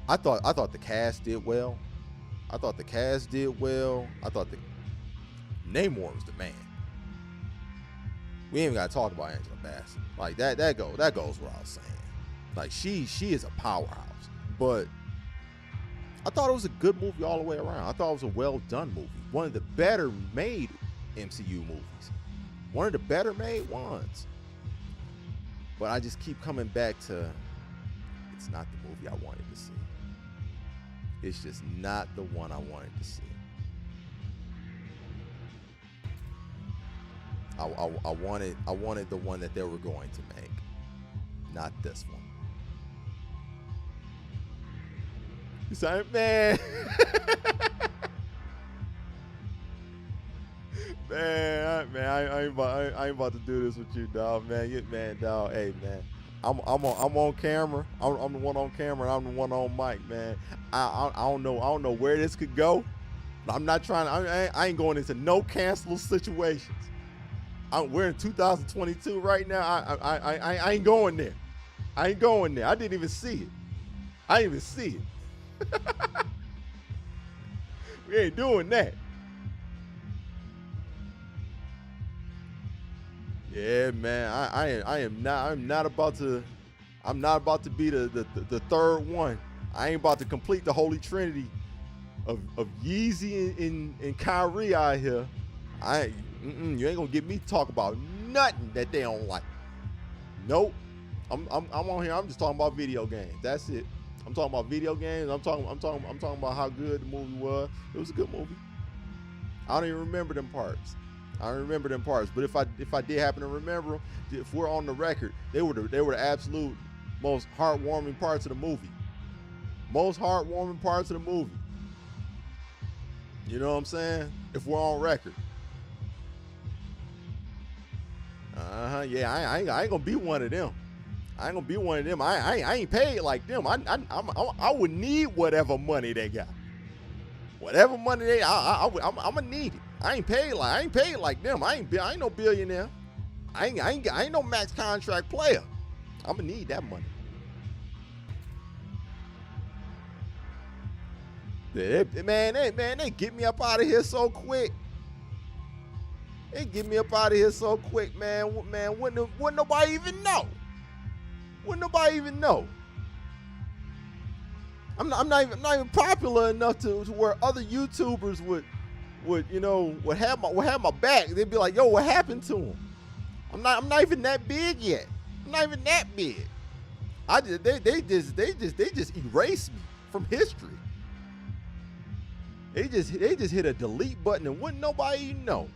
S1: I thought the cast did well. I thought the Namor was the man. We ain't even gotta talk about Angela Bassett. Like that goes what I was saying. Like she is a powerhouse. But I thought it was a good movie all the way around. I thought it was a well done movie. One of the better made MCU movies. One of the better made ones. But I just keep coming back to it's not the movie I wanted to see. It's just not the one I wanted to see. I wanted the one that they were going to make, not this one. You say, man, I ain't about to do this with you, dog. Man, dog. Hey, man, I'm on camera. I'm the one on camera, and I'm the one on mic, man. I don't know where this could go. But I'm not trying. I ain't going into no cancel situations. We're in 2022 right now. I ain't going there. I didn't even see it. We ain't doing that. Yeah, man. I'm not about to be the third one. I ain't about to complete the Holy Trinity of Yeezy and Kyrie out here. You ain't gonna get me to talk about nothing that they don't like. Nope. I'm on here. I'm just talking about video games. That's it. I'm talking about video games. I'm talking about how good the movie was. It was a good movie. I don't even remember them parts. But if I did happen to remember them, if we're on the record, they were the absolute most heartwarming parts of the movie. You know what I'm saying? If we're on record. Yeah, I ain't gonna be one of them. I ain't paid like them. I would need whatever money they got. Whatever money I'm gonna need it. I ain't paid like them. I ain't no billionaire. I ain't no max contract player. I'm gonna need that money. They get me up out of here so quick. Man. Wouldn't nobody even know. I'm not even popular enough to where other YouTubers would have my back. They'd be like, yo, what happened to him? I'm not even that big yet. I'm not even that big. They just erased me from history. They just hit a delete button and wouldn't nobody know.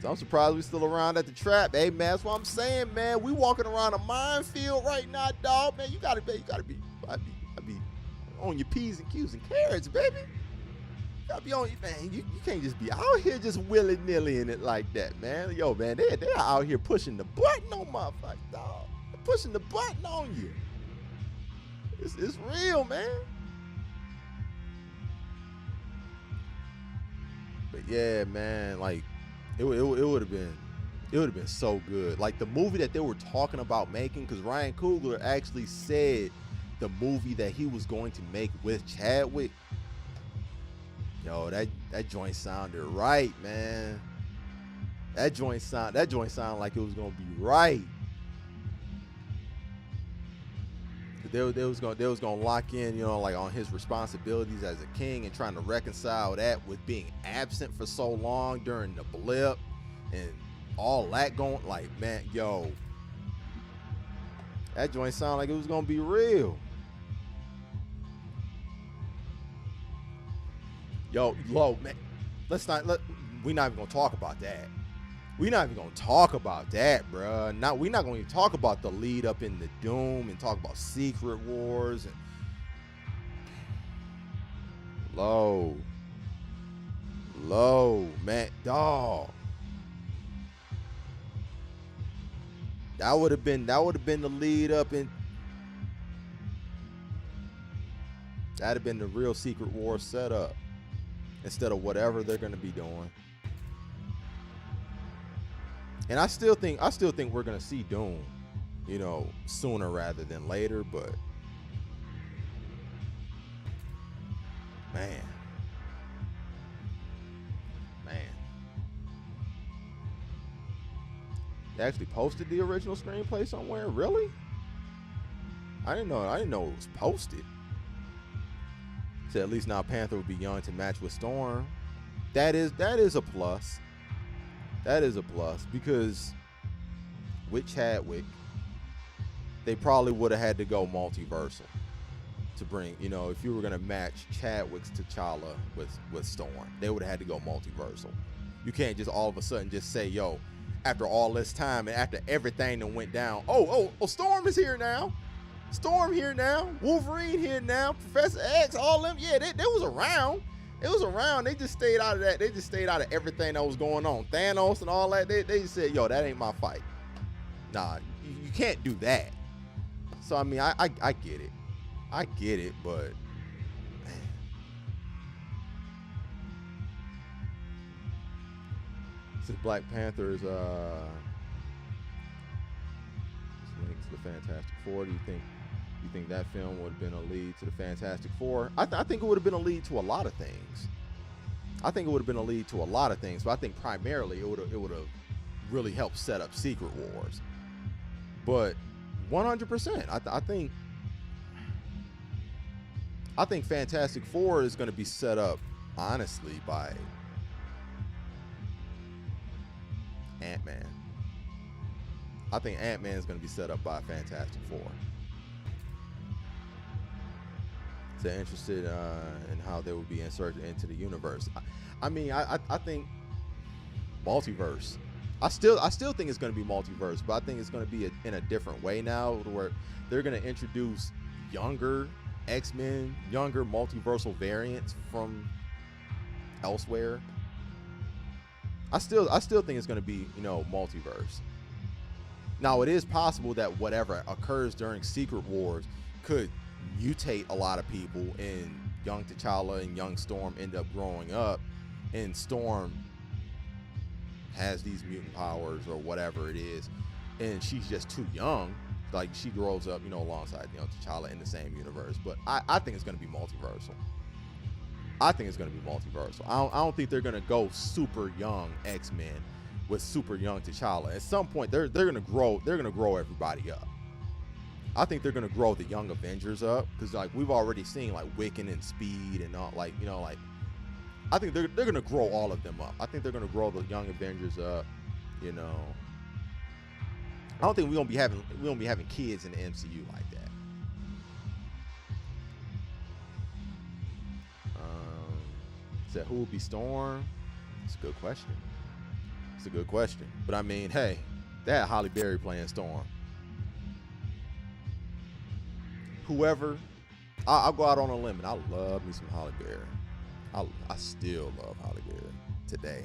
S1: So I'm surprised we still around at the trap. Hey, man, that's what I'm saying, man. We walking around a minefield right now, dog. Man, you gotta be on your P's and Q's and carrots, baby. You gotta be on, man. You can't just be out here just willy-nilly in it like that, man. Yo, man, they're out here pushing the button on motherfuckers, dog. They're pushing the button on you. It's real, man. But yeah, man, like it would have been so good. Like the movie that they were talking about making, because Ryan Coogler actually said the movie that he was going to make with Chadwick Yo, that joint sounded right, man. That joint sounded like it was gonna be right. They was gonna lock in, you know, like on his responsibilities as a king and trying to reconcile that with being absent for so long during the blip and all that going. Like, man, yo, that joint sounded like it was gonna be real. Yo, low man, we're not even gonna talk about that. We're not even gonna talk about that, bruh. We're not gonna even talk about the lead up in the Doom and talk about Secret Wars and low, man, dog. That would have been the lead up in. That'd have been the real Secret Wars setup instead of whatever they're gonna be doing. And I still think we're gonna see Doom, you know, sooner rather than later. But man, they actually posted the original screenplay somewhere. Really? I didn't know it was posted. So at least now Panther will be young to match with Storm. That is a plus. That is a plus, because with Chadwick, they probably would have had to go multiversal to bring, you know, if you were going to match Chadwick's T'Challa with Storm, they would have had to go multiversal. You can't just all of a sudden just say, yo, after all this time and after everything that went down, oh, Storm is here now. Storm here now. Wolverine here now. Professor X, all them, yeah, they was around. It was around. They just stayed out of that. They just stayed out of everything that was going on. Thanos and all that. They just said, yo, that ain't my fight. Nah, you can't do that. So, I mean, I get it. I get it, but, man. Since Black Panther's this link to the Fantastic Four, do you think that film would have been a lead to the Fantastic Four? I think it would have been a lead to a lot of things. But I think primarily it would have really helped set up Secret Wars. But 100%, I think Fantastic Four is going to be set up, honestly, by Ant-Man. I think Ant-Man is going to be set up by Fantastic Four. So interested in how they will be inserted into the universe. I think multiverse. I still think it's going to be multiverse, but I think it's going to be in a different way now, where they're going to introduce younger X-Men, younger multiversal variants from elsewhere. I still think it's going to be, you know, multiverse. Now, it is possible that whatever occurs during Secret Wars could mutate a lot of people, and young T'Challa and young Storm end up growing up, and Storm has these mutant powers or whatever it is, and she's just too young. Like, she grows up, you know, alongside, you know, T'Challa in the same universe. But I think it's going to be multiversal. I don't think they're going to go super young X-Men with super young T'Challa. At some point, they're going to grow everybody up. I think they're going to grow the Young Avengers up, because, like, we've already seen, like, Wiccan and Speed and all, like, you know, like, I think they're going to grow all of them up. I think they're going to grow the Young Avengers up, you know. I don't think we're going to be having kids in the MCU like that. Said, who will be Storm? It's a good question. But I mean, hey, they had Halle Berry playing Storm. Whoever, I'll go out on a limb, and I love me some Halle Berry. I still love Halle Berry today.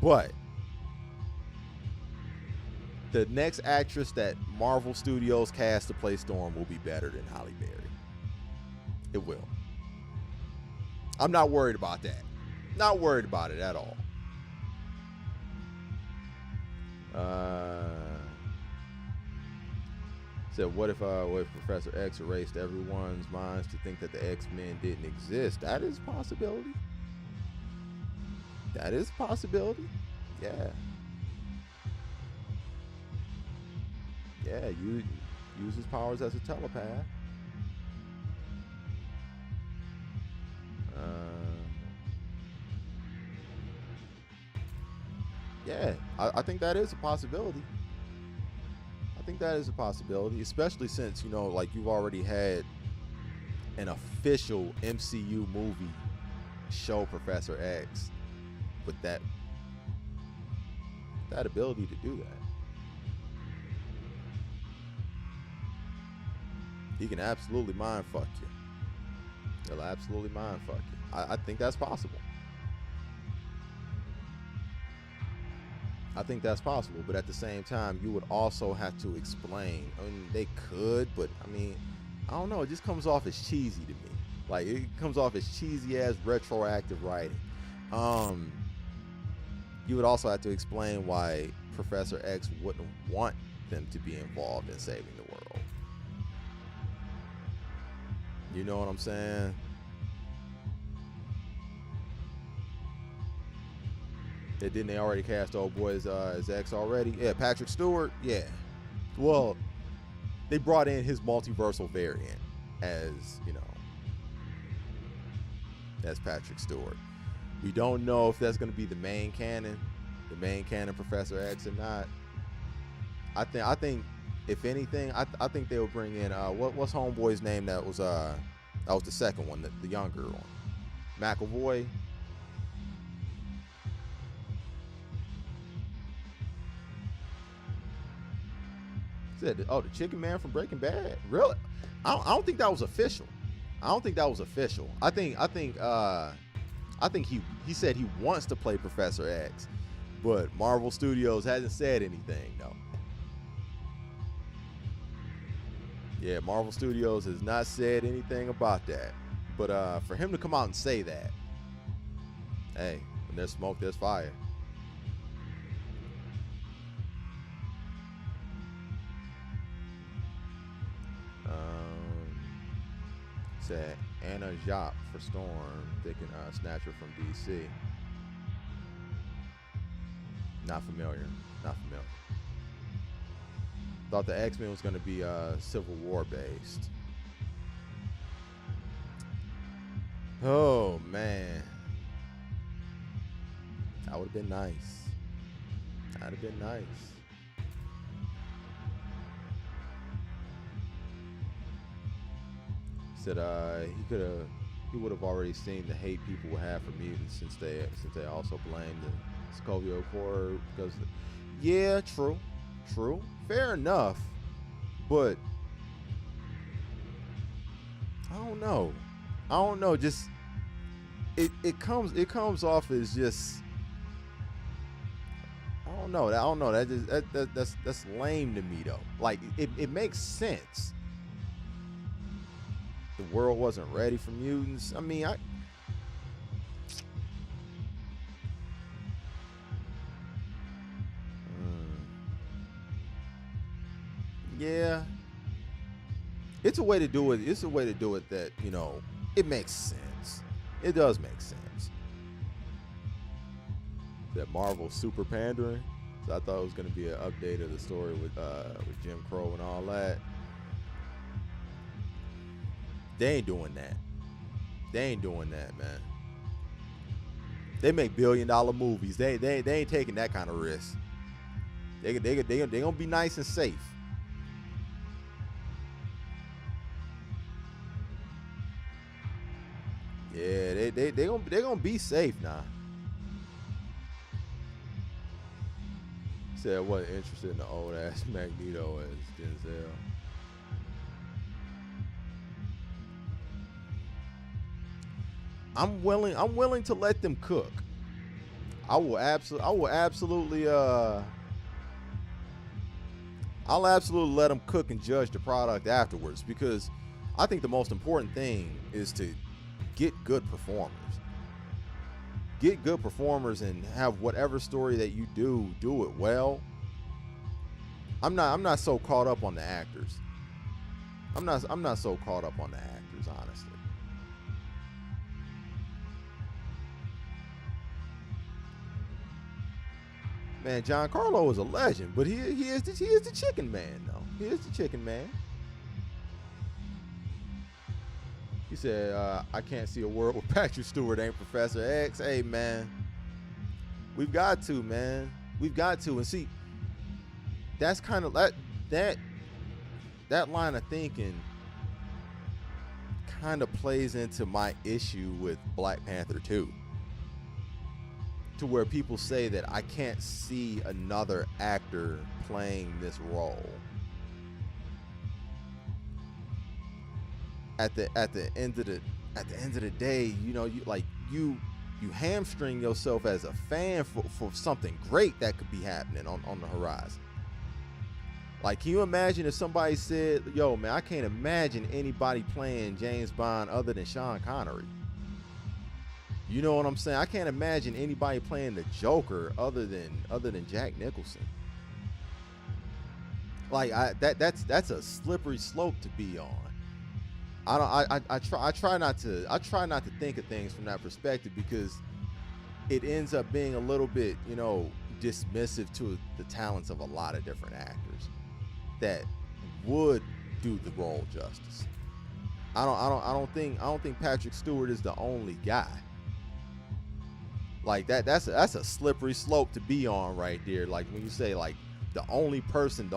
S1: But the next actress that Marvel Studios cast to play Storm will be better than Halle Berry. It will. I'm not worried about that. Not worried about it at all. Said, what if Professor X erased everyone's minds to think that the X-Men didn't exist? That is a possibility. That is a possibility. Yeah. Yeah, you use his powers as a telepath. Yeah, I think that is a possibility. I think that is a possibility, especially since, you know, like you've already had an official MCU movie show Professor X with that ability to do that. He can absolutely mind fuck you. He'll absolutely mind fuck you. I think that's possible. I think that's possible, but at the same time, you would also have to explain. I mean, they could, but I mean, I don't know. It just comes off as cheesy to me. Like, it comes off as cheesy as retroactive writing. You would also have to explain why Professor X wouldn't want them to be involved in saving the world. You know what I'm saying? Didn't they already cast old boy as X already? Yeah, Patrick Stewart. Yeah. Well, they brought in his multiversal variant as, you know, as Patrick Stewart. We don't know if that's going to be the main canon Professor X or not. I think if anything, I think they'll bring in what's homeboy's name that was the second one, the younger one, McAvoy. Said, oh, the Chicken Man from Breaking Bad. Really? I don't think that was official. I think he said he wants to play Professor X, but Marvel Studios hasn't said anything though. Yeah, Marvel Studios has not said anything about that. But for him to come out and say that, hey, when there's smoke, there's fire. Said Anna Jop for Storm. They can snatch her from DC. Not familiar. Thought the X-Men was going to be Civil War based. Oh man, that would have been nice. Said he would have already seen the hate people would have for mutants since they also blamed the Sokovia Accord because yeah, true, fair enough, but I don't know, just it comes off as just I don't know that's lame to me though. Like it makes sense. The world wasn't ready for mutants. I mean, yeah, it's a way to do it. It's a way to do it that, you know, it makes sense. It does make sense. That Marvel super pandering. So I thought it was going to be an update of the story with Jim Crow and all that. They ain't doing that, man. They make billion-dollar movies. They ain't taking that kind of risk. They gonna be nice and safe. Yeah, they gonna be safe now. Said I wasn't interested in the old ass Magneto as Denzel. I'm willing to let them cook. I'll absolutely let them cook and judge the product afterwards, because I think the most important thing is to get good performers. Get good performers and have whatever story that you do it well. I'm not so caught up on the actors. I'm not so caught up on the actors, honestly. Man, Giancarlo is a legend, but he is the chicken man, though. He is the chicken man. He said, I can't see a world where Patrick Stewart ain't Professor X. Hey, man. We've got to, man. We've got to. And see, that's kind of that line of thinking kind of plays into my issue with Black Panther 2. To where people say that I can't see another actor playing this role. At the end of the day, you know, you hamstring yourself as a fan for something great that could be happening on the horizon. Like, can you imagine if somebody said, yo, man, I can't imagine anybody playing James Bond other than Sean Connery. You know what I'm saying? I can't imagine anybody playing the Joker other than Jack Nicholson. Like, that's a slippery slope to be on. I try not to think of things from that perspective, because it ends up being a little bit, you know, dismissive to the talents of a lot of different actors that would do the role justice. I don't think Patrick Stewart is the only guy. Like, that's a slippery slope to be on right there. Like, when you say, like, the only person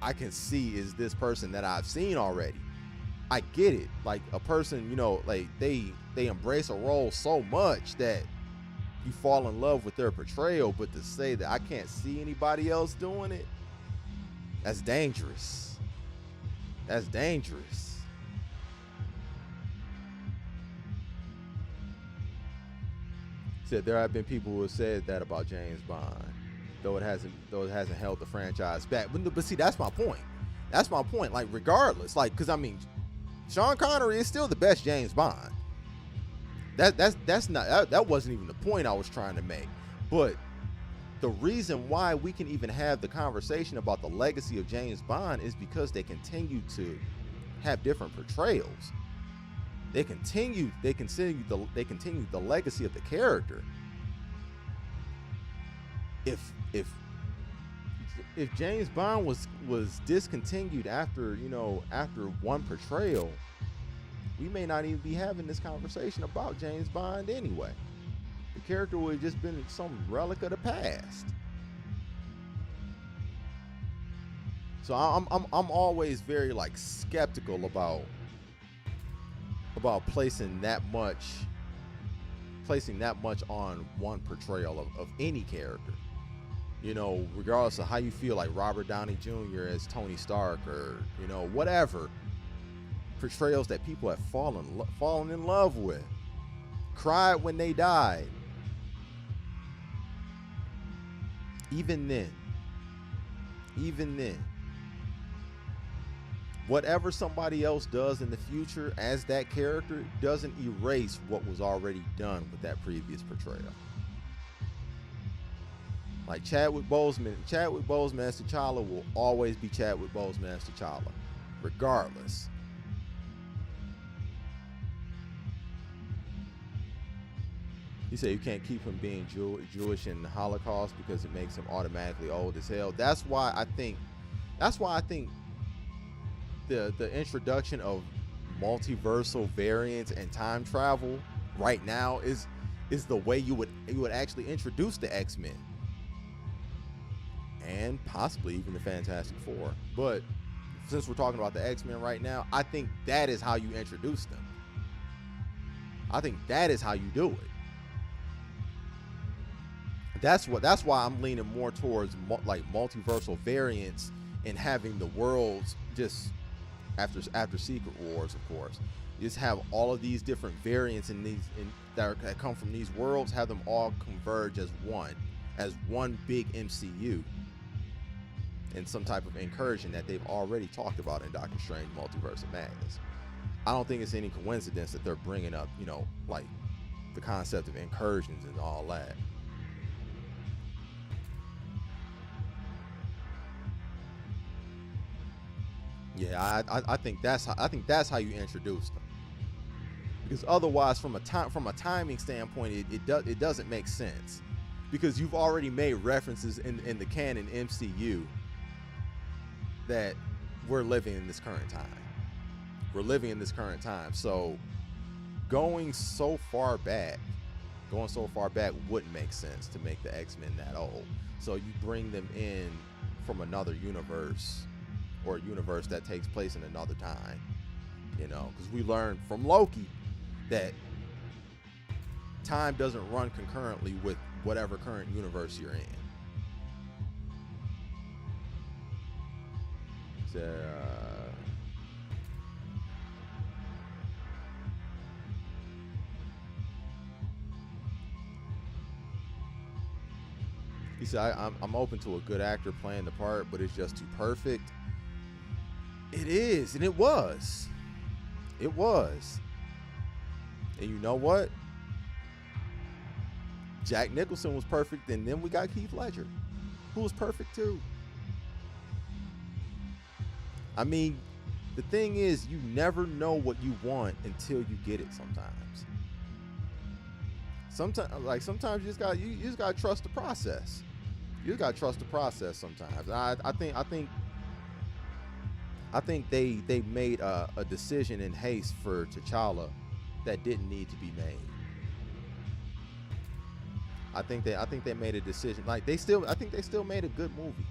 S1: I can see is this person that I've seen already. I get it. Like, a person, you know, like, they embrace a role so much that you fall in love with their portrayal, but to say that I can't see anybody else doing it, that's dangerous. That's dangerous. Said there have been people who have said that about James Bond, though it hasn't held the franchise back. But see, that's my point. That's my point. Like, regardless, like, because I mean, Sean Connery is still the best James Bond. That wasn't even the point I was trying to make. But the reason why we can even have the conversation about the legacy of James Bond is because they continue to have different portrayals. They continue the legacy of the character. If James Bond was discontinued after one portrayal, we may not even be having this conversation about James Bond anyway. The character would have just been some relic of the past. So I'm always very, like, skeptical about placing that much on one portrayal of any character. You know, regardless of how you feel, like Robert Downey Jr. as Tony Stark, or, you know, whatever portrayals that people have fallen in love with, cried when they died. Even then, whatever somebody else does in the future as that character doesn't erase what was already done with that previous portrayal. Like Chadwick Boseman as T'Challa will always be Chadwick Boseman as T'Challa, regardless. He said you can't keep him being Jewish in the Holocaust because it makes him automatically old as hell. That's why I think the introduction of multiversal variants and time travel right now is the way you would actually introduce the X-Men. And possibly even the Fantastic Four. But since we're talking about the X-Men right now, I think that is how you introduce them. I think that is how you do it. That's why I'm leaning more towards like multiversal variants and having the worlds just after Secret Wars, of course. You just have all of these different variants that come from these worlds, have them all converge as one big MCU. And some type of incursion that they've already talked about in Doctor Strange Multiverse of Madness. I don't think it's any coincidence that they're bringing up, you know, like the concept of incursions and all that. Yeah, I think that's how you introduce them. Because otherwise, from a timing standpoint, it doesn't make sense. because you've already made references in the canon MCU that we're living in this current time. We're living in this current time. So going so far back wouldn't make sense to make the X-Men that old. So you bring them in from another universe, or a universe that takes place in another time, you know, because we learned from Loki that time doesn't run concurrently with whatever current universe you're in. So, he said, I'm open to a good actor playing the part, but it's just too perfect. It is, and it was. It was. And you know what? Jack Nicholson was perfect, and then we got Heath Ledger, who was perfect too. I mean, the thing is, you never know what you want until you get it sometimes. Sometimes you just gotta trust the process. You just gotta trust the process sometimes. I think they made a decision in haste for T'Challa that didn't need to be made. I think they made a decision. I think they still made a good movie.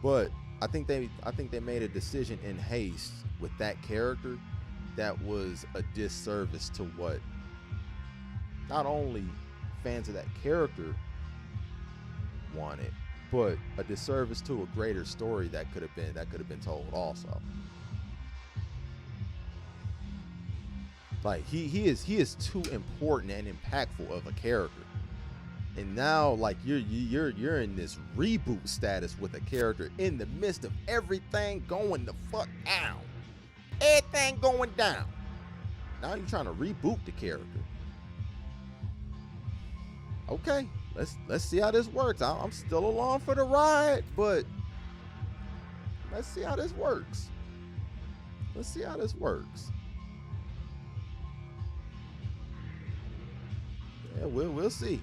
S1: But I think they made a decision in haste with that character that was a disservice to what not only fans of that character wanted, but a disservice to a greater story that could have been told also. Like he is too important and impactful of a character, and now like you're in this reboot status with a character in the midst of everything going the fuck down, everything going down. Now you're trying to reboot the character. Okay, let's see how this works. I'm still along for the ride, but let's see how this works. Yeah, we'll see.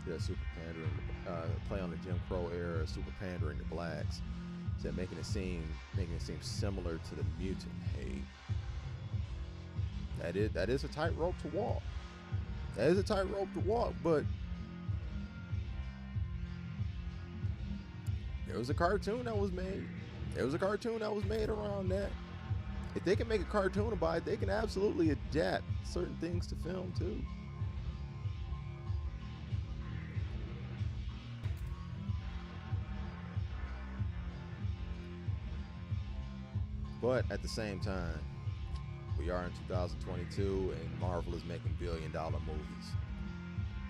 S1: Yeah, super pandering. Play on the Jim Crow era, super pandering to blacks. Said making it seem similar to the mutant hate. That is a tightrope to walk. But there was a cartoon that was made. Around that. If they can make a cartoon about it, they can absolutely adapt certain things to film too. But at the same time, we are in 2022 and Marvel is making billion-dollar movies.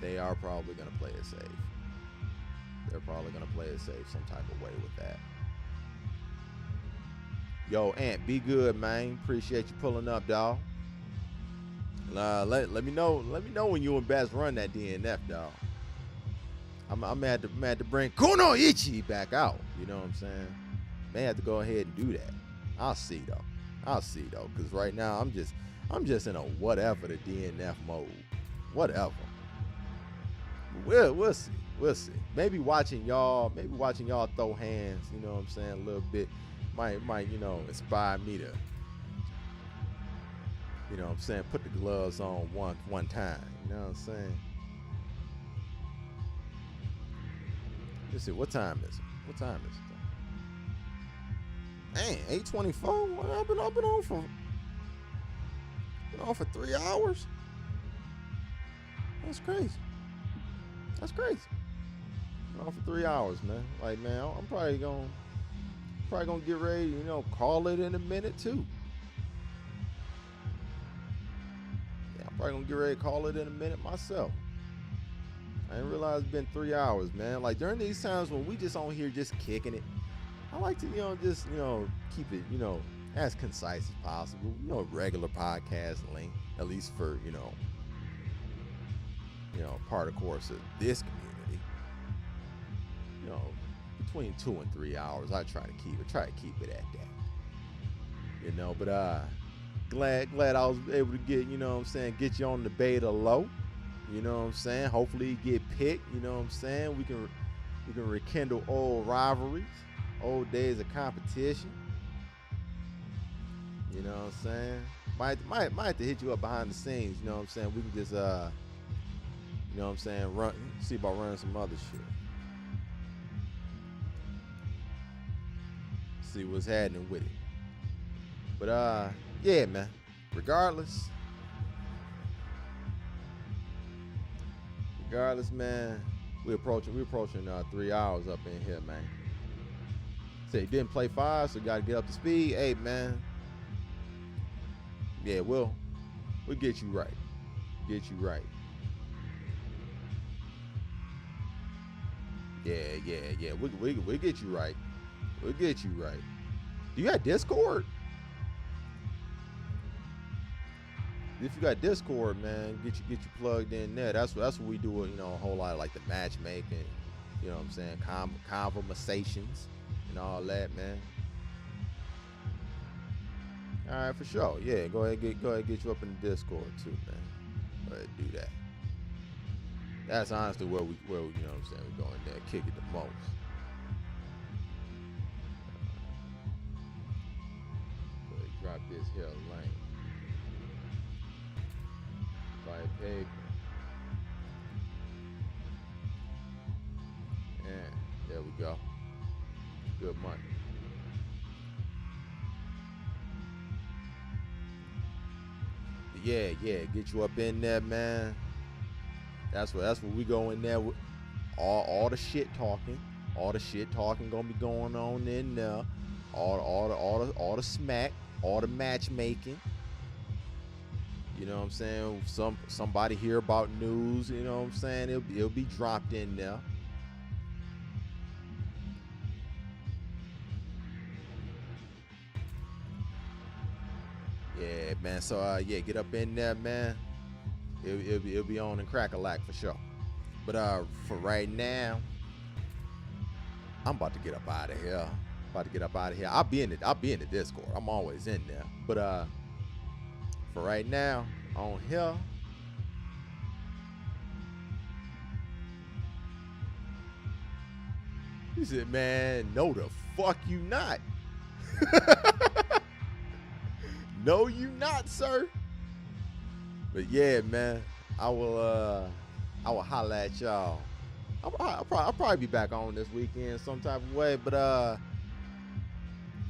S1: They are probably going to play it safe. Some type of way with that. Yo, Ant, be good, man. Appreciate you pulling up, dawg. Let me know when you and Bass run that DNF, dawg. I'm mad to bring Kuno Ichi back out. You know what I'm saying? May have to go ahead and do that. I'll see though, because right now I'm just in a whatever the DNF mode. Whatever. We'll see. Maybe watching y'all throw hands, you know what I'm saying, a little bit might inspire me to, you know what I'm saying, put the gloves on one time. You know what I'm saying? Let's see, what time is it? Dang, 8:24? Well, I've been on for 3 hours. That's crazy. Been on for 3 hours, man. Like, man, I'm probably gonna get ready, call it in a minute too. Yeah, I'm probably gonna get ready to call it in a minute myself. I didn't realize it's been 3 hours, man. Like during these times when we just on here just kicking it, I like to, keep it, as concise as possible. Regular podcast length, at least for, part of course of this community. Between 2 and 3 hours, I try to keep it at that. you know. But glad I was able to get, you know what I'm saying, get you on the beta low. You know what I'm saying? Hopefully you get picked, you know what I'm saying? We can rekindle old rivalries, old days of competition. You know what I'm saying? Might have to hit you up behind the scenes, you know what I'm saying? We can just you know what I'm saying, see about running some other shit. See what's happening with it. But yeah, man. Regardless, man, we're approaching 3 hours up in here, man. Say you didn't play 5, so you gotta get up to speed. Hey, man. Yeah, we'll get you right. Get you right. Yeah. We'll get you right. We'll get you right. Do you got Discord? If you got Discord, man, get you plugged in there. That's what we do. You know, a whole lot of like the matchmaking. You know what I'm saying? Conversations and all that, man. All right, for sure. Yeah, go ahead get you up in the Discord too, man. Go ahead do that. That's honestly where we you know what I'm saying, we go in there, kick it the most. Go ahead, drop this here lane. Fire pavement. And there we go. Good money. Yeah, get you up in there, man. That's what we go in there with. All the shit talking. All the shit talking gonna be going on in there. All the smack, all the matchmaking. You know what I'm saying? Somebody hear about news, you know what I'm saying? It'll be dropped in there. Yeah, man. So yeah, get up in there, man. It'll be on and crack-a-lack for sure. But for right now, I'm about to get up out of here. I'll be in the Discord. I'm always in there. But for right now, on here, he said, man, no the fuck you not. No, you not, sir. But yeah, man, I will holla at y'all. I'll probably be back on this weekend some type of way, but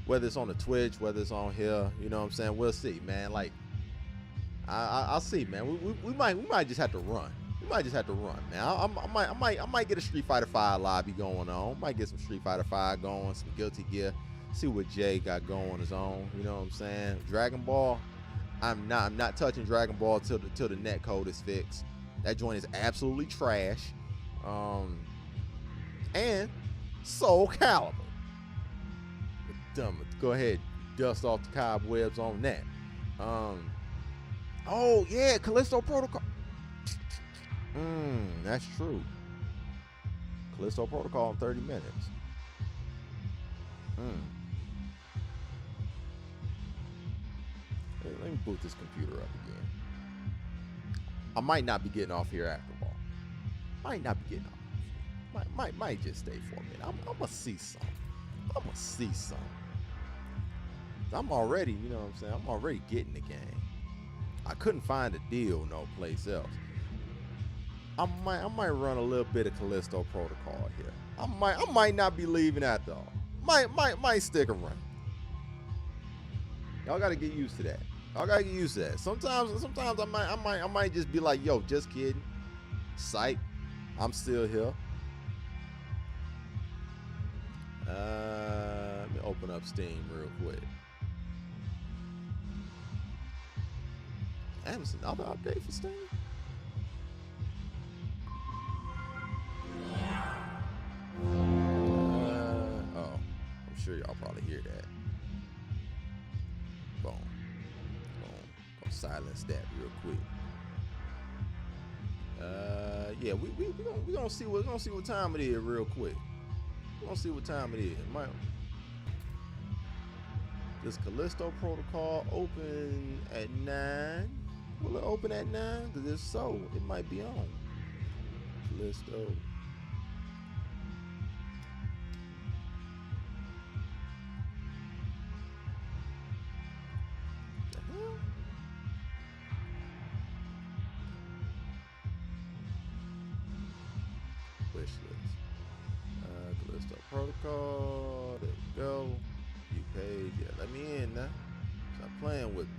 S1: whether it's on the Twitch, whether it's on here, you know what I'm saying, we'll see, man. Like I'll see, man. We might just have to run. We might just have to run, man. I might get a Street Fighter 5 lobby going on. Might get some Street Fighter 5 going, some Guilty Gear. See what Jay got going on his own. You know what I'm saying? Dragon Ball. I'm not touching Dragon Ball till the net code is fixed. That joint is absolutely trash. And Soul Calibur. Go ahead, dust off the cobwebs on that. Oh yeah, Callisto Protocol. That's true. Callisto Protocol in 30 minutes. Hey, let me boot this computer up again. I might not be getting off here after all. Might not be getting off. Might just stay for a minute. I'm gonna see something. I'm already, you know what I'm saying? I'm already getting the game. I couldn't find a deal no place else. I might run a little bit of Callisto Protocol here. I might not be leaving after all. Might stick around. Y'all gotta get used to that. Sometimes I might just be like, yo, just kidding. Psych. I'm still here. Let me open up Steam real quick. Damn, it's another update for Steam. I'm sure y'all probably hear that. Boom. Gonna silence that real quick. Yeah, we gonna see what time it is real quick. We're gonna see what time it is. Does Callisto Protocol open at 9? Will it open at 9? Because if so, it might be on. Callisto. The hell? Wish list. Callisto Protocol. There we go. View page. Yeah, let me in now. Stop playing with me.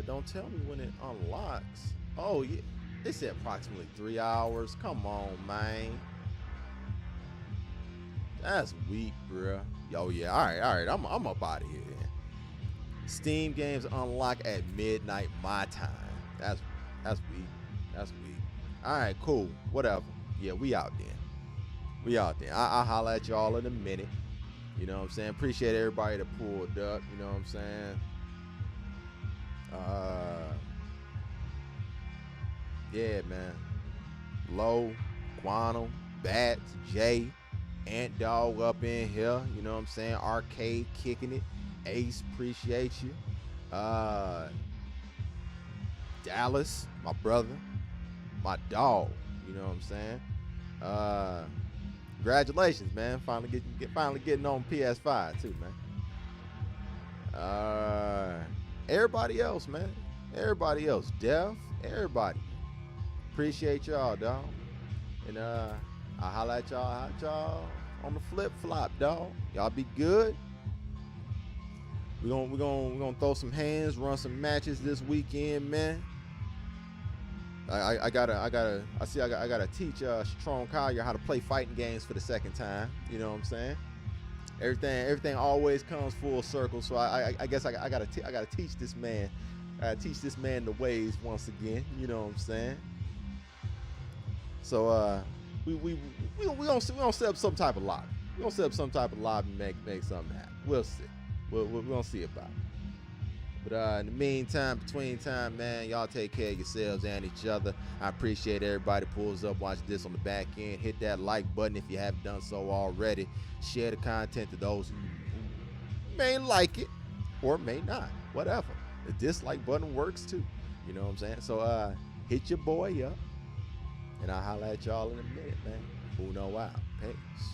S1: Don't tell me when it unlocks. Oh, yeah. They said approximately 3 hours. Come on, man. That's weak, bruh. Yo, yeah. All right. I'm up out of here then. Steam games unlock at midnight my time. That's weak. That's weak. All right, cool. Whatever. Yeah, we out then. I'll holler at y'all in a minute. You know what I'm saying? Appreciate everybody that pulled up. You know what I'm saying? Yeah, man. Low, Quantum, Bats, Jay, Ant Dog up in here. You know what I'm saying? Arcade kicking it. Ace, appreciate you. Dallas, my brother, my dog. You know what I'm saying? Congratulations, man. Finally getting on PS5 too, man. Everybody else, man. Everybody else. Def, everybody. Appreciate y'all, dog. And I'll holla at y'all on the flip flop, dog. Y'all be good. We're gonna throw some hands, run some matches this weekend, man. I gotta teach Strong Collier how to play fighting games for the second time. You know what I'm saying? Everything always comes full circle. So I guess I gotta teach this man. Teach this man the ways once again. You know what I'm saying? So we gonna set up some type of lobby. We gonna set up some type of lobby and make something happen. We'll see. We're gonna see about it. But in the meantime, between time, man, y'all take care of yourselves and each other. I appreciate everybody pulls up, watch this on the back end. Hit that like button if you haven't done so already. Share the content to those who may like it or may not. Whatever. The dislike button works too. You know what I'm saying? So hit your boy up. And I'll holler at y'all in a minute, man. Uno out. Peace.